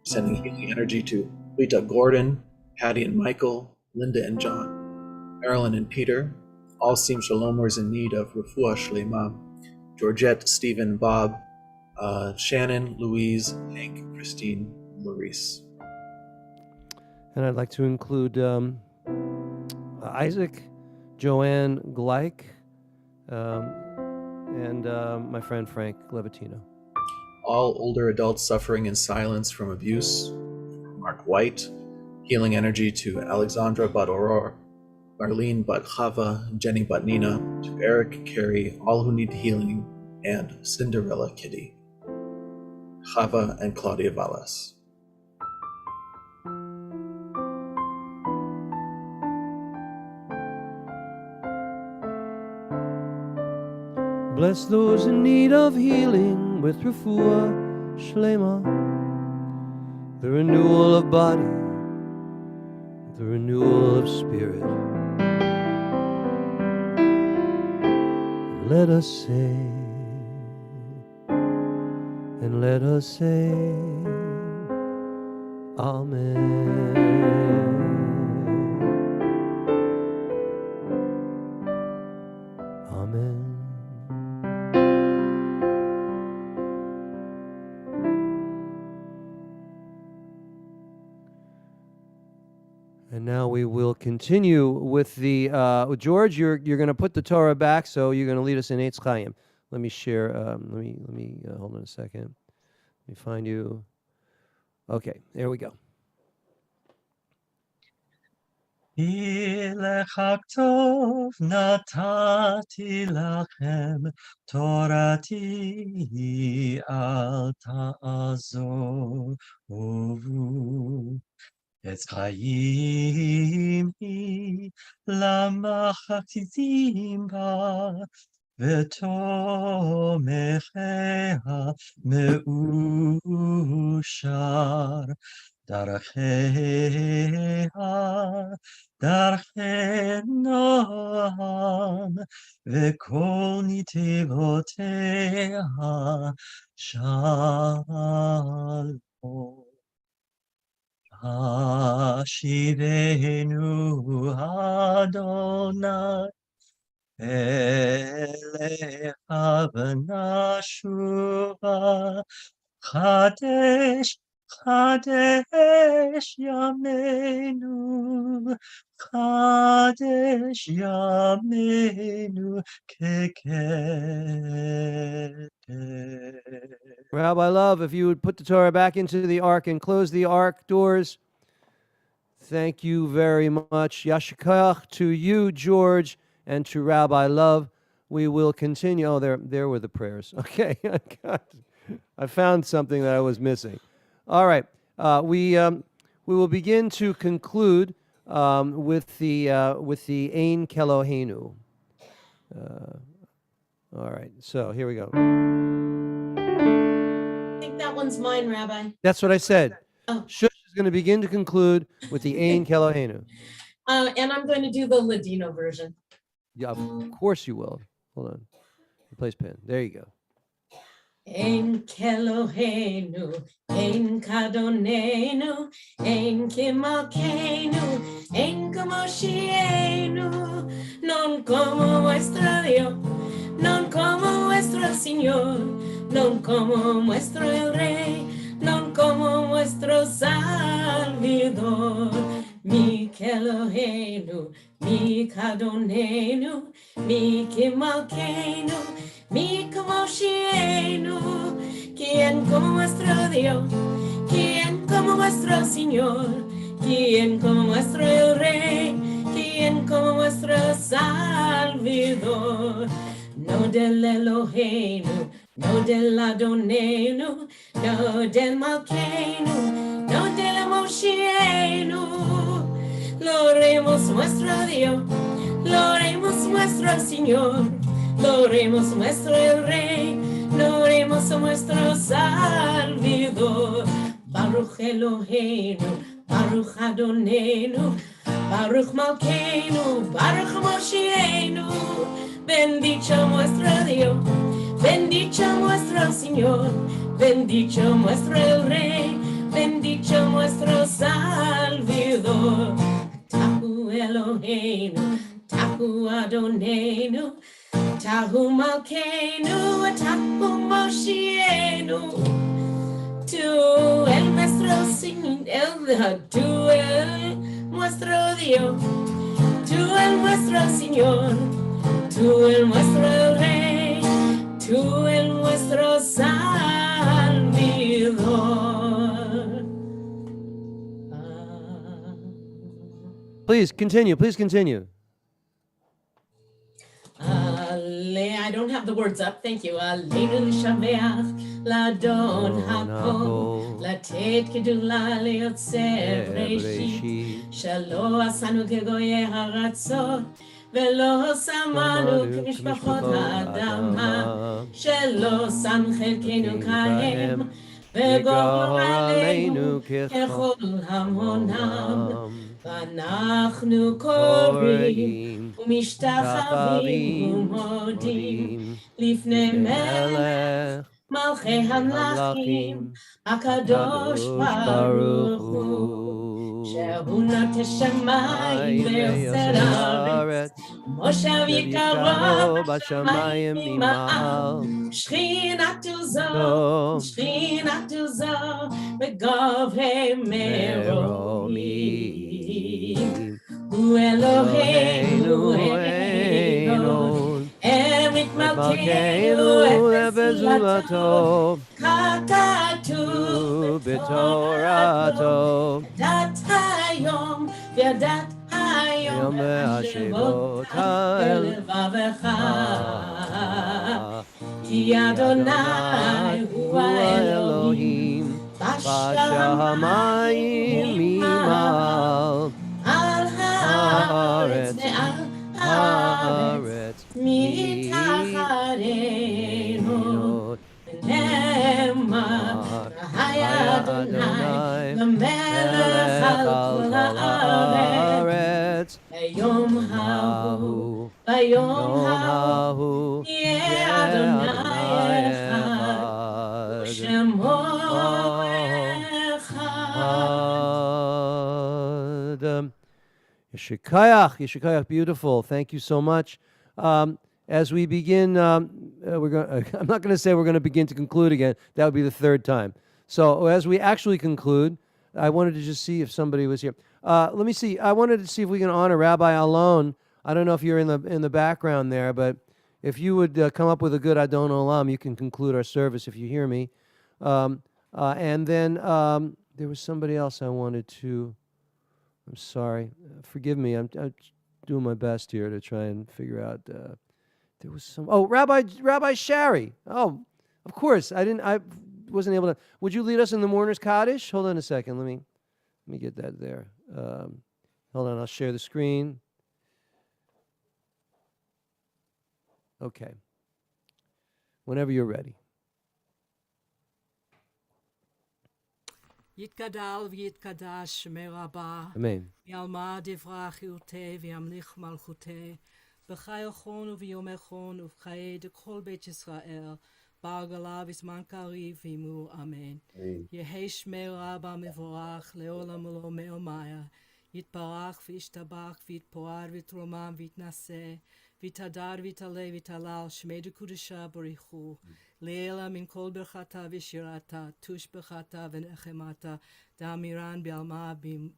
Speaker 6: Sending healing energy to Rita Gordon, Patty and Michael, Linda and John, Marilyn and Peter, all Sim Shalomers in need of Refuah Shlema, Georgette, Stephen, Bob, Shannon, Louise, Hank, Christine, and Maurice.
Speaker 1: And I'd like to include Isaac, Joanne Gleich, and my friend Frank Levatino.
Speaker 6: All older adults suffering in silence from abuse, Mark White, healing energy to Alexandra Bat Aurora, Marlene Bat Chava, Jenny Bat Nina, to Eric, Carrie, all who need healing, and Cinderella Kitty, Chava and Claudia Valles.
Speaker 1: Bless those in need of healing with Refuah Shlema, the renewal of body, the renewal of spirit. Let us say, and let us say, Amen. Amen. And now we will continue with the George. You're going to put the Torah back, so you're going to lead us in Eitz Chaim. Let me share. Let me hold on a second. Let me find you. Okay, there we go.
Speaker 2: Ilechak tov natati lachem Torati al ta'azovu. Etz chayim hi lamachatitim ba v'tomechea meushar. Darcheha, darche noam, v'kol nitivoteha shalom. Hashivenu Adonai elecha v'nashuva Chadesh, Chadesh Yameinu, Chadesh Yameinu Kekedesh.
Speaker 1: Rabbi Love, if you would put the Torah back into the ark and close the ark doors. Thank you very much. Yashikach to you, George, and to Rabbi Love. We will continue. Oh, there were the prayers. Okay, I found something that I was missing. All right, we will begin to conclude with the Ein Kelohenu. All right, so here we go.
Speaker 5: I think that one's mine, Rabbi.
Speaker 1: That's what I said.
Speaker 5: Oh.
Speaker 1: Shush is going to begin to conclude with the Ein Kelohenu.
Speaker 5: And I'm going to do the Ladino version.
Speaker 1: Yeah, of course you will. Hold on. Replace pen. There you go.
Speaker 5: Ein Kelohenu, Ein Kadonenu, Ein Kimalkeinu, Ein Komoshienu, non como nuestro Dios, non como nuestro Señor, non como nuestro el Rey, non como nuestro Salvador. Mi Kelohenu, mi Kadonenu, mi Kimalkeinu, mi Komoshienu, quien como nuestro Dios, quien como nuestro Señor, quien como nuestro el Rey, quien como nuestro Salvador. No del Eloheinu, no del Adonenu, no del Malkeinu, no del Moshienu. Lo oremos nuestro Dios, lo oremos nuestro Señor, lo oremos nuestro el Rey, lo oremos nuestro Salvador. Baruch Eloheinu, Baruch Adonenu, Baruch Malkeinu, Baruch Moshienu. Bendito nuestro Dios, bendito nuestro Señor, bendito nuestro el Rey, bendito nuestro Salvador. Tahu Eloheinu, Tahu Adonenu, Tahu Malkeinu, Tahu Moshienu. Tú el nuestro Señor, tú el nuestro Dios, tú el nuestro Señor, tú el nuestro Rey, tú el nuestro Salvador.
Speaker 1: Please continue. Please continue.
Speaker 5: I don't have the words up. Thank you. Aleinu l'shaveach l'adon hakol, לתת גדולה ליוצר בראשית, שלא עשנו כגויי הארצות, ולא שמנו כמשפחות האדמה, שלא שם חלקנו כהם, וגורל עלינו ככל המונם. ואנחנו קוראים ומשתחווים ומודים לפני מלך מלכי המלכים הקדוש ברוך הוא, שהוא נוטה שמיים ויוצר הארץ, מושב יקרו בשמיים ממעל. שכינתו זו, שכינתו זו, בגובה מרומים. הוא אלוהינו, אלוהינו, אמת מלכנו, בזולתו, ככתוב בתורתו, דת היום וידת
Speaker 1: Yom ve'ashevota
Speaker 5: לבבך, כי אדוני הוא האלוהים,
Speaker 1: בשמיים ממעל
Speaker 5: על הארץ ועל הארץ מתחתינו, נאמר היה אדוני למלך על כל הארץ, ביום ההוא יהיה אדוני אחד, ושמו
Speaker 1: Yeshikayach, beautiful. Thank you so much. As we begin, we're going. I'm not going to say we're going to begin to conclude again. That would be the third time. So as we actually conclude, I wanted to just see if somebody was here. Let me see. I wanted to see if we can honor Rabbi Alon. I don't know if you're in the background there, but if you would come up with a good Adon Olam, you can conclude our service if you hear me. And then there was somebody else I wanted to. I'm sorry. Forgive me. I'm doing my best here to try and figure out. There was some. Oh, Rabbi Shari. Oh, of course. I wasn't able to. Would you lead us in the mourner's Kaddish? Hold on a second. Let me get that there. Hold on. I'll share the screen. Okay. Whenever you're ready.
Speaker 13: יתגדל ויתקדש שמי רבה,
Speaker 1: Amen.
Speaker 13: יעלמה דברה חיותה וימליך מלכותה, בחייכון וביומכון ובחיי דכל בית ישראל, בעגלה בזמן קריב ואמרו אמן. יהי שמי רבה מבורך לעולם ולא מעלמיה, יתברך וישתבח ויתפאר ויתרומם ויתנשא, ויתהדר ויתעלה ויתהלל שמי דקודשה בריחו. לעילה מן כל ברכתה ושירתה, תושבחתה ונחמתה, דאמירן בעלמה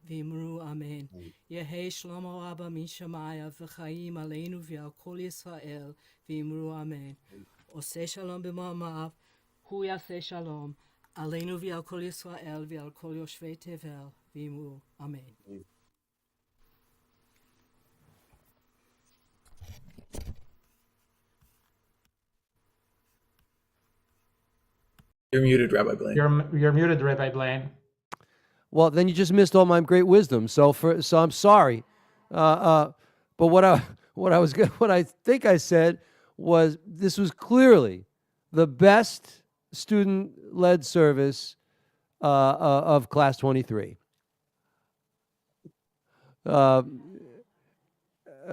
Speaker 13: ואמרו אמן. יהי שלמה רבה מן שמיה, וחיים עלינו ועל כל ישראל, ואמרו אמן. עושה שלום במעמיו, הוא יעשה שלום, עלינו ועל כל ישראל ועל כל יושבי תבל, ואמרו אמן.
Speaker 6: You're muted, Rabbi Blaine.
Speaker 3: You're muted, Rabbi Blaine.
Speaker 1: Well, then you just missed all my great wisdom. So I'm sorry. But what I think I said was this was clearly the best student-led service of class 23.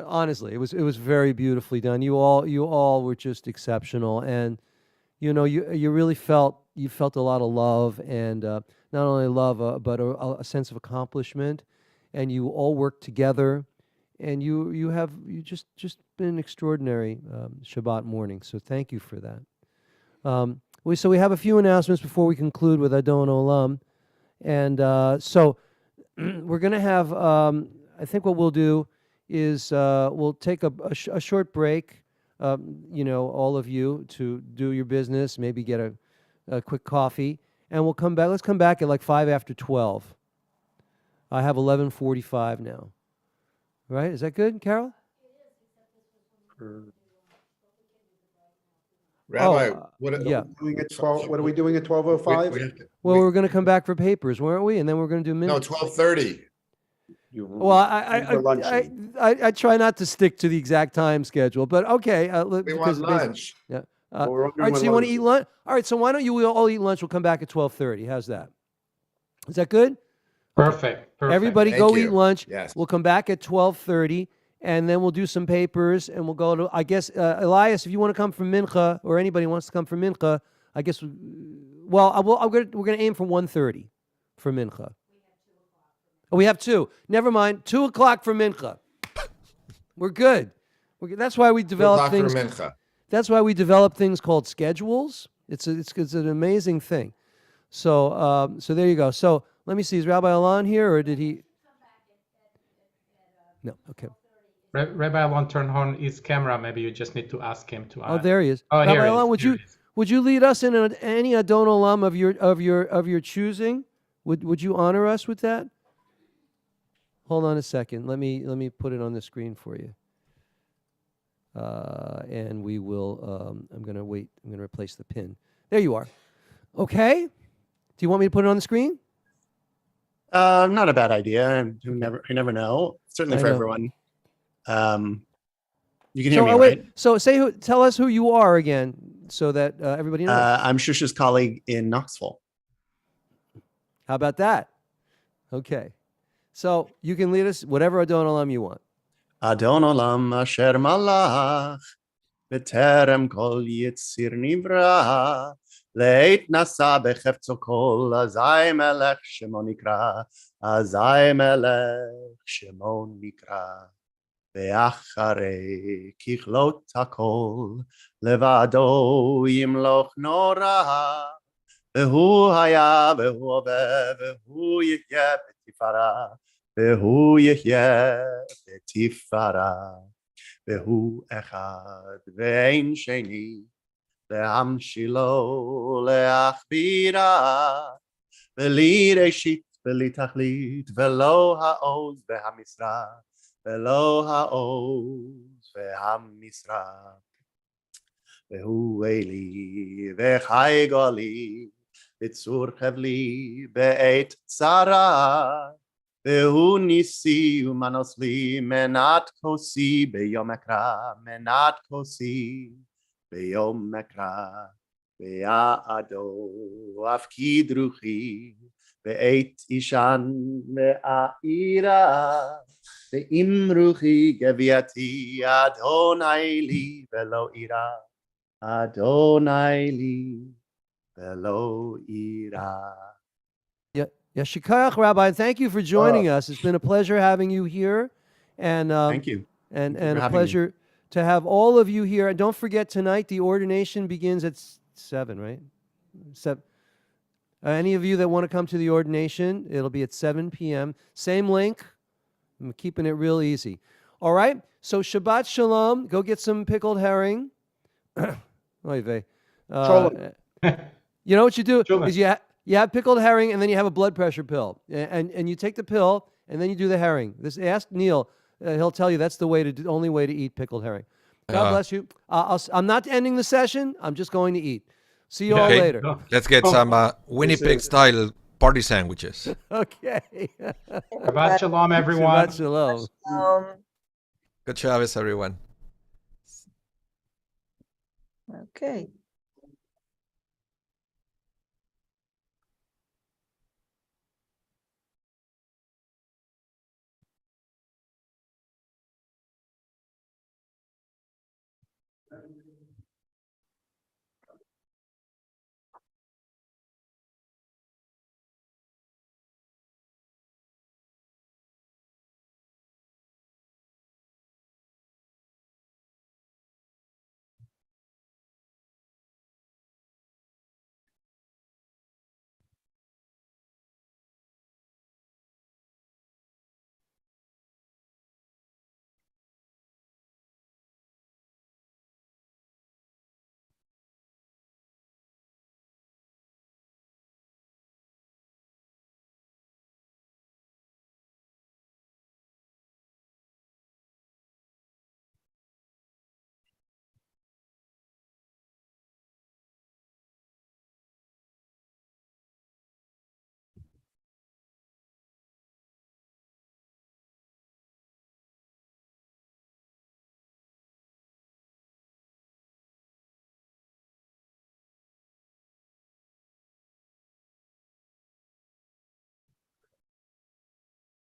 Speaker 1: Honestly, it was very beautifully done. You all were just exceptional, and you really felt a lot of love, and not only love, but a sense of accomplishment, and you all worked together, and you just been an extraordinary Shabbat morning. So thank you for that. So we have a few announcements before we conclude with Adon Olam, and so we're going to have. I think what we'll do is we'll take a short break. All of you to do your business, maybe get a quick coffee, and we'll come back. Let's come back at like 5 after 12. I have 11:45 now. Right? Is that good, Carol?
Speaker 7: Rabbi,
Speaker 1: yeah.
Speaker 4: What are we doing at 12:05?
Speaker 1: Well, we're going to come back for papers, weren't we? And then we're going to do minutes.
Speaker 7: No, 12:30.
Speaker 1: Well, I try not to stick to the exact time schedule, but okay.
Speaker 7: We want lunch.
Speaker 1: Yeah. All right. So you want to eat lunch? All right. So why don't you all eat lunch? We'll come back at 12:30. How's that? Is that good?
Speaker 3: Perfect.
Speaker 1: Everybody
Speaker 7: Thank
Speaker 1: go
Speaker 7: you.
Speaker 1: eat lunch.
Speaker 7: Yes.
Speaker 1: We'll come back at 12:30, and then we'll do some papers, and we'll go to. I guess Elias, if you want to come from Mincha, or anybody wants to come from Mincha, I guess. Well, we're going to aim for 1:30 for Mincha. Oh, we have 2. Never mind. 2 o'clock for Mincha. We're good. That's why we develop things. That's why we develop things called schedules. It's an amazing thing. So there you go. So let me see. Is Rabbi Alon here, or did he? No. Okay.
Speaker 3: Rabbi won't turn on his camera. Maybe you just need to ask him to.
Speaker 1: Oh, there he is.
Speaker 3: Oh,
Speaker 1: Rabbi
Speaker 3: here he
Speaker 1: Alon,
Speaker 3: is.
Speaker 1: would you lead us in any Adon Olam of your choosing? Would you honor us with that? Hold on a second. Let me put it on the screen for you. And we will. I'm gonna wait. I'm gonna replace the pin. There you are. Okay. Do you want me to put it on the screen?
Speaker 14: Not a bad idea. You never know. Certainly
Speaker 1: I
Speaker 14: for
Speaker 1: know.
Speaker 14: everyone. You can hear
Speaker 1: So,
Speaker 14: me,
Speaker 1: wait.
Speaker 14: right?
Speaker 1: So, tell us who you are again, so that everybody knows.
Speaker 14: I'm Shusha's colleague in Knoxville.
Speaker 1: How about that? Okay. So you can lead us whatever Adon Olam you want.
Speaker 14: Adon Olam asher malach b'terem kol yitzir nivra leit nasa bechefzo kol azay melech shemo nikra azay melech shemo nikra ve'acharei kichlot hakol levado yimloch nora ve'hu haya ve'hu ove ve'hu yihye b'tifara והוא יחיה בתפארה, והוא אחד ואין שני, להמשילו להכבירה, בלי ראשית בלי תכלית, ולא העוז והמשרה, ולא העוז והמשרה. והוא אלי וחי גולי, בצור חבלי בעת צרה, והוא ניסי ומנוס לי מנת כוסי ביום אקרא, מנת כוסי ביום אקרא, ויעדו אפקיד רוחי בעת אישן מעירה, ואם רוחי גבייתי אדוני לי ולא אירא, אדוני לי ולא אירא.
Speaker 1: Yeshikayach, Rabbi, thank you for joining us. It's been a pleasure having you here. And
Speaker 14: thank you.
Speaker 1: And
Speaker 14: Thank you for
Speaker 1: a
Speaker 14: having
Speaker 1: pleasure to have all of you here. And don't forget, tonight the ordination begins at 7, right? 7. Any of you that want to come to the ordination, it'll be at 7 p.m. Same link. I'm keeping it real easy. All right? So Shabbat Shalom. Go get some pickled herring. Oy vey. You know what you do is you have pickled herring, and then you have a blood pressure pill, and you take the pill, and then you do the herring. Ask Neil; he'll tell you that's the only way to eat pickled herring. God bless you. I'm not ending the session. I'm just going to eat. See you all later.
Speaker 11: Let's get some Winnipeg style party sandwiches.
Speaker 1: Okay.
Speaker 3: Shabbat Shalom, everyone.
Speaker 1: Shabbat Shalom.
Speaker 11: Good Shabbos, everyone.
Speaker 9: Okay.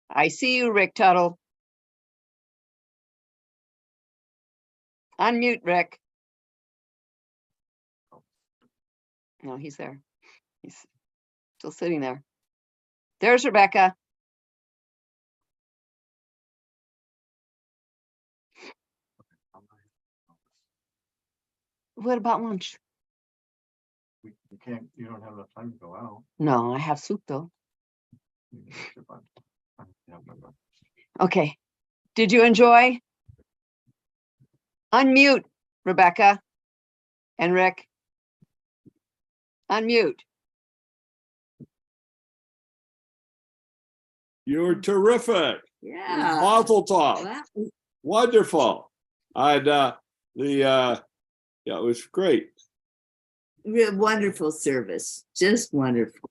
Speaker 8: I see you, Rick Tuttle. Unmute, Rick. No, he's there. He's still sitting there. There's Rebecca. What about lunch?
Speaker 14: You don't have enough time to go out.
Speaker 8: No, I have soup though. Okay. Did you enjoy? Unmute, Rebecca and Rick. Unmute.
Speaker 15: You're terrific. Yeah.
Speaker 16: Mazel tov.
Speaker 15: Wow.
Speaker 16: Wonderful. And yeah, it was great.
Speaker 15: Wonderful service. Just wonderful.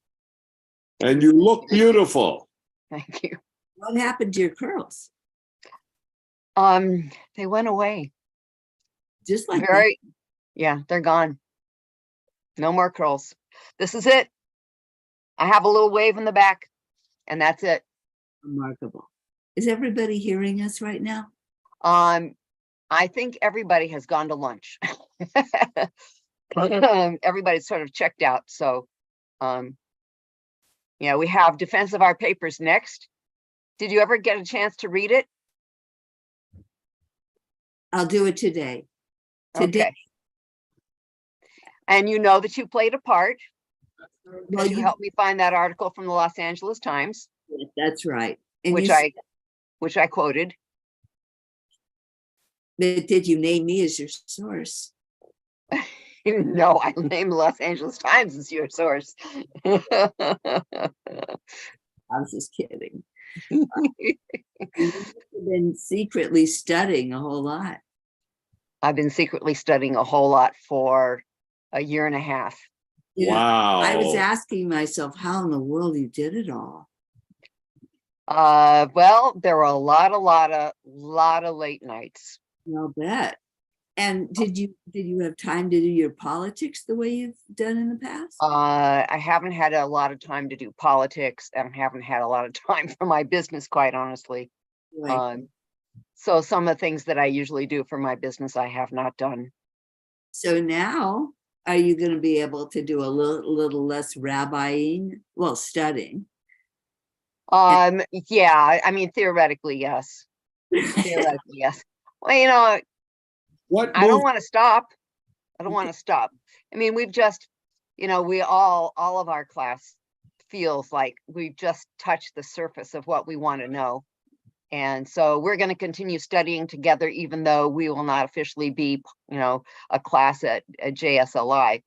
Speaker 16: And you look beautiful.
Speaker 8: Thank you.
Speaker 15: What happened to your curls?
Speaker 8: They went away.
Speaker 15: Just like
Speaker 8: Very, yeah, they're gone. No more curls. This is it. I have a little wave in the back, and that's it.
Speaker 15: Remarkable. Is everybody hearing us right now?
Speaker 8: I think everybody has gone to lunch. Everybody's sort of checked out. So, yeah, we have defense of our papers next. Did you ever get a chance to read it?
Speaker 15: I'll do it today. Today.
Speaker 8: Okay. And you know that you played a part.
Speaker 15: Well,
Speaker 8: You helped me find that article from the Los Angeles Times,
Speaker 15: That's right. And
Speaker 8: which I quoted.
Speaker 15: Did you name me as your source?
Speaker 8: No, I named the Los Angeles Times as your source.
Speaker 15: I was just kidding. You've been secretly studying a whole lot.
Speaker 8: I've been secretly studying a whole lot for a year and a half.
Speaker 15: You know,
Speaker 16: Wow.
Speaker 15: I was asking myself how in the world you did it all.
Speaker 8: Well, there were a lot of late nights.
Speaker 15: I'll bet. And did you have time to do your politics the way you've done in the past?
Speaker 8: I haven't had a lot of time to do politics and haven't had a lot of time for my business, quite honestly.
Speaker 15: Right.
Speaker 8: So some of the things that I usually do for my business, I have not done.
Speaker 15: So now, are you going to be able to do a little less rabbiing? Well, studying.
Speaker 8: Yeah, I mean, theoretically, yes. Theoretically, yes. Well, you know, I don't want to stop. I don't want to stop. I mean, we've just, you know, all of our class feels like we've just touched the surface of what we want to know. And so we're going to continue studying together, even though we will not officially be, you know, a class at JSLI.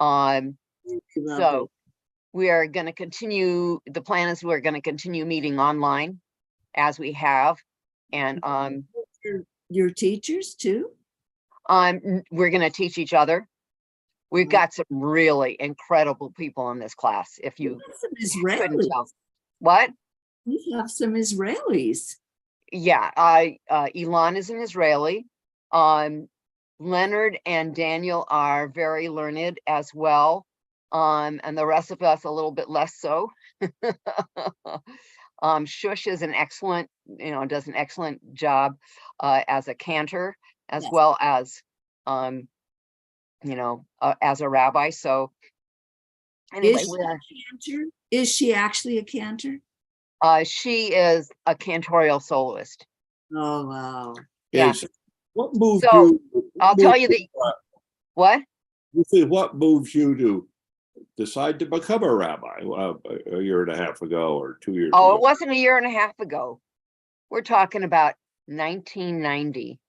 Speaker 8: So we are going to continue, the plan is we're going to continue meeting online as we have. And
Speaker 15: your teachers too?
Speaker 8: We're going to teach each other. We've got some really incredible people in this class. If you couldn't tell. What?
Speaker 15: We have some Israelis.
Speaker 8: Yeah, Elon is an Israeli. Leonard and Daniel are very learned as well. And the rest of us a little bit less so. Shush is an excellent, you know, does an excellent job as a cantor, as well as, you know, as a rabbi. So anyway,
Speaker 15: is she actually a cantor?
Speaker 8: She is a cantorial soloist.
Speaker 15: Oh, wow.
Speaker 8: Yeah.
Speaker 16: What moved
Speaker 8: So
Speaker 16: you?
Speaker 8: I'll tell you what?
Speaker 16: You see, what moves you to decide to become a rabbi a year and a half ago or 2 years ago?
Speaker 8: Oh, it wasn't a year and a half ago. We're talking about 1990.